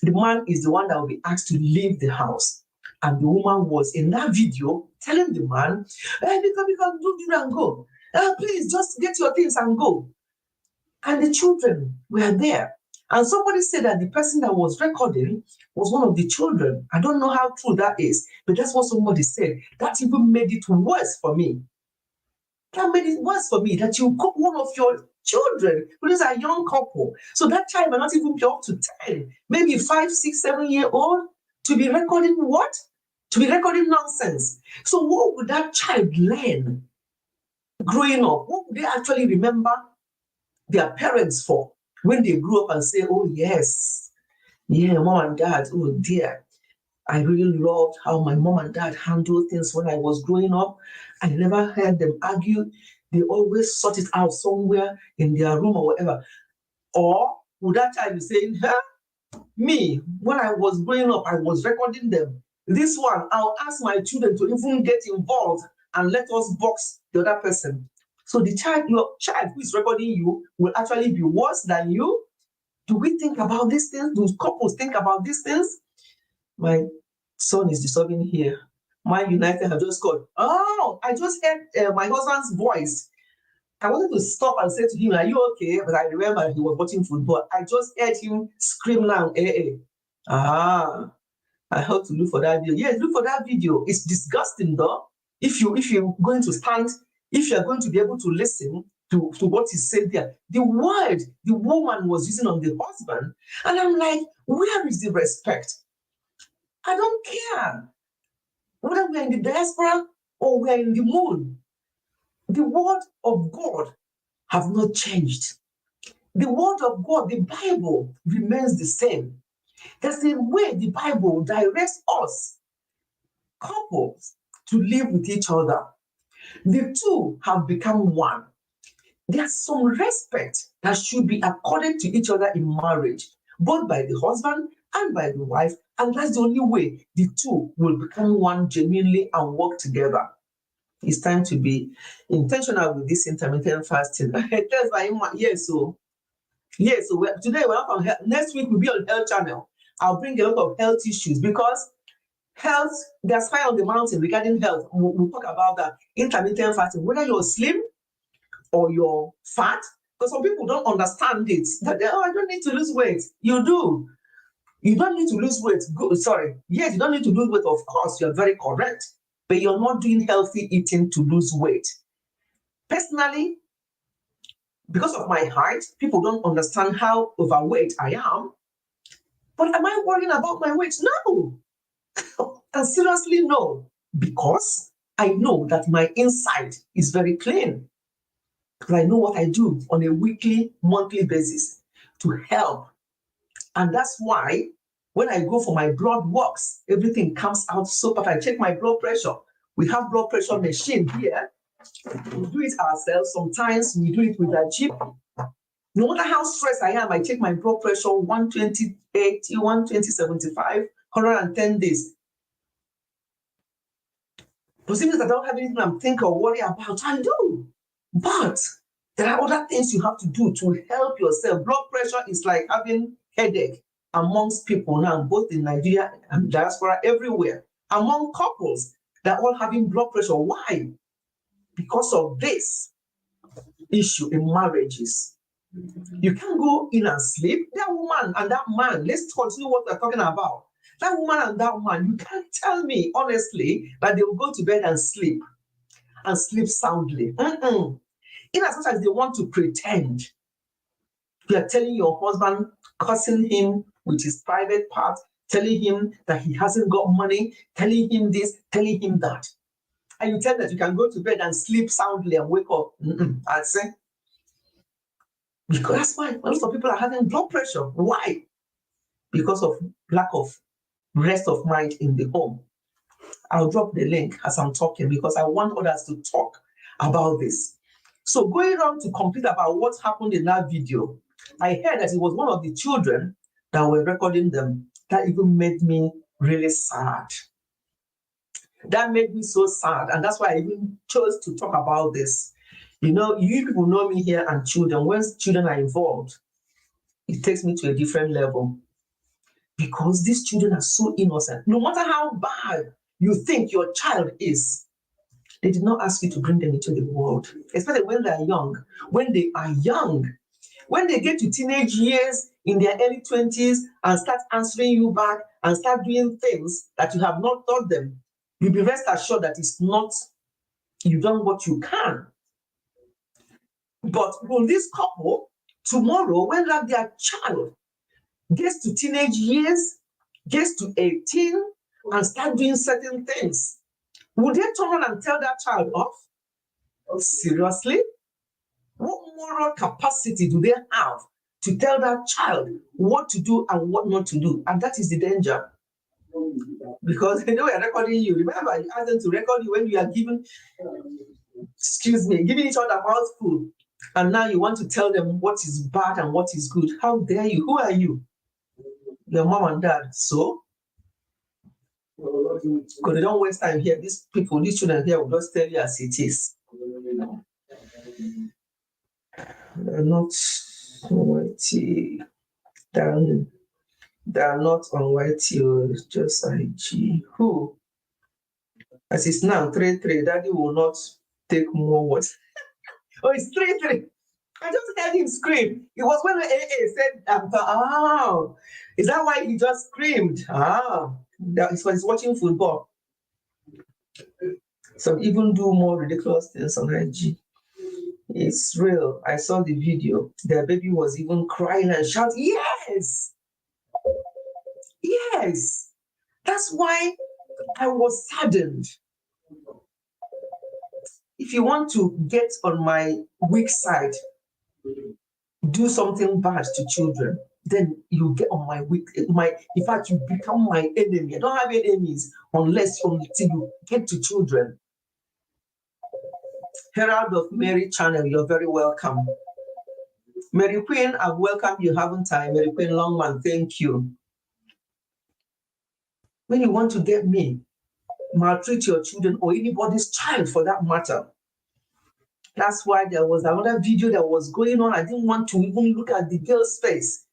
the man is the one that will be asked to leave the house. And the woman was in that video telling the man, hey, because do and go. Please just get your things and go. And the children were there. And somebody said that the person that was recording was one of the children. I don't know how true that is, but that's what somebody said. That even made it worse for me. That made it worse for me that you cook one of your children, because are a young couple. So that child might not even be up to 10, maybe 5, 6, 7-year-old, to be recording what? To be recording nonsense. So what would that child learn growing up? What would they actually remember their parents for when they grew up and say, oh yes, mom and dad, oh dear, I really loved how my mom and dad handled things when I was growing up. I never heard them argue. They always sort it out somewhere in their room or whatever. Or would that child be saying, me, when I was growing up, I was recording them. This one, I'll ask my children to even get involved and let us box the other person. So your child who is recording you will actually be worse than you. Do we think about these things? Do couples think about these things? My son is disturbing here. My United have just called. Oh, I just heard my husband's voice. I wanted to stop and say to him, are you okay? But I remember he was watching football. I just heard him scream now, I have to look for that video. Yes, look for that video. It's disgusting though. If you're going to stand, if you're going to be able to listen to what he said there, the word the woman was using on the husband, and I'm like, where is the respect? I don't care whether we are in the diaspora or we are in the moon. The word of God have not changed. The word of God, the Bible, remains the same. There's a way the Bible directs us, couples, to live with each other. The two have become one. There's some respect that should be accorded to each other in marriage, both by the husband and by the wife, and that's the only way the two will become one genuinely and work together. It's time to be intentional with this intermittent fasting. That's why, yes, so today we're not on health. Next week we'll be on Health Channel. I'll bring a lot of health issues because health, there's fire on the mountain regarding health. We'll talk about that. Intermittent fasting, whether you're slim or you're fat, because some people don't understand it. That I don't need to lose weight. You do. You don't need to lose weight. Yes, you don't need to lose weight. Of course, you're very correct. But you're not doing healthy eating to lose weight. Personally, because of my height, people don't understand how overweight I am. But am I worrying about my weight? No. And seriously, no. Because I know that my inside is very clean. Because I know what I do on a weekly, monthly basis to help. And that's why when I go for my blood works, everything comes out so perfect. I check my blood pressure. We have blood pressure machine here. We do it ourselves. Sometimes we do it with a GP. No matter how stressed I am, I check my blood pressure 120, 80, 120, 75, 110 days. Does it mean that I don't have anything I'm thinking or worry about? I do. But there are other things you have to do to help yourself. Blood pressure is like having headache amongst people now, both in Nigeria and diaspora, everywhere. Among couples, they're all having blood pressure. Why? Because of this issue in marriages. You can't go in and sleep. That woman and that man, let's continue what we're talking about. That woman and that man, you can't tell me, honestly, that they will go to bed and sleep soundly. In as much as they want to pretend, you are telling your husband, cursing him with his private parts, telling him that he hasn't got money, telling him this, telling him that. And you tell that you can go to bed and sleep soundly and wake up. I say, because that's why a lot of people are having blood pressure. Why? Because of lack of rest of mind in the home. I'll drop the link as I'm talking because I want others to talk about this. So going on to complete about what happened in that video, I heard that it was one of the children that were recording them. That even made me really sad. That made me so sad. And that's why I even chose to talk about this. You know, you people know me here and children. When children are involved, it takes me to a different level. Because these children are so innocent. No matter how bad you think your child is, they did not ask you to bring them into the world, especially when they're young. When they are young, when they get to teenage years in their early 20s and start answering you back and start doing things that you have not taught them, you'll be rest assured that it's not, you've done what you can. But will this couple tomorrow, when their child gets to teenage years, gets to 18, and start doing certain things, would they turn around and tell that child off? Seriously? What moral capacity do they have to tell that child what to do and what not to do? And that is the danger. Because they know we are recording you. Remember, you asked them to record you when you are giving each other mouthful. And now you want to tell them what is bad and what is good. How dare you? Who are you? Your mom and dad. So? Because they don't waste time here. These children here will just tell you as it is. They're not whitey. They're not on whitey, just IG. Who? As it's now 3-3, daddy will not take more what? Oh, it's 3-3. I just heard him scream. It was when the AA said, is that why he just screamed? That's why he's watching football. Some even do more ridiculous things on IG. It's real. I saw the video. Their baby was even crying and shouting, yes! Yes! That's why I was saddened. If you want to get on my weak side, do something bad to children, then you get on in fact, you become my enemy. I don't have enemies until you get to children. Herald of Mary channel, you're very welcome. Mary Queen, I've welcomed you, haven't I? Mary Queen Longman, thank you. When you want to get me, maltreat your children or anybody's child for that matter. That's why there was another video that was going on. I didn't want to even look at the girl's face.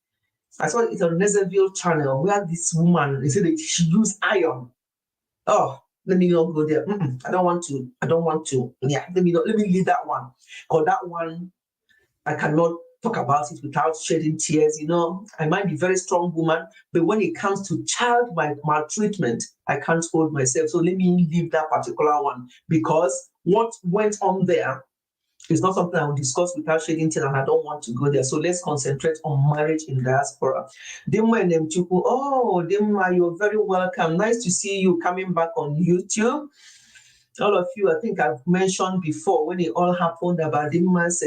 I saw it on Nezeville channel where this woman, they said that she used iron. Oh, let me not go there. I don't want to. Yeah, let me leave that one. Because that one, I cannot talk about it without shedding tears. You know, I might be a very strong woman, but when it comes to child maltreatment, I can't hold myself. So let me leave that particular one, because what went on there is not something I will discuss without shedding tears, and I don't want to go there. So let's concentrate on marriage in diaspora. Dimma and Mchuku, oh, Dimma, you're very welcome. Nice to see you coming back on YouTube. All of you, I think I've mentioned before when it all happened about Dimma's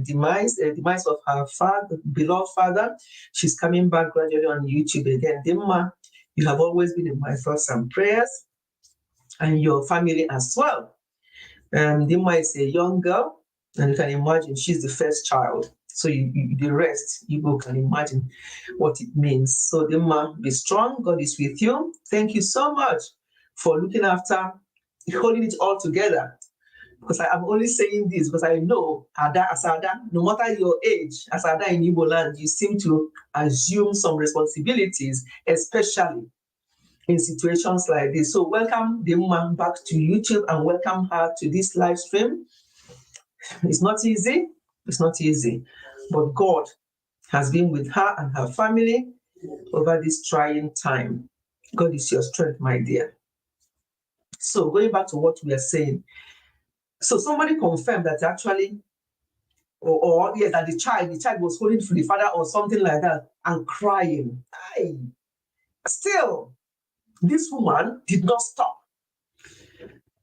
demise of her father, beloved father. She's coming back gradually on YouTube again. Dimma, you have always been in my thoughts and prayers, and your family as well. Dimma is a young girl, and you can imagine she's the first child. So the rest, you can imagine what it means. So Dimma, be strong. God is with you. Thank you so much for looking after, holding it all together. Because I'm only saying this because I know Asada, no matter your age, Asada in Igbo land, you seem to assume some responsibilities, especially in situations like this. So welcome the woman back to YouTube and welcome her to this live stream. It's not easy. It's not easy. But God has been with her and her family over this trying time. God is your strength, my dear. So going back to what we are saying. So somebody confirmed that actually, that the child was holding for the father or something like that and crying. Still, this woman did not stop.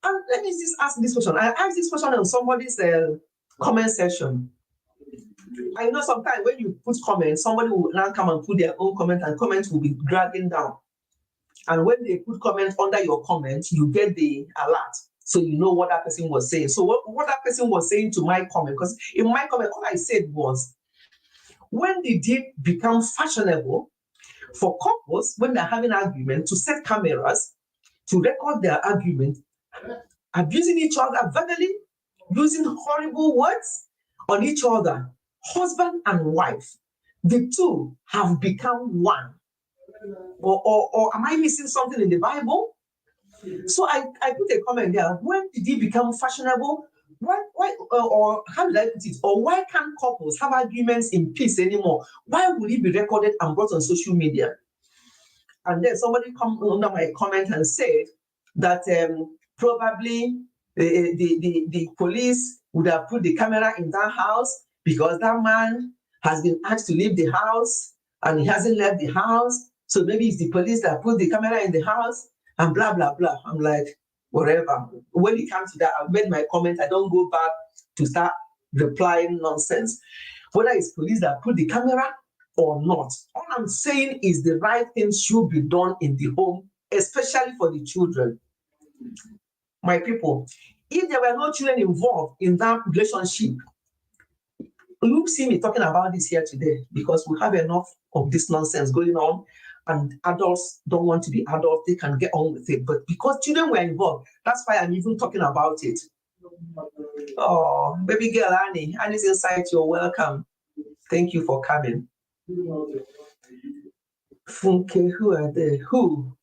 And let me just ask this question. I asked this question on somebody's comment section. I know sometimes when you put comments, somebody will now come and put their own comment, and comments will be dragging down. And when they put comments under your comment, you get the alert. So you know what that person was saying. So what that person was saying to my comment, because in my comment, all I said was, when did it become fashionable for couples, when they're having argument, to set cameras to record their argument, abusing each other verbally, using horrible words on each other, husband and wife? The two have become one. Or am I missing something in the Bible? So I put a comment there. When did it become fashionable? Why, or how did I put it? Or why can't couples have arguments in peace anymore? Why would it be recorded and brought on social media? And then somebody come under my comment and said that probably the police would have put the camera in that house because that man has been asked to leave the house and he hasn't left the house. So maybe it's the police that put the camera in the house and blah, blah, blah. I'm like, whatever. When it comes to that, I've made my comment. I don't go back to start replying nonsense. Whether it's police that put the camera or not, all I'm saying is the right thing should be done in the home, especially for the children. My people, if there were no children involved in that relationship, you see me talking about this here today because we have enough of this nonsense going on, and adults don't want to be adults. They can get on with it. But because children were involved, that's why I'm even talking about it. Oh, baby girl Annie's inside. You're welcome. Thank you for coming. Funke, who are they? Who?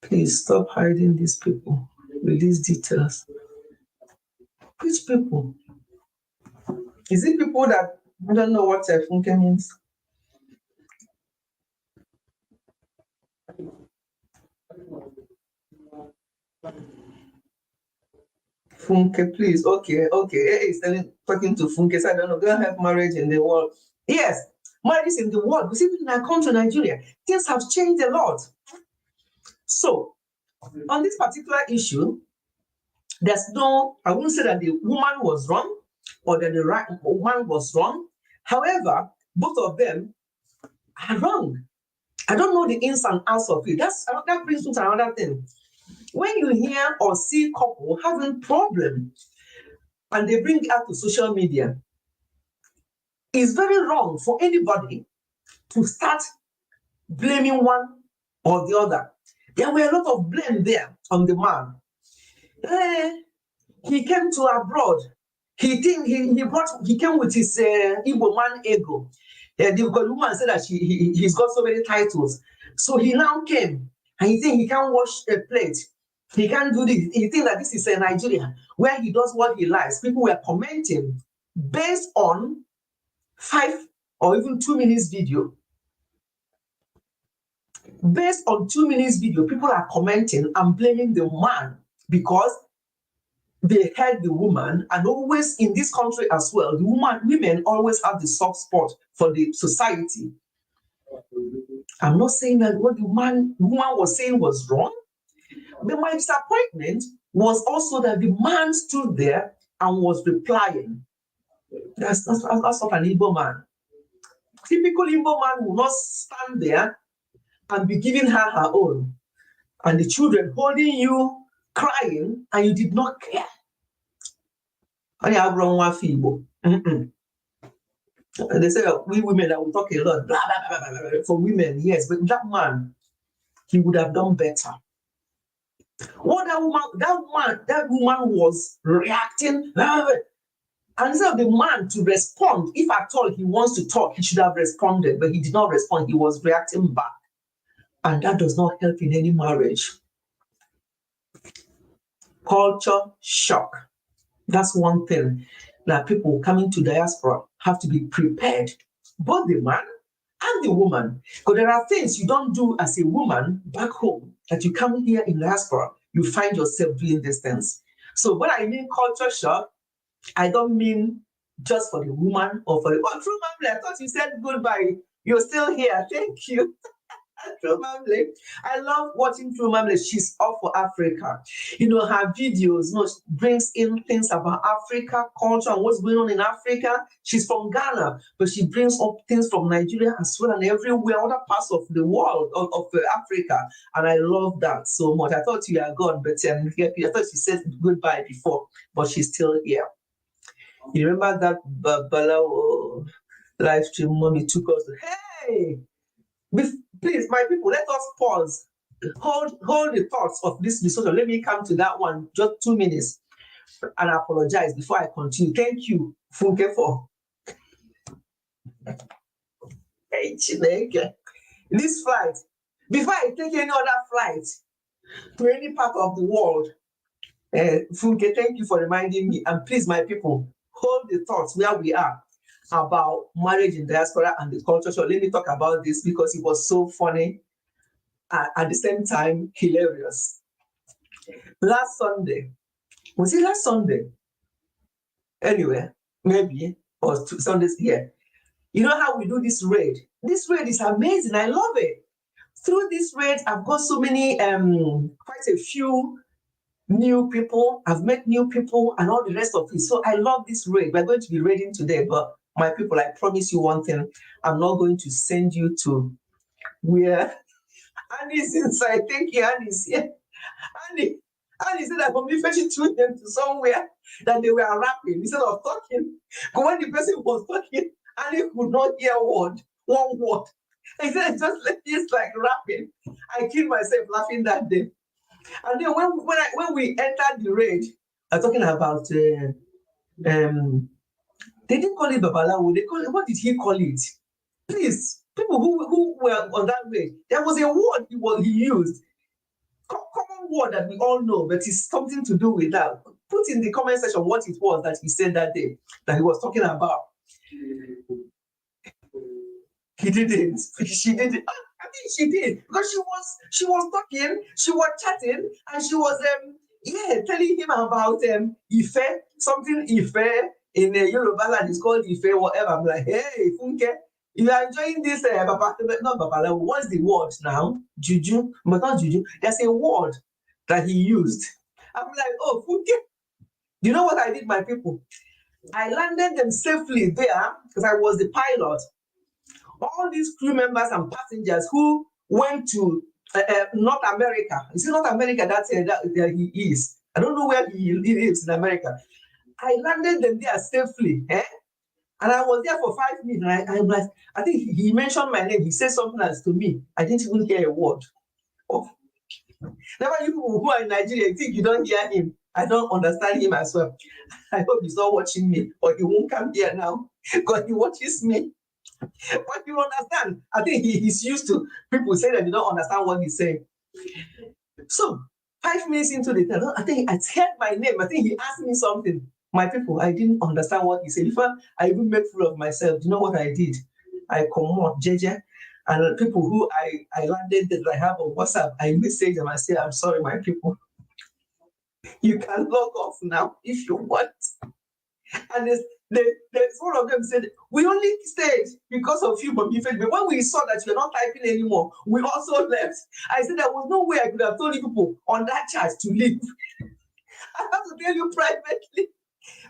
Please stop hiding these people. Release details. Which people? Is it people that don't know what Funke means? Funke, please. Okay. He's talking to Funke. So I don't know. Don't have marriage in the world. Yes, marriage in the world. Because even when I come to Nigeria, things have changed a lot. So, on this particular issue, I wouldn't say that the woman was wrong or that the right woman was wrong. However, both of them are wrong. I don't know the ins and outs of it. That brings me to another thing. When you hear or see couple having problem and they bring it out to social media, it's very wrong for anybody to start blaming one or the other. There were a lot of blame there on the man. He came to abroad. He came with his Igbo man ego. The woman said that he's got so many titles. So he now came and he think he can wash a plate. He can't do this. He think that this is Nigeria where he does what he likes. People were commenting based on 5 or even 2 minutes video. Based on 2 minutes video, people are commenting and blaming the man because they hurt the woman. And always in this country as well, women always have the soft spot for the society. I'm not saying that what the woman was saying was wrong, but my disappointment was also that the man stood there and was replying. That's not an Igbo man. Typical Igbo man will not stand there and be giving her own. And the children holding you, crying, and you did not care. They say we women that will talk a lot, blah, blah, blah, blah, blah, for women, yes, but that man, he would have done better. What that woman was reacting, and instead of the man to respond, if at all he wants to talk, he should have responded, but he did not respond. He was reacting back. And that does not help in any marriage. Culture shock. That's one thing that people coming to diaspora have to be prepared, both the man and the woman. Because there are things you don't do as a woman back home that you come here in diaspora, you find yourself doing these things. So when I mean culture shock, I don't mean just for the woman or for the True Mamle. I thought you said goodbye. You're still here. Thank you. True Mamle. I love watching True Mamle. She's all for Africa. Her videos brings in things about Africa, culture, and what's going on in Africa. She's from Ghana, but she brings up things from Nigeria as well and everywhere, other parts of the world, of Africa. And I love that so much. I thought you are gone, but I thought she said goodbye before, but she's still here. You remember that Babalawo live stream mommy took us to, hey! Please, my people, let us pause. Hold the thoughts of this discussion. Let me come to that one, just 2 minutes, and I apologize before I continue. Thank you, Funke, for this flight. Before I take any other flight to any part of the world, Funke, thank you for reminding me. And please, my people, hold the thoughts where we are about marriage in diaspora and the culture. So let me talk about this because it was so funny and at the same time hilarious. Last Sunday, was it last Sunday? Anyway, maybe, or 2 Sundays here. You know how we do this raid? This raid is amazing. I love it. Through this raid, I've got so many, quite a few new people. I've met new people and all the rest of it. So I love this raid. We're going to be raiding today, but my people, I promise you one thing. I'm not going to send you to where Annie's inside. Thank you, Annie's here. Annie said that when we fetched to them to somewhere that they were rapping instead of talking. But when the person was talking, Annie could not hear one word. I said, it's like rapping. I killed myself laughing that day. And then when we entered the raid, I'm talking about they didn't call it Babalawo. They call it, what did he call it? Please, people who were on that raid, there was a word he used. Common word that we all know, but it's something to do with that. Put in the comment section what it was that he said that day, that he was talking about. He didn't. She didn't. I think she did because she was talking, she was chatting, and she was telling him about Ife, something Ife in Yoruba land is called Ife, whatever. I'm like, hey, Funke, you are enjoying this not Babalawo. What's the word now? Juju, but not Juju. There's a word that he used. I'm like, oh, Funke. You know what I did, my people? I landed them safely there because I was the pilot. All these crew members and passengers who went to North America. You see, North America, that's that he is. I don't know where he lives in America. I landed them there safely. And I was there for 5 minutes. I think he mentioned my name. He said something else to me. I didn't even hear a word. Oh. Never you people who are in Nigeria think you don't hear him. I don't understand him as well. I hope he's not watching me, or he won't come here now because he watches me. But you understand, I think he's used to people saying that you don't understand what he's saying. So 5 minutes into the time, I think I heard my name. I think he asked me something. My people, I didn't understand what he said. Before I even made fool of myself, you know what I did? I come on, JJ, and people who I landed that I have on WhatsApp, I message them. I say, I'm sorry, my people. You can log off now if you want. And there's one of them said, we only stayed because of you, but when we saw that you're not typing anymore, we also left. I said there was no way I could have told you people on that charge to leave. I have to tell you privately,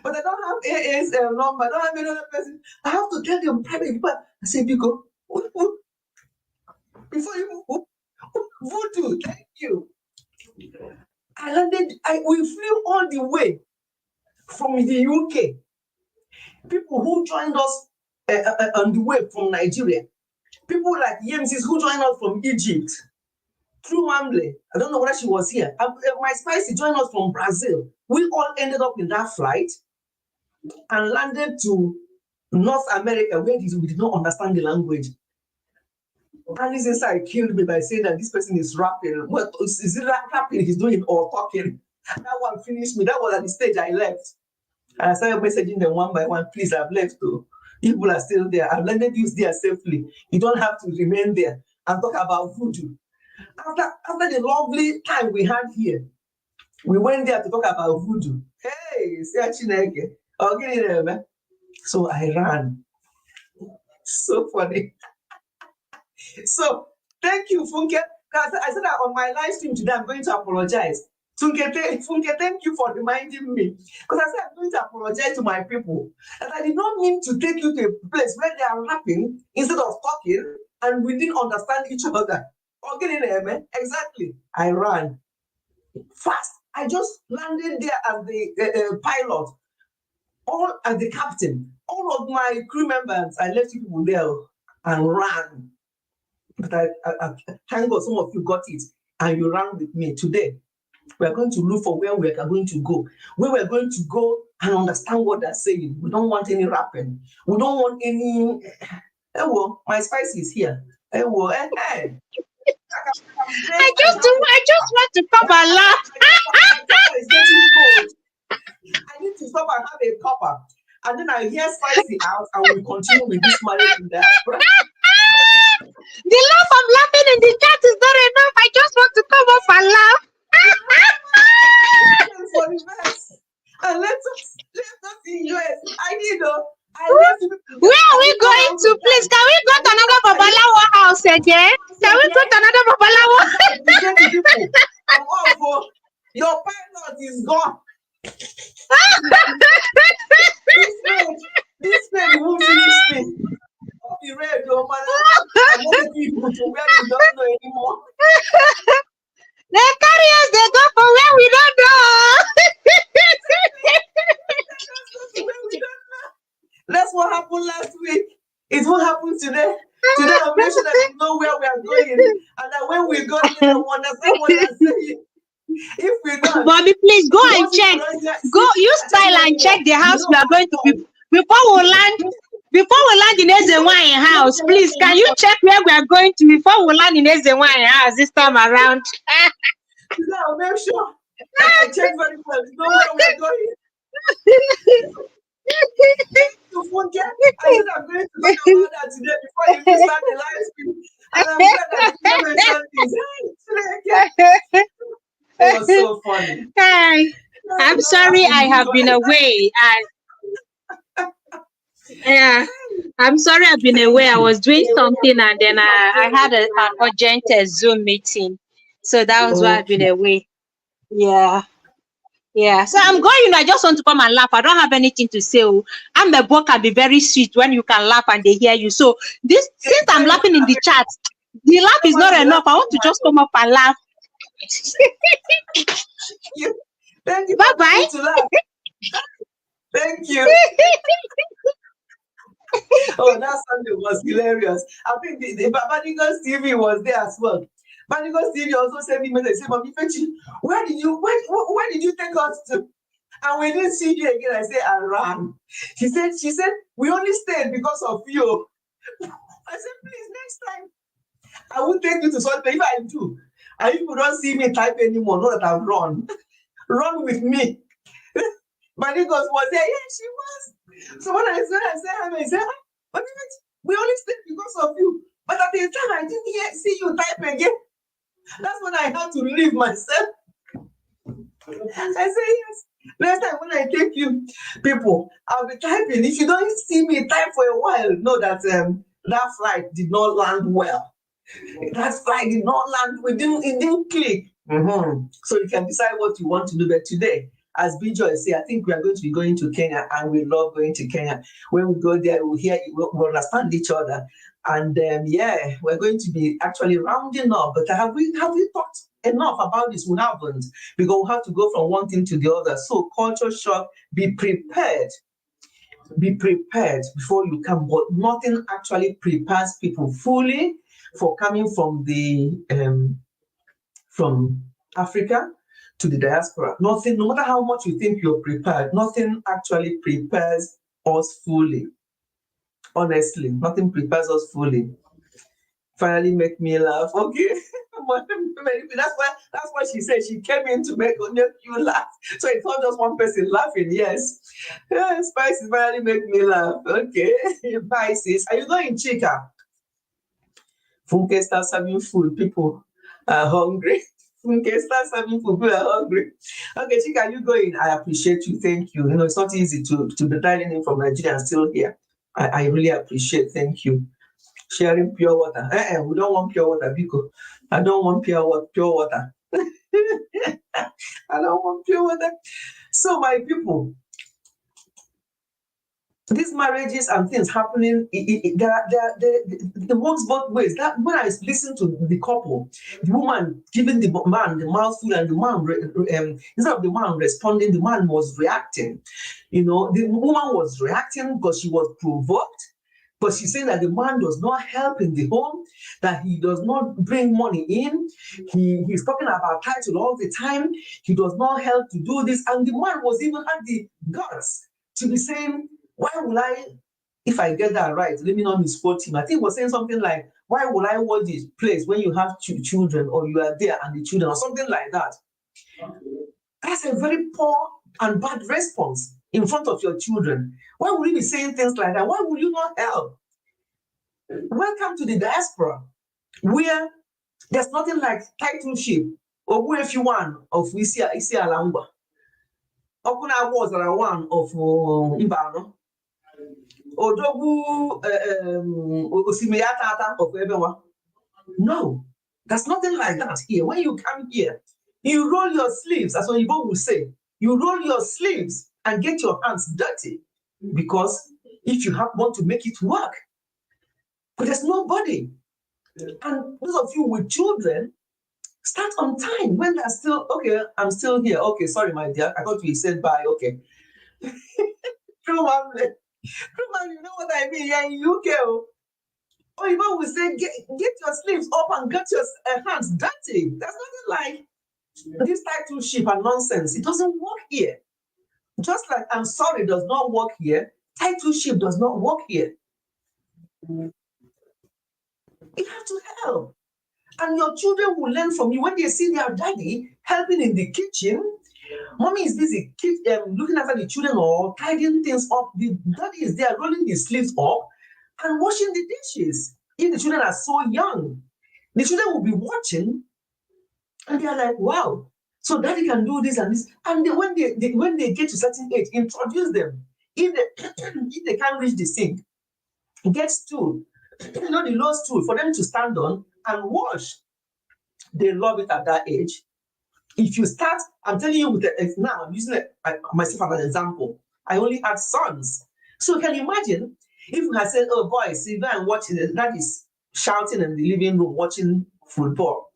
but I don't have AA's number. I don't have any other person. I have to tell them privately. But I said, Biko, before you voodoo, thank you. I landed. We flew all the way from the UK. People who joined us on the way from Nigeria. People like Yemsis who joined us from Egypt. Through Wembley. I don't know whether she was here. My spicy joined us from Brazil. We all ended up in that flight and landed to North America, where we did not understand the language. And this inside killed me by saying that this person is rapping. What is it rapping he's doing or talking? That one finished me. That was at the stage I left. And I started messaging them one by one. Please, I've left too. People are still there. I've landed you there safely. You don't have to remain there and talk about voodoo. After the lovely time we had here, we went there to talk about voodoo. Hey, so I ran. So funny. So thank you, Funke. I said that on my live stream today, I'm going to apologize. Funke, thank you for reminding me. Because I said I'm going to apologize to my people. And I did not mean to take you to a place where they are rapping instead of talking, and we didn't understand each other. Exactly. I ran fast. I just landed there as the pilot, all as the captain. All of my crew members, I left people there and ran. But I thank God some of you got it and you ran with me today. We are going to look for where we are going to go. Where we are going to go and understand what they're saying. We don't want any rapping. We don't want any. Well, my spice is here. Well, hey. I just want to come and laugh. It's getting cold. I need to stop and have a cuppa. And then I hear spicy out and we continue with this marriage in diaspora. The laugh I'm laughing in the chat is not enough. I just want to come up and laugh. For the best. And let us enjoy it. I need where are we going to? Please, can we go to another Babalawo house again? Can we go to another Babalawo? I'm all for your pilot is gone. This man won't finish me. Be ready, no matter. I'm not people to where we don't know anymore. The carriers they go for where we don't know. That's what happened last week. It won't happen today. Today I'll make sure that we know where we are going, and that when we go there, we understand what they're saying. If we don't, Bobby, please go and check. Go use style and check the house we are going to be before we land. Before we land in Ezenwai house, please can you check where we are going to before we land in Ezenwai house this time around? Today I'll make sure that I check very well. You know where we are going. I said I'm going to talk about that today before you start the live stream. And I'm glad that you mentioned this. It was so funny. Hey, I'm sorry I have been away. Yeah, I'm sorry I've been away. I was doing something and then I had an urgent Zoom meeting. So that was why I've been away. Yeah. Yeah, so I'm going. I just want to come and laugh. I don't have anything to say. Oh. I'm a book can be very sweet when you can laugh and they hear you. So this, since I'm laughing in the chat, the laugh is not enough. I want to just come up and laugh. Thank you Bye for bye. coming to laugh. Thank you. Oh, that Sunday was hilarious. I think the Babanigas TV was there as well. Babanigas TV also sent me message, say, Mommy Fechi, where did you take us to? And we didn't see you again. I said, I ran. She said, we only stayed because of you. I said, please, next time, I will take you to something. If I do, and if you don't see me type anymore, know that I've run. Run with me. Babanigas was there. Yeah, she was. So when I said, but we only stayed because of you. But at the time, I didn't see you type again. That's when I had to leave myself. I say yes. Next time when I take you, people, I'll be typing. If you don't see me type for a while, know that that flight did not land well. That flight did not land. It didn't click. So you can decide what you want to do. But today, as Bijoy say, I think we are going to be going to Kenya, and we love going to Kenya. When we go there, we'll hear, we'll understand each other, and yeah, we're going to be actually rounding up. But have we talked enough about this? We haven't, because we have to go from one thing to the other. So culture shock. Be prepared. Be prepared before you come, but nothing actually prepares people fully for coming from Africa to the diaspora. Nothing, no matter how much you think you're prepared, nothing actually prepares us fully. Honestly, nothing prepares us fully. Finally make me laugh. Okay. That's why she said she came in to make you laugh. So it's not just one person laughing. Yes. Spicy finally make me laugh. Okay. Bye, sis. Are you going, Chica? Funke starts serving food. People are hungry. Funke starts serving food. People are hungry. Okay, Chica, you going? I appreciate you. Thank you. You know, it's not easy to be dialing in from Nigeria and still here. I really appreciate. Thank you. Sharing pure water. We don't want pure water, Biko. I don't want pure water. I don't want pure water. So, my people, these marriages and things happening, it works both ways. That when I listen to the couple, the woman giving the man the mouthful, and the man instead of the man responding, the man was reacting. You know, the woman was reacting because she was provoked. But she's saying that the man does not help in the home, that he does not bring money in. He's talking about title all the time. He does not help to do this. And the man was even at the guts to be saying, why will I, if I get that right, let me not misquote him. I think he was saying something like, why will I watch this place when you have children, or you are there and the children, or something like that? That's a very poor and bad response in front of your children. Why would you be saying things like that? Why would you not help? Welcome to the diaspora, where there's nothing like titleship or where if you want of Isi Alangwa. Okuna was one of Mbano. Odogu Osimeyata of everyone. No, there's nothing like that here. When you come here, you roll your sleeves, as Oyibo will say. You roll your sleeves and get your hands dirty, because if you want to make it work, but there's nobody. And those of you with children, start on time when they're still, okay, I'm still here. Okay, sorry, my dear. I thought we said bye. Okay. True, man. You know what I mean? Yeah, in UK. Or even we say, get your sleeves up and get your hands dirty. There's nothing like this titleship and nonsense. It doesn't work here. Just like I'm sorry does not work here, titleship does not work here. You have to help. And your children will learn from you when they see their daddy helping in the kitchen. Mommy is busy looking after the children or tidying things up. The daddy is there rolling his sleeves up and washing the dishes. If the children are so young, the children will be watching and they are like, wow, so daddy can do this and this. And when they get to a certain age, introduce them. If they can't reach the sink, get stool, the low stool for them to stand on and wash. They love it at that age. If you start, I'm telling you, now I'm using myself as an example. I only had sons. So you can imagine if we had said, oh boys, you go and watch that is shouting in the living room watching football.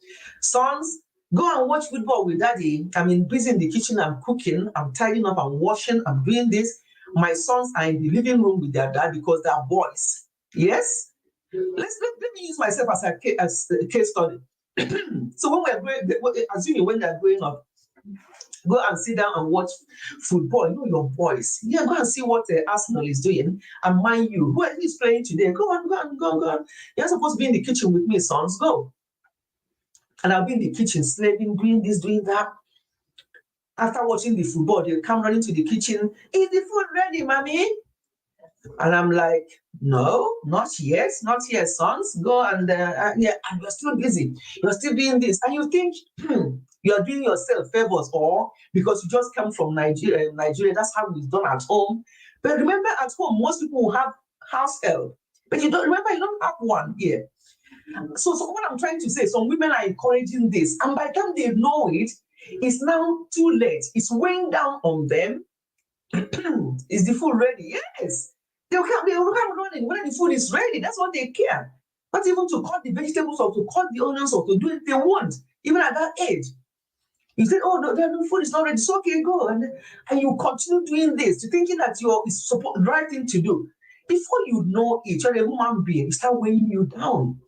Sons, go and watch football with daddy. I'm busy in the kitchen, I'm cooking, I'm tidying up, I'm washing, I'm doing this. My sons are in the living room with their dad because they are boys. Yes? Let me use myself as a case study. So when we're going, assuming when they're growing up, go and sit down and watch football. You know your boys. Yeah, go and see what Arsenal is doing. And mind you, who is playing today? Go on. You're supposed to be in the kitchen with me, sons. Go. And I'll be in the kitchen, slaving, doing this, doing that. After watching the football, they'll come running to the kitchen. Is the food ready, mommy? And I'm like, no, not yet, sons. Go and yeah, and you're still busy. You're still doing this, and you think you're doing yourself favors, or because you just come from Nigeria. That's how it's done at home. But remember, at home, most people will have house help, but you don't have one here. So what I'm trying to say, some women are encouraging this, and by the time they know it, it's now too late. It's weighing down on them. Is the food ready? Yes. They will come running when the food is ready. That's what they care. Not even to cut the vegetables or to cut the onions or to do it they want, even at that age. You say, oh, no, the food is not ready. It's okay, go. And you continue doing this, thinking that it's the right thing to do. Before you know it, you're a human being, it start weighing you down.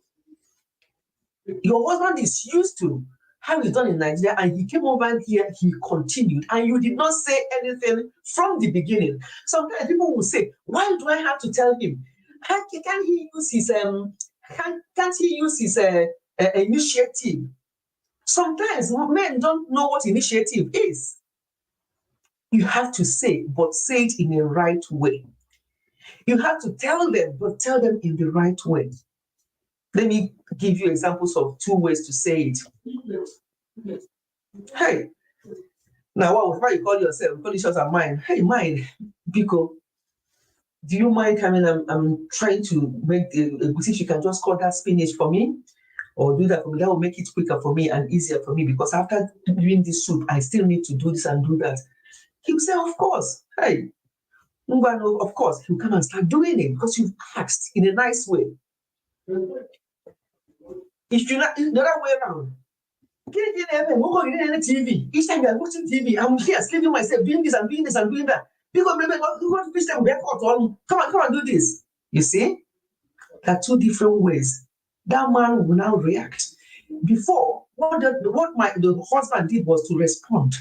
Your husband is used to how it's done in Nigeria, and he came over here, he continued, and you did not say anything from the beginning. Sometimes people will say, why do I have to tell him? Can't he use his initiative? Sometimes men don't know what initiative is. You have to say, but say it in the right way. You have to tell them, but tell them in the right way. Let me give you examples of 2 ways to say it. Hey, now what you call yourself? Call each other mine. Hey, mine, Biko, do you mind coming? I'm trying to make if you can just cut that spinach for me, or do that for me. That will make it quicker for me and easier for me, because after doing this soup, I still need to do this and do that. He will say, of course. Hey, of course. He'll come and start doing it because you've asked in a nice way. If you're not the other way around, TV. Each time you're watching TV, I'm here sleeping myself, doing this and doing this and doing that. Come on, do this. You see? There are 2 different ways. That man will now react. Before, what the husband did was to respond.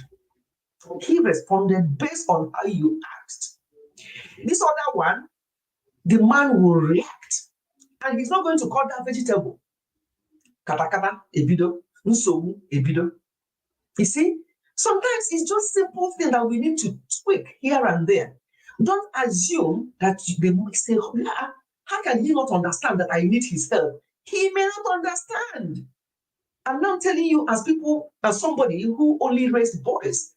He responded based on how you asked. This other one, the man will react. And he's not going to cut that vegetable. Katakata, ebido. Nsomu, ebido. You see, sometimes it's just simple things that we need to tweak here and there. Don't assume that they might say, how can he not understand that I need his help? He may not understand. I'm now telling you as somebody who only raised boys.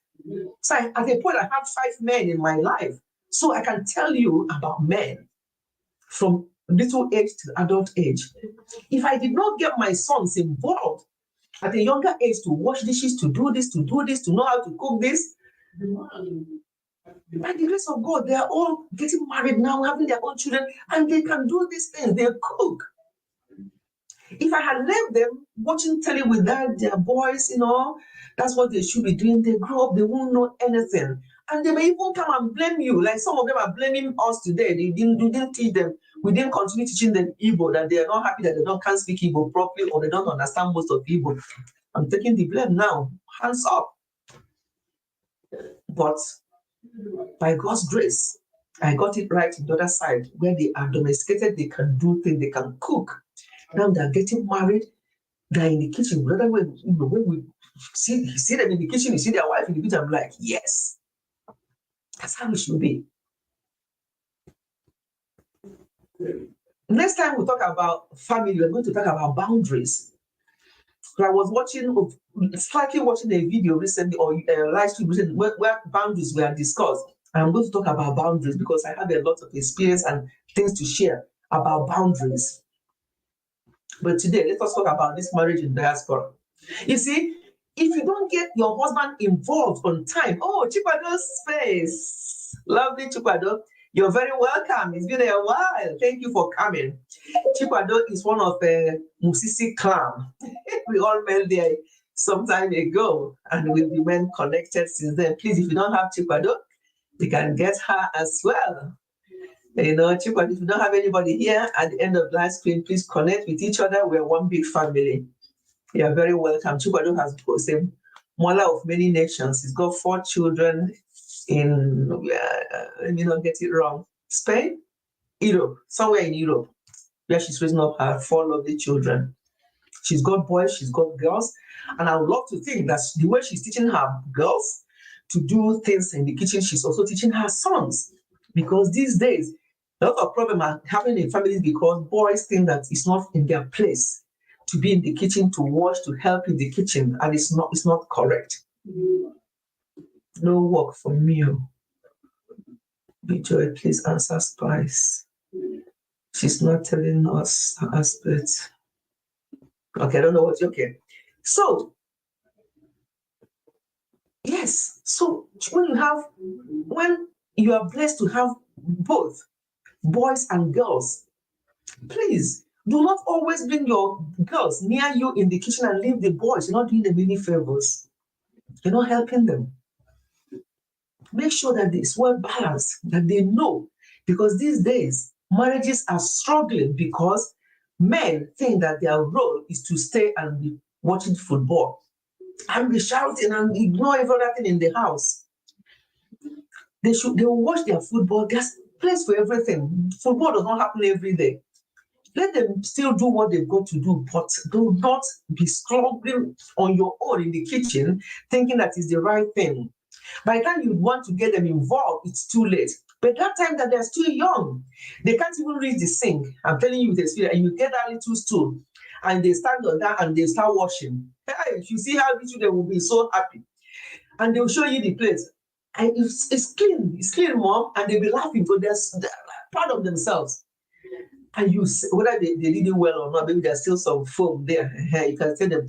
So at a point, I had 5 men in my life. So I can tell you about men from little age to adult age. If I did not get my sons involved at a younger age to wash dishes, to do this, to know how to cook this, by the grace of God, they are all getting married now, having their own children, and they can do these things. They cook. If I had left them watching telly with their boys, that's what they should be doing. They grow up, they won't know anything. And they may even come and blame you. Like some of them are blaming us today. We didn't teach them. We didn't continue teaching them Igbo, that they are not happy that they can't speak Igbo properly, or they don't understand most of Igbo. I'm taking the blame now. Hands up. But by God's grace, I got it right in the other side, where they are domesticated, they can do things, they can cook. Now they're getting married, they're in the kitchen. Rather when we see them in the kitchen, you see their wife in the kitchen, I'm like, yes, that's how it should be. Next time we talk about family, we're going to talk about boundaries. So I was slightly watching a video recently, or a live stream recently, where boundaries were discussed. I'm going to talk about boundaries because I have a lot of experience and things to share about boundaries. But today, let us talk about this marriage in diaspora. You see, if you don't get your husband involved on time, oh, Chikwado's face. Lovely Chikwado. You're very welcome. It's been a while. Thank you for coming. Chikwado is one of the Musisi clan. We all met there some time ago, and we've been connected since then. Please, if you don't have Chikwado, you can get her as well. You know, Chikwado, if you don't have anybody here at the end of the live screen, please connect with each other. We're one big family. You're very welcome. Chikwado has the mother of many nations. He's got 4 children in, let me not get it wrong, Spain, Europe, somewhere in Europe, where she's raising up her 4 lovely children. She's got boys, she's got girls, and I would love to think that the way she's teaching her girls to do things in the kitchen, she's also teaching her sons. Because these days, a lot of problems are happening in families because boys think that it's not in their place to be in the kitchen, to wash, to help in the kitchen, and it's not correct. No work for me. Joy, please answer Spice. She's not telling us her aspect. Okay, I don't know what's okay. So, yes. So when you are blessed to have both boys and girls, please do not always bring your girls near you in the kitchen and leave the boys. You're not doing them any favors. You're not helping them. Make sure that it's well balanced, that they know. Because these days, marriages are struggling because men think that their role is to stay and be watching football and be shouting and ignore everything in the house. They will watch their football. There's place for everything. Football does not happen every day. Let them still do what they've got to do, but do not be struggling on your own in the kitchen, thinking that is the right thing. By the time you want to get them involved, it's too late. But that time that they're still young, they can't even reach the sink. I'm telling you with experience, and you get that little stool, and they stand on that and they start washing. Hey, if you see how little they will be so happy. And they'll show you the plate. And it's clean, Mom, and they'll be laughing because they're proud of themselves. And you, whether they did it well or not, maybe there's still some foam there. You can tell them,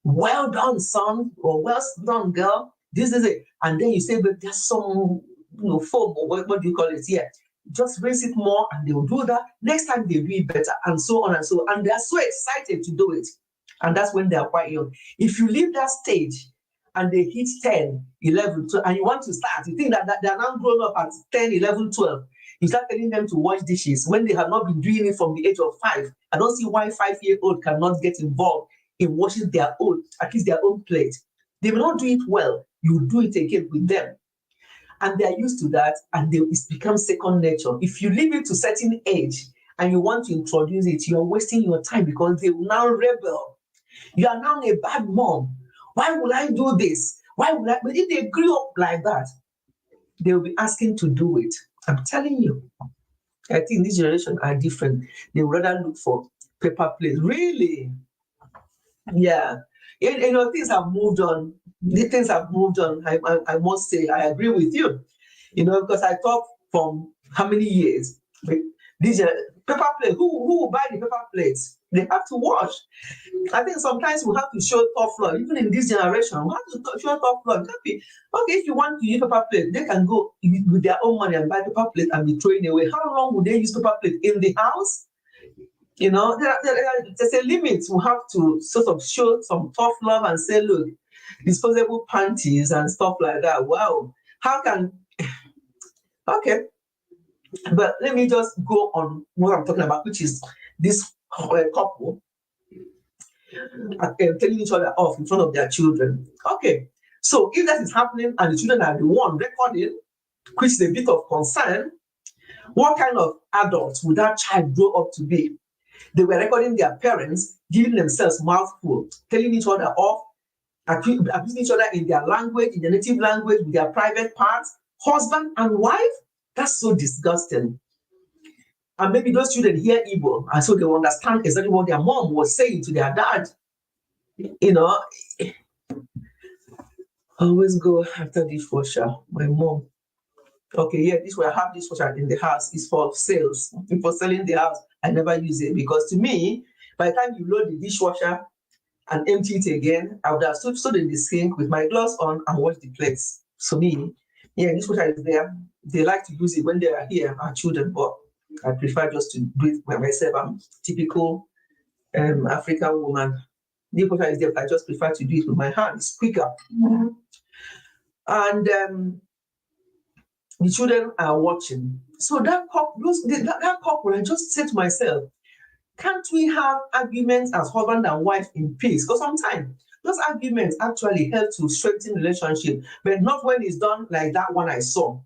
well done, son, or well done, girl. This is it. And then you say, but there's some foam, or what do you call it here? Just raise it more and they will do that. Next time they do it better, and so on and so on. And they're so excited to do it. And that's when they're quite young. If you leave that stage and they hit 10, 11, 12, and you want to start, you think that they're now grown up at 10, 11, 12. You start telling them to wash dishes when they have not been doing it from the age of 5. I don't see why 5-year-old cannot get involved in washing their own, at least their own plate. They will not do it well. You do it again with them. And they're used to that, and it becomes second nature. If you leave it to a certain age and you want to introduce it, you're wasting your time because they will now rebel. You are now a bad mom. Why would I do this? Why would I? But if they grew up like that, they will be asking to do it. I'm telling you. I think this generation are different. They would rather look for paper plates. Really? Yeah. Things have moved on. Things have moved on. I must say, I agree with you. Because I talk from how many years? These paper plates. Who will buy the paper plates? They have to wash. I think sometimes we have to show tough love. Even in this generation, we have to show tough love. Okay, if you want to use paper plate, they can go with their own money and buy paper plate and be throwing away. How long would they use paper plate in the house? There's a limit. We have to sort of show some tough love and say, look, disposable panties and stuff like that. Wow. How can... Okay. But let me just go on what I'm talking about, which is this couple telling each other off in front of their children. Okay. So if that is happening and the children are the one recording, which is a bit of concern, what kind of adults would that child grow up to be? They were recording their parents, giving themselves mouthful, telling each other off, abusing each other in their language, in their native language, with their private parts, husband and wife. That's so disgusting. And maybe those children hear Igbo, and so they will understand exactly what their mom was saying to their dad. Always go after dishwasher. My mom. Okay, yeah, I have dishwasher in the house. It's for sales. For selling the house, I never use it because to me, by the time you load the dishwasher and empty it again, I would have stood in the sink with my gloves on and washed the plates. So me, yeah, dishwasher is there. They like to use it when they are here, our children, but I prefer just to do it by myself. I'm typical African woman. Dishwasher is there, but I just prefer to do it with my hands. It's quicker. And the children are watching. So that couple, I just said to myself, can't we have arguments as husband and wife in peace? Because sometimes those arguments actually help to strengthen relationship, but not when it's done like that one I saw.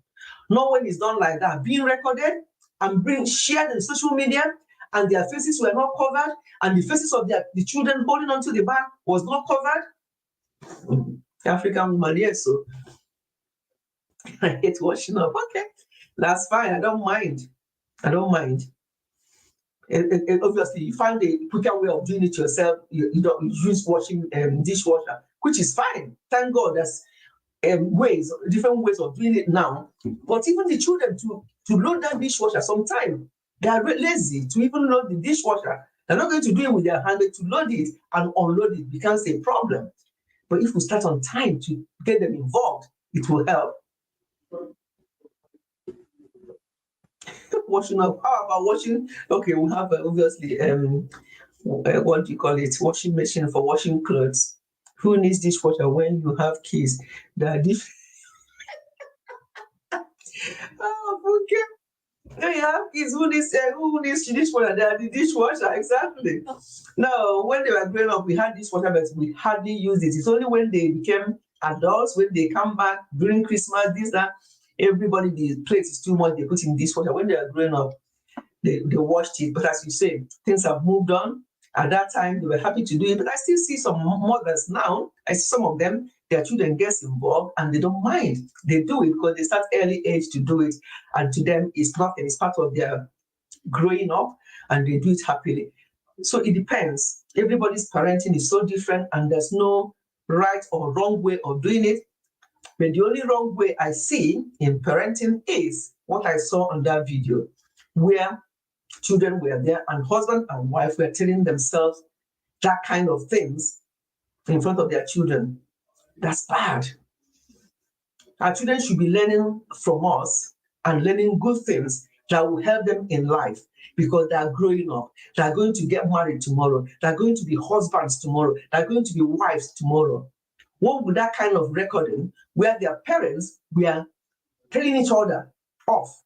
Not when it's done like that, being recorded and being shared in social media, and their faces were not covered, and the faces of the children holding onto the bag was not covered. African woman, yes, so I hate washing up. Okay, that's fine. I don't mind. I don't mind. Obviously, you find a quicker way of doing it yourself. You don't use washing dishwasher, which is fine. Thank God there's different ways of doing it now. But even the children to load that dishwasher, sometimes they are lazy to even load the dishwasher. They're not going to do it with their hand, but to load it and unload it becomes a problem. But if we start on time to get them involved, it will help. Washing up. How about washing? Okay, we have obviously what do you call it? Washing machine for washing clothes. Who needs dishwasher when you have kids that are different? Oh, okay. Yeah, you have kids who needs dishwasher? They are the dishwasher, exactly. No, when they were growing up, we had dishwasher, but we hardly used it. It's only when they became adults, when they come back during Christmas, that everybody, the plate is too much, they put in dishwasher. When they are growing up, they washed it. But as you say, things have moved on. At that time, they were happy to do it. But I still see some mothers now. I see some of them, their children get involved and they don't mind. They do it because they start early age to do it. And to them, it's nothing. It's part of their growing up and they do it happily. So it depends. Everybody's parenting is so different and there's no right or wrong way of doing it. But the only wrong way I see in parenting is what I saw on that video, where children were there and husband and wife were telling themselves that kind of things in front of their children. That's bad. Our children should be learning from us and learning good things that will help them in life because they are growing up. They are going to get married tomorrow. They are going to be husbands tomorrow. They are going to be wives tomorrow. What would that kind of recording where their parents were telling each other off?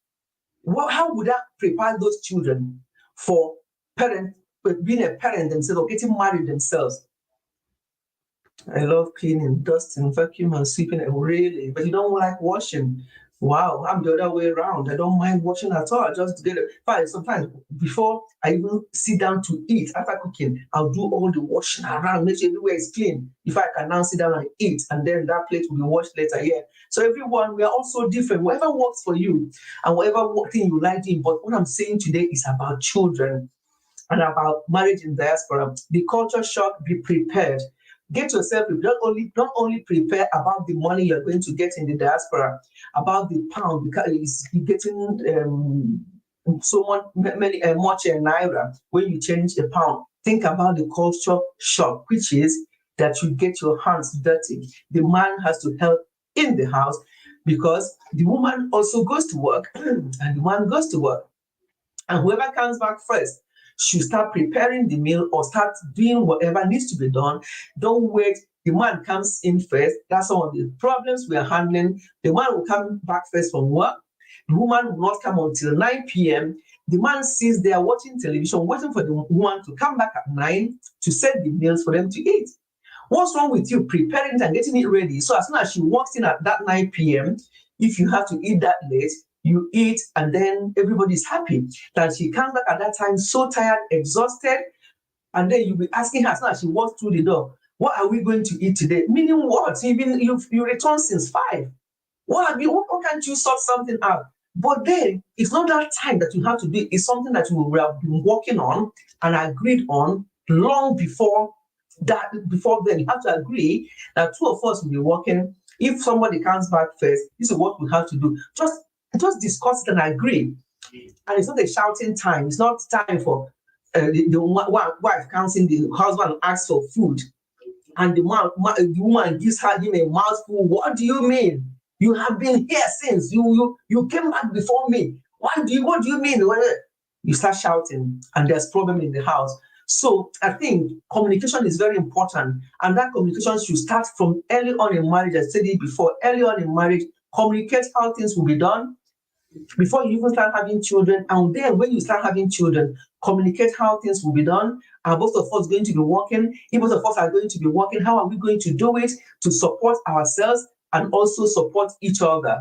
How would that prepare those children for being a parent themselves or getting married themselves? I love cleaning, dusting, vacuum, and sweeping. Really, but you don't like washing. Wow, I'm the other way around. I don't mind washing at all. I just get it. But sometimes before I even sit down to eat after cooking, I'll do all the washing around, make sure everywhere is clean. If I can now sit down and eat, and then that plate will be washed later. Yeah. So everyone, we are all so different. Whatever works for you, and whatever thing you like doing. But what I'm saying today is about children and about marriage in diaspora. The culture shock. Be prepared. Get yourself not only prepare about the money you're going to get in the diaspora, about the pound because you're getting so much naira when you change a pound. Think about the culture shock, which is that you get your hands dirty. The man has to help in the house because the woman also goes to work and the man goes to work. And whoever comes back first should start preparing the meal or start doing whatever needs to be done. Don't wait. The man comes in first. That's some of the problems we are handling. The man will come back first from work. The woman will not come until 9 p.m. The man sits there watching television, waiting for the woman to come back at 9 to set the meals for them to eat. What's wrong with you preparing it and getting it ready? So as soon as she walks in at that 9 p.m., if you have to eat that late, you eat and then everybody's happy. That she comes back at that time so tired, exhausted, and then you'll be asking her as soon as she walks through the door, what are we going to eat today? Meaning what? You returned since 5. What can't you sort something out? But then it's not that time that you have to do it. It's something that you will have been working on and agreed on long before that. Before then, you have to agree that 2 of us will be working. If somebody comes back first, this is what we have to do. Just discuss it and agree. And it's not a shouting time. It's not time for the wife comes in, the husband asks for food. and the woman gives him a mouthful. What do you mean? You have been here since you came back before me. What do you mean? You start shouting, and there's problem in the house. So I think communication is very important, and that communication should start from early on in marriage. I said it before, early on in marriage, communicate how things will be done before you even start having children. And then when you start having children, communicate how things will be done. Are both of us going to be working? If both of us are going to be working, how are we going to do it to support ourselves and also support each other?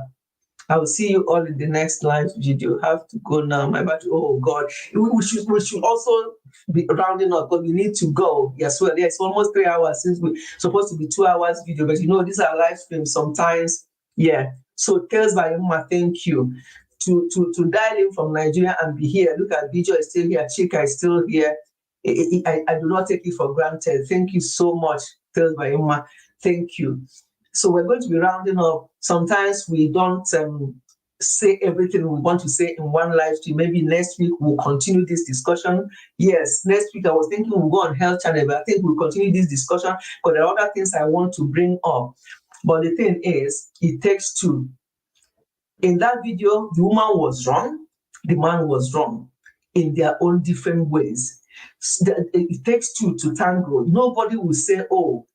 I will see you all in the next live video. Have to go now. My battery, oh God. We should also be rounding up, but we need to go. Yes, well, it's almost 3 hours since we're supposed to be 2 hours video, but these are live streams sometimes. Yeah. So Tales by Yuma, thank you. To dial in from Nigeria and be here. Look at Bijo is still here, Chika is still here. I do not take it for granted. Thank you so much, Tales by Yuma. Thank you. So we're going to be rounding up. Sometimes we don't say everything we want to say in one live stream. Maybe next week we'll continue this discussion. Yes, next week I was thinking we'll go on Health Channel, but I think we'll continue this discussion because there are other things I want to bring up. But the thing is, it takes two. In that video, the woman was wrong, the man was wrong in their own different ways. It takes two to tango. Nobody will say, oh,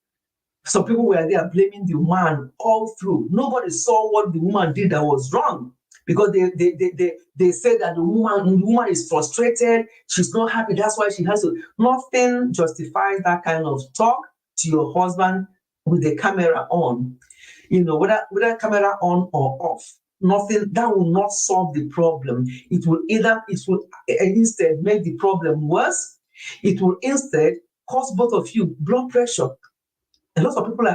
some people were there blaming the man all through. Nobody saw what the woman did that was wrong because they said that the woman is frustrated. She's not happy. That's why she has to. Nothing justifies that kind of talk to your husband with the camera on. Whether camera on or off. Nothing that will not solve the problem. It will instead make the problem worse. It will instead cause both of you blood pressure. A lot of people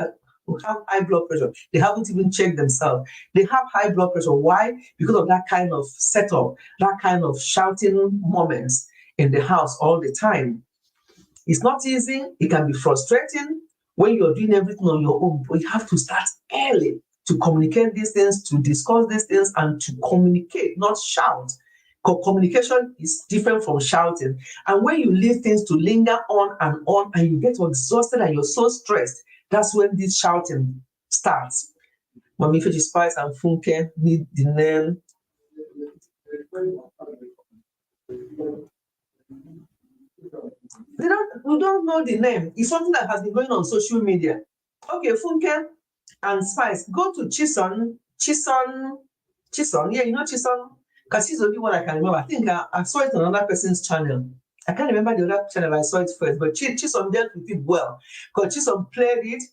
who have high blood pressure, they haven't even checked themselves. They have high blood pressure. Why? Because of that kind of setup, that kind of shouting moments in the house all the time. It's not easy. It can be frustrating when you're doing everything on your own, but you have to start early to communicate these things, to discuss these things, and to communicate, not shout. Because communication is different from shouting. And when you leave things to linger on, and you get exhausted and you're so stressed, that's when this shouting starts. Mami Fiji Spice and Funke need the name. We don't know the name. It's something that has been going on social media. Okay, Funke and Spice, go to Chison. Yeah, Chison? Because she's the only one I can remember. I think I saw it on another person's channel. I can't remember the other channel I saw it first, but Chison dealt with it well. Because Chison played it.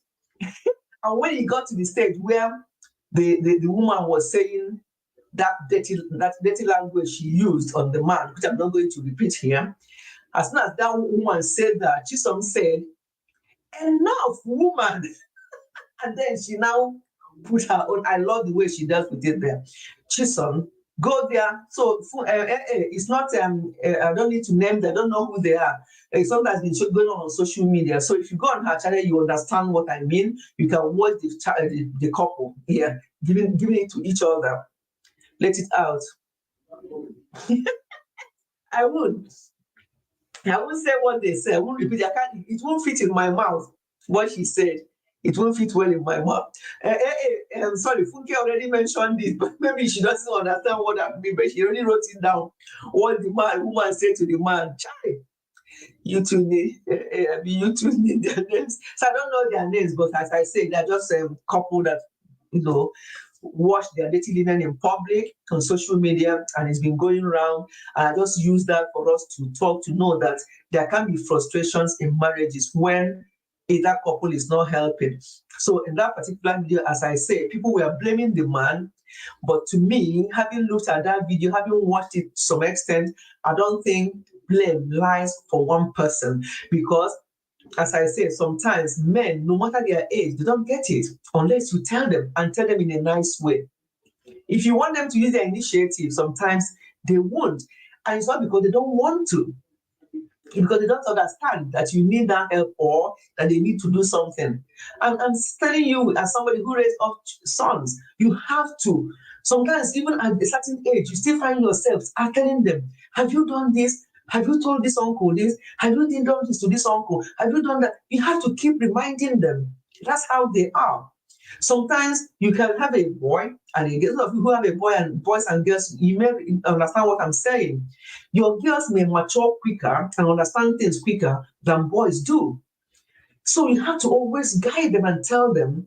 And when he got to the stage where the woman was saying that dirty language she used on the man, which I'm not going to repeat here, as soon as that woman said that, Chison said, "Enough, woman." And then she now put her own. I love the way she dealt with it there. Chison, go there. So it's not, I don't need to name them. I don't know who they are. It's something that's been going on social media. So if you go on her channel, you understand what I mean. You can watch the couple here, giving it to each other. Let it out. I won't say what they said. I won't repeat it. It won't fit in my mouth, what she said. It won't fit well in my mouth. I'm sorry, Funke already mentioned this, but maybe she doesn't understand what I mean, but she already wrote it down. What the woman said to the man, "Chai, you two need their names." So I don't know their names, but as I say, they're just a couple that, wash their dirty linen in public on social media, and it's been going around. And I just use that for us to talk, to know that there can be frustrations in marriages when either couple is not helping. So in that particular video, as I say, people were blaming the man. But to me, having looked at that video, having watched it to some extent, I don't think blame lies for one person. Because, as I say, sometimes men, no matter their age, they don't get it unless you tell them, and tell them in a nice way. If you want them to use their initiative, sometimes they won't. And it's not because they don't want to. Because they don't understand that you need that help or that they need to do something. I'm telling you, as somebody who raised up sons, you have to. Sometimes, even at a certain age, you still find yourself telling them, "Have you done this? Have you told this uncle this? Have you done this to this uncle? Have you done that? You have to keep reminding them. That's how they are. Sometimes you can have a boy and a girl. Of you who have a boy and boys and girls, you may understand what I'm saying. Your girls may mature quicker and understand things quicker than boys do. So you have to always guide them and tell them.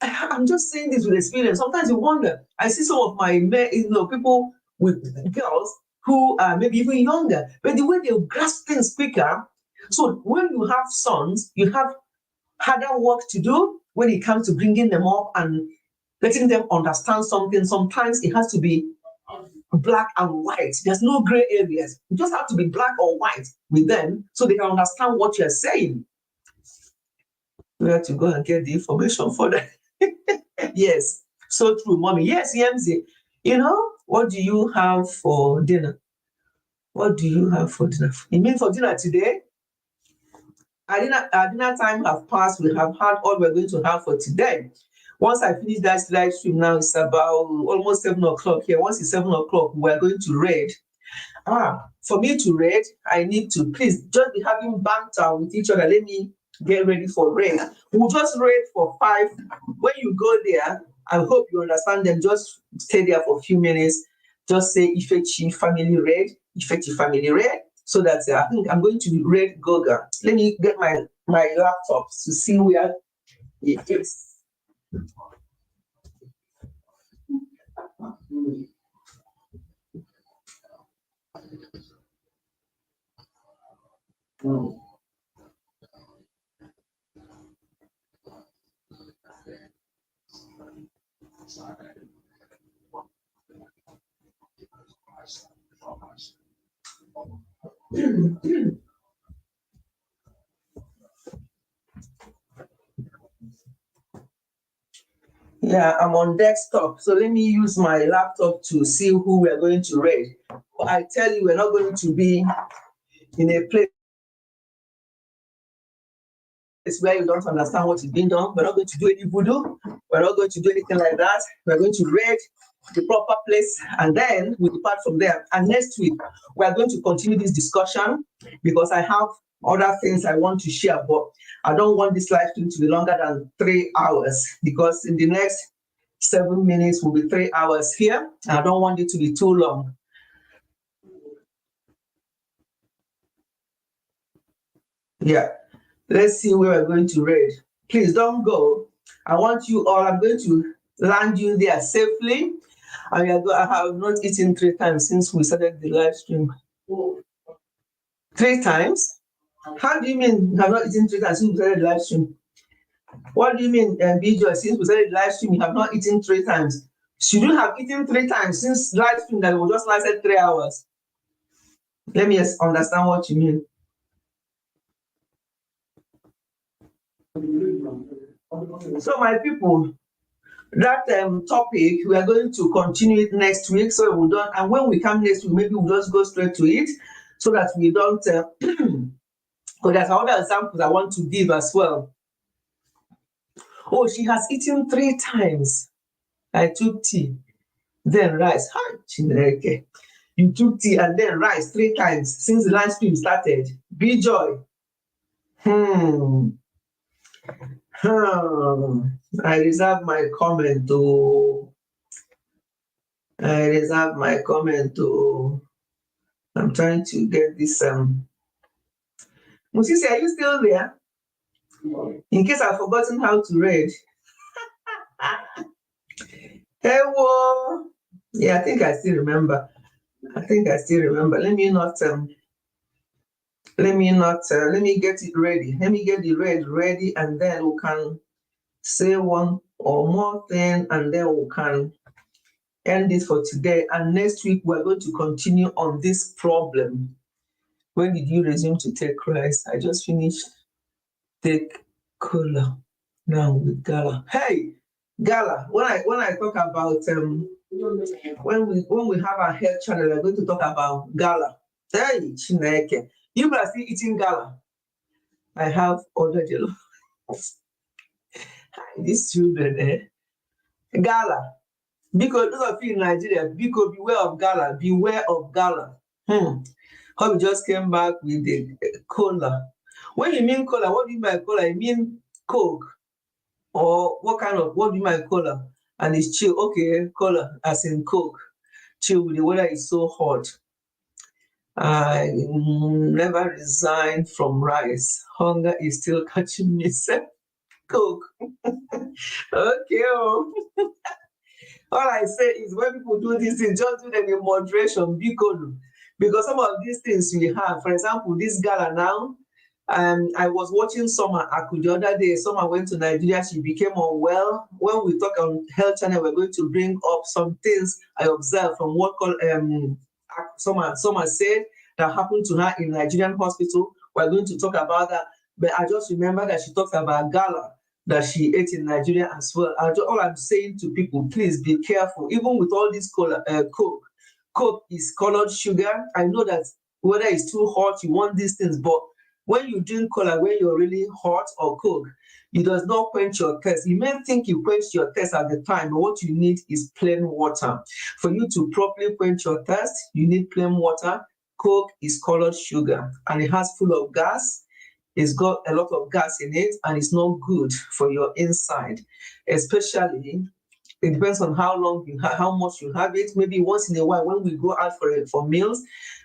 I'm just saying this with experience. Sometimes you wonder. I see some of my people with girls who are maybe even younger, but the way they grasp things quicker. So when you have sons, you have harder work to do when it comes to bringing them up and letting them understand something. Sometimes it has to be black and white. There's no gray areas. You just have to be black or white with them so they can understand what you're saying. We have to go and get the information for that. Yes, so true, mommy. Yes, Yemzi. What do you have for dinner? What do you have for dinner? You mean for dinner today? Our dinner time have passed. We have had all we're going to have for today. Once I finish that live stream now, it's about almost 7 o'clock here. Once it's 7 o'clock, we're going to read. For me to read, I need to please just be having banter with each other. Let me get ready for read. We'll just read for 5. When you go there, I hope you understand them. Just stay there for a few minutes. Just say Ifechi family read, Ifechi family read, so that I think I'm going to read Goga. Let me get my laptop to see where it is. Yeah, I'm on desktop. So let me use my laptop to see who we're going to read. But I tell you, we're not going to be in a place where you don't understand what is being done. We're not going to do any voodoo. We're not going to do anything like that. We're going to read the proper place and then we depart from there. And next week, we're going to continue this discussion because I have other things I want to share, but I don't want this live stream to be longer than 3 hours because in the next 7 minutes will be 3 hours here. I don't want it to be too long. Yeah, let's see where we're going to read. Please don't go. I want you all, I'm going to land you there safely. I have not eaten 3 times since we started the live stream. 3 times? How do you mean you have not eaten 3 times since we started the live stream? What do you mean, Bijoy, since we started the live stream, you have not eaten 3 times? Should you have eaten 3 times since live stream that will just lasted 3 hours? Let me understand what you mean. So my people, that topic, we are going to continue it next week. So we don't, and when we come next week, maybe we'll just go straight to it so that we don't, because there's other examples I want to give as well. Oh, she has eaten 3 times. I took tea, then rice. Hi, Chineke. You took tea and then rice 3 times since the live stream started. Be joy. I reserve my comment to. I'm trying to get this. Musisi, are you still there? In case I've forgotten how to read. Hey, whoa. Yeah, I think I still remember. Let me get it ready. Let me get the ready, and then we can say one or more thing, and then we can end this for today. And next week, we're going to continue on this problem. When did you resume to take Christ? I just finished take cola now with Gala. Hey, Gala, when I talk about when we have our health channel, we're going to talk about Gala. Hey, Chineke. You are still eating Gala. I have ordered you. These children, Gala. Because those of you in Nigeria, because beware of Gala. Beware of Gala. Hubby just came back with the cola. When you mean cola, what do you mean by cola? You mean Coke? Or what do you mean by cola? And it's chill. Okay, cola as in Coke. Chill, the weather is so hot. I never resigned from rice. Hunger is still catching me. Coke. Okay. Oh. All I say is when people do these things, just do them in moderation, because some of these things we have, for example, this gala now, I was watching Summer Aku the other day. Summer went to Nigeria, she became unwell. When we talk on Health Channel, we're going to bring up some things I observed from what Summer said that happened to her in Nigerian hospital. We're going to talk about that. But I just remember that she talked about gala that she ate in Nigeria as well. All I'm saying to people, please be careful. Even with all this Coke is colored sugar. I know that whether it's too hot, you want these things, but when you drink cola, when you're really hot, or Coke, it does not quench your thirst. You may think you quench your thirst at the time, but what you need is plain water. For you to properly quench your thirst, you need plain water. Coke is colored sugar, and it has full of gas. It's got a lot of gas in it, and it's not good for your inside. Especially, it depends on how how much you have it. Maybe once in a while, when we go out for meals,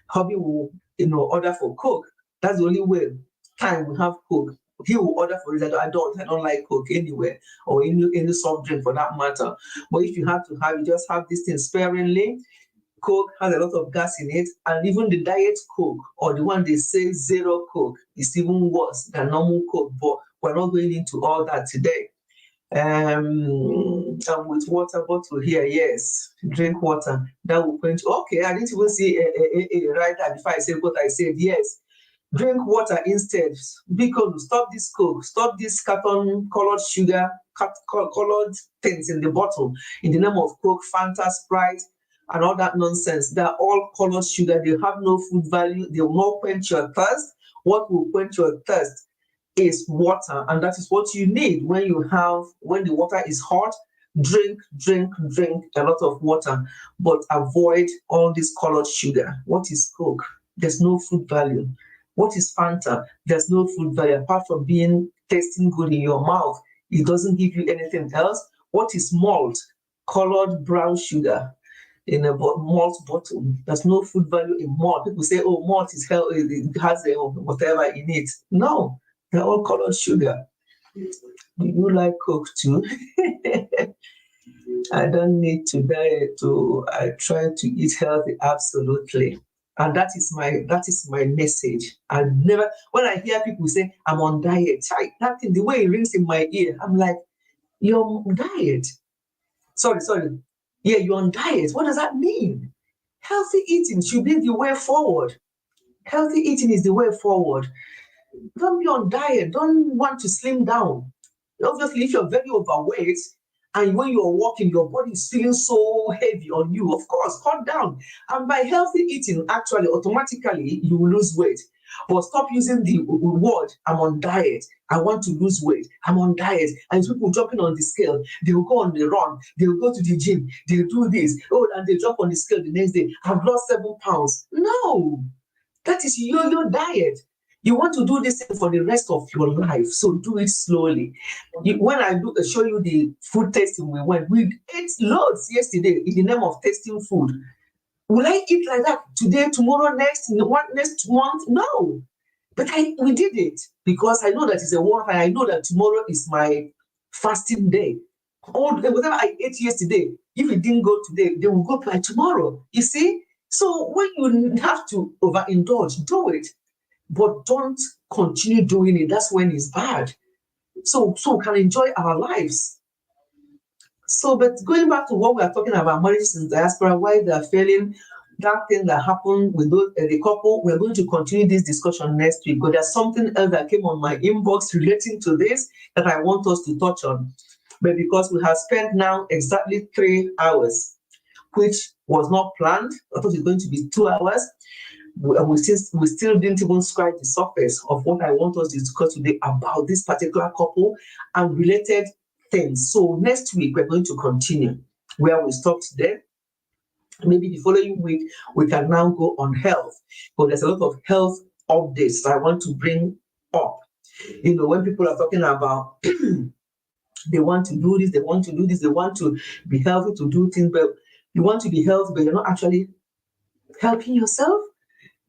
hubby will order for Coke. That's the only time we have Coke. He will order for it. I don't like Coke anywhere, or any soft drink for that matter. But if you have to have it, just have this thing sparingly. Coke has a lot of gas in it, and even the diet Coke, or the one they say zero Coke, is even worse than normal Coke. But we're not going into all that today. And with water bottle here, yes, drink water. That will quench. Okay, I didn't even see a writer before I said what I said. Yes, drink water instead. Because stop this Coke, stop this carton colored sugar, colored things in the bottle in the name of Coke, Fanta, Sprite, and all that nonsense. They're all colored sugar. They have no food value. They will not quench your thirst. What will quench your thirst is water, and that is what you need when the water is hot. Drink a lot of water, but avoid all this colored sugar. What is Coke? There's no food value. What is Fanta? There's no food value apart from tasting good in your mouth. It doesn't give you anything else. What is malt? Colored brown sugar in a malt bottle. There's no food value in malt. People say, oh, malt is healthy, it has whatever in it. No, they're all colored sugar. Do you like Coke too? I don't need to diet. I try to eat healthy, absolutely. And that is my message. I never, when I hear people say I'm on diet, the way it rings in my ear, I'm like, you're on diet. Sorry. Yeah, you're on diet. What does that mean? Healthy eating should be the way forward. Healthy eating is the way forward. Don't be on diet. Don't want to slim down. Obviously, if you're very overweight and when you're walking, your body is feeling so heavy on you, of course, cut down. And by healthy eating, actually, automatically, you will lose weight. But stop using the word, I'm on diet. I want to lose weight. I'm on diet. And people jumping on the scale. They will go on the run. They will go to the gym. They'll do this. Oh, and they jump on the scale the next day. I've lost 7 pounds. No, that is your diet. You want to do this thing for the rest of your life, so do it slowly. When I show you the food tasting we ate loads yesterday in the name of tasting food. Will I eat like that today, tomorrow, next month? No. But we did it because I know that it's a war, and I know that tomorrow is my fasting day. Whatever I ate yesterday, if it didn't go today, they will go by tomorrow. You see? So when you have to overindulge, do it. But don't continue doing it. That's when it's bad. So we can enjoy our lives. So, but going back to what we are talking about, marriages in diaspora, why they are failing, that thing that happened with the couple, we're going to continue this discussion next week. But there's something else that came on my inbox relating to this that I want us to touch on. But because we have spent now exactly 3 hours, which was not planned, I thought it was going to be 2 hours. We still didn't even scratch the surface of what I want us to discuss today about this particular couple and related things. So next week, we're going to continue where we stopped today. maybe the following week, we can now go on health. But there's a lot of health updates I want to bring up. When people are talking about they want to do this, they want to do this, they want to be healthy to do things, but you want to be healthy, but you're not actually helping yourself.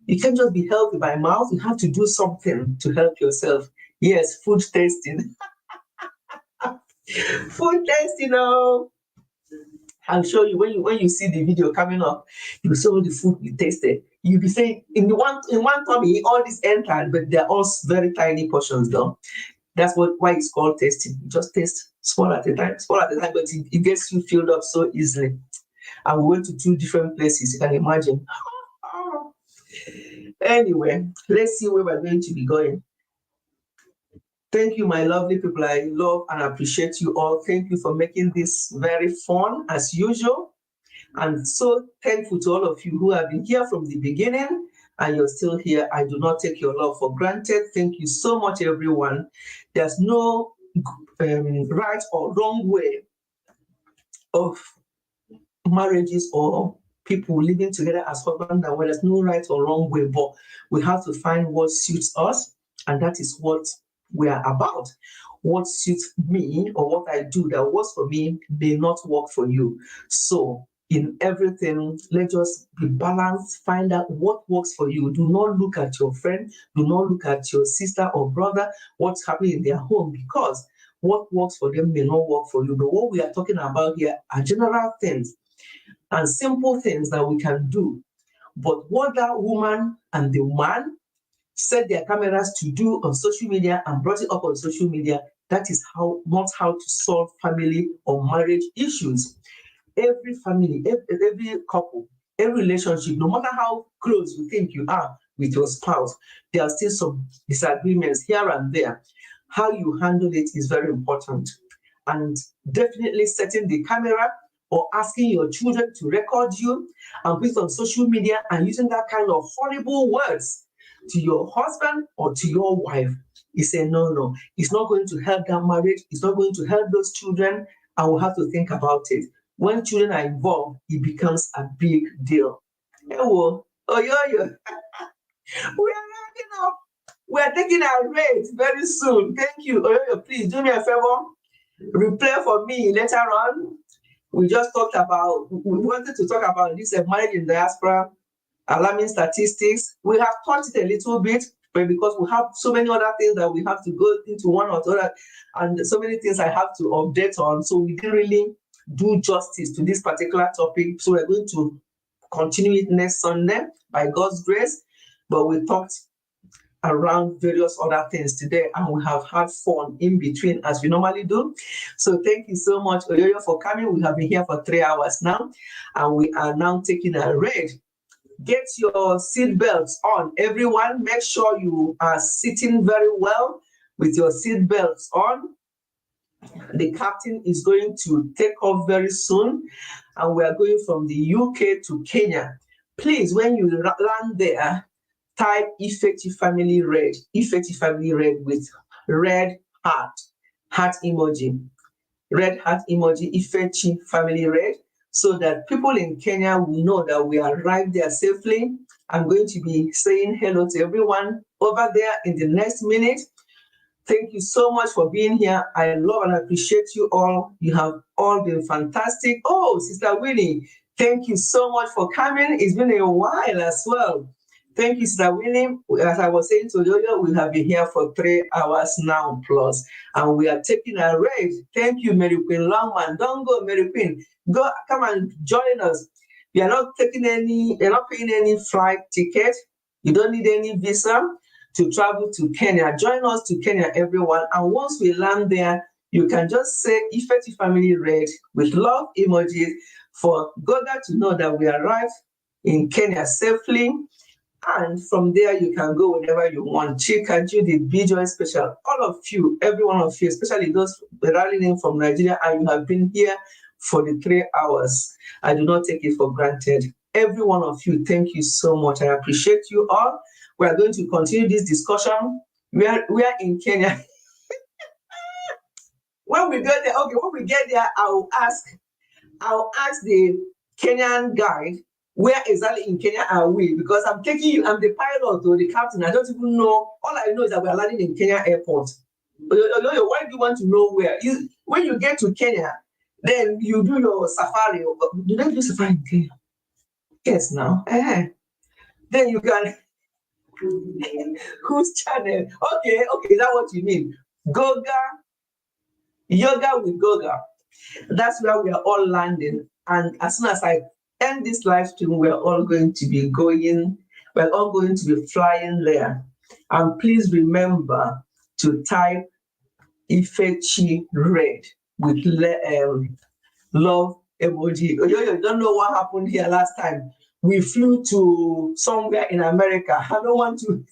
You can't just be healthy by mouth. You have to do something to help yourself. Yes, food tasting. Food tasting, I'll show you when you see the video coming up, you saw the food we tasted. You'll be saying in one tummy, all this entered, but they're all very tiny portions though. That's why it's called tasting. You just taste small at a time, but it gets you filled up so easily. And we went to 2 different places, you can imagine. Anyway, let's see where we're going to be going. Thank you, my lovely people. I love and appreciate you all. Thank you for making this very fun as usual. I'm so thankful to all of you who have been here from the beginning and you're still here. I do not take your love for granted. Thank you so much, everyone. There's no right or wrong way of marriages or people living together as husband and wife. There's no right or wrong way, but we have to find what suits us, and that is what we are about. What suits me or what I do that works for me may not work for you. So in everything, let's just be balanced, find out what works for you. Do not look at your friend, do not look at your sister or brother, what's happening in their home, because what works for them may not work for you. But what we are talking about here are general things and simple things that we can do. But what that woman and the man set their cameras to do on social media and brought it up on social media, that is not how to solve family or marriage issues. Every family, every couple, every relationship, no matter how close you think you are with your spouse, there are still some disagreements here and there. How you handle it is very important. And definitely setting the camera or asking your children to record you and put it on social media and using that kind of horrible words to your husband or to your wife is a no. It's not going to help that marriage. It's not going to help those children. And we'll have to think about it. When children are involved, it becomes a big deal. We are wrapping up. We are taking our rate very soon. Thank you. Oyoyo, please do me a favor. Replay for me later on. We wanted to talk about this marriage in diaspora, alarming statistics. We have touched it a little bit, but because we have so many other things that we have to go into one or the other, and so many things I have to update on, so we didn't really do justice to this particular topic. So we're going to continue it next Sunday by God's grace. But we talked around various other things today, and we have had fun in between as we normally do. So thank you so much, Oyoyo, for coming. We have been here for 3 hours now, and we are now taking a break. Get your seat belts on, everyone. Make sure you are sitting very well with your seat belts on. The captain is going to take off very soon, and we are going from the UK to Kenya. Please, when you land there, type Effective Family Red with red heart emoji, Effective Family Red, so that people in Kenya will know that we arrived there safely. I'm going to be saying hello to everyone over there in the next minute. Thank you so much for being here. I love and appreciate you all. You have all been fantastic. Oh, Sister Winnie, thank you so much for coming. It's been a while as well. Thank you, Sister Winnie. As I was saying to Yoyo, we have been here for 3 hours now plus, and we are taking a ride. Thank you, Mary Queen Longman. Don't go, Mary Queen. Go, come and join us. You're not paying any flight ticket. You don't need any visa to travel to Kenya. Join us to Kenya, everyone. And once we land there, you can just say Effective Family Red with love emojis for Goga to know that we arrived in Kenya safely. And from there, you can go whenever you want. Chika, Judy, B-Joy Special, all of you, every one of you, especially those rallying in from Nigeria, and you have been here for the 3 hours. I do not take it for granted. Every one of you, thank you so much. I appreciate you all. We are going to continue this discussion. We are in Kenya. When we get there, I'll ask the Kenyan guide. Where exactly in Kenya are we? Because I'm taking you, I'm the pilot or the captain. I don't even know. All I know is that we're landing in Kenya airport. Why do you want to know where? When you get to Kenya, then you do your safari. Do they do safari in Kenya? Yes, now. Then you can. Whose channel? Okay, is that what you mean? Goga, yoga with Goga. That's where we are all landing. And as soon as I end this live stream, we're all going to be going, we're all going to be flying there. And please remember to type Ifechi red with love emoji. You don't know what happened here last time. We flew to somewhere in America. I don't want to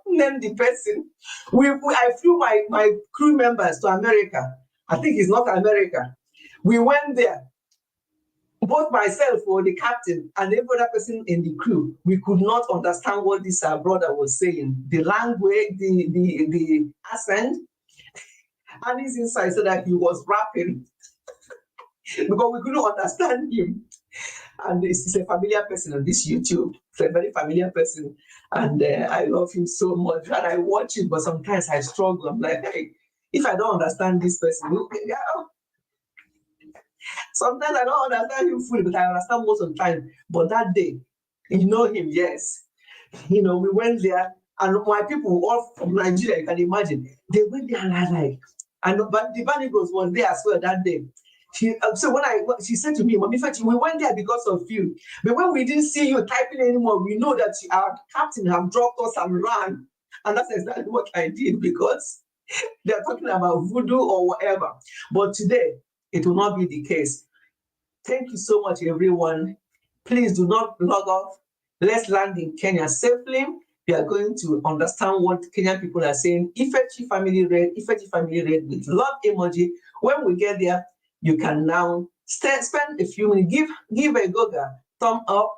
name the person. I flew my crew members to America. I think it's not America. We went there. Both myself or the captain and every other person in the crew, we could not understand what this brother was saying. The language, the accent, and his inside said that he was rapping because we couldn't understand him. And he's a familiar person on this YouTube. It's a very familiar person. And I love him so much. And I watch it, but sometimes I struggle. I'm like, hey, if I don't understand this person, sometimes I don't understand him fully, but I understand most of the time. But that day, you know him, yes. We went there, and my people, all from Nigeria, you can imagine, they went there but the Banigos was there as well that day. She said to me, Mommy Fetty, we went there because of you. But when we didn't see you typing anymore, we know that our captain have dropped us and ran. And that's exactly what I did, because they're talking about voodoo or whatever. But today, it will not be the case. Thank you so much, everyone. Please do not log off. Let's land in Kenya safely. We are going to understand what Kenyan people are saying. Ifechi family red with love emoji. When we get there, you can now spend a few minutes, give a Goga thumb up,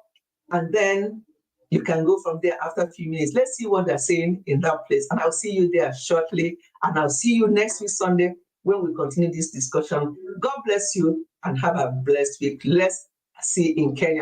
and then you can go from there after a few minutes. Let's see what they're saying in that place. And I'll see you there shortly. And I'll see you next week, Sunday, when we continue this discussion. God bless you and have a blessed week. Let's see in Kenya.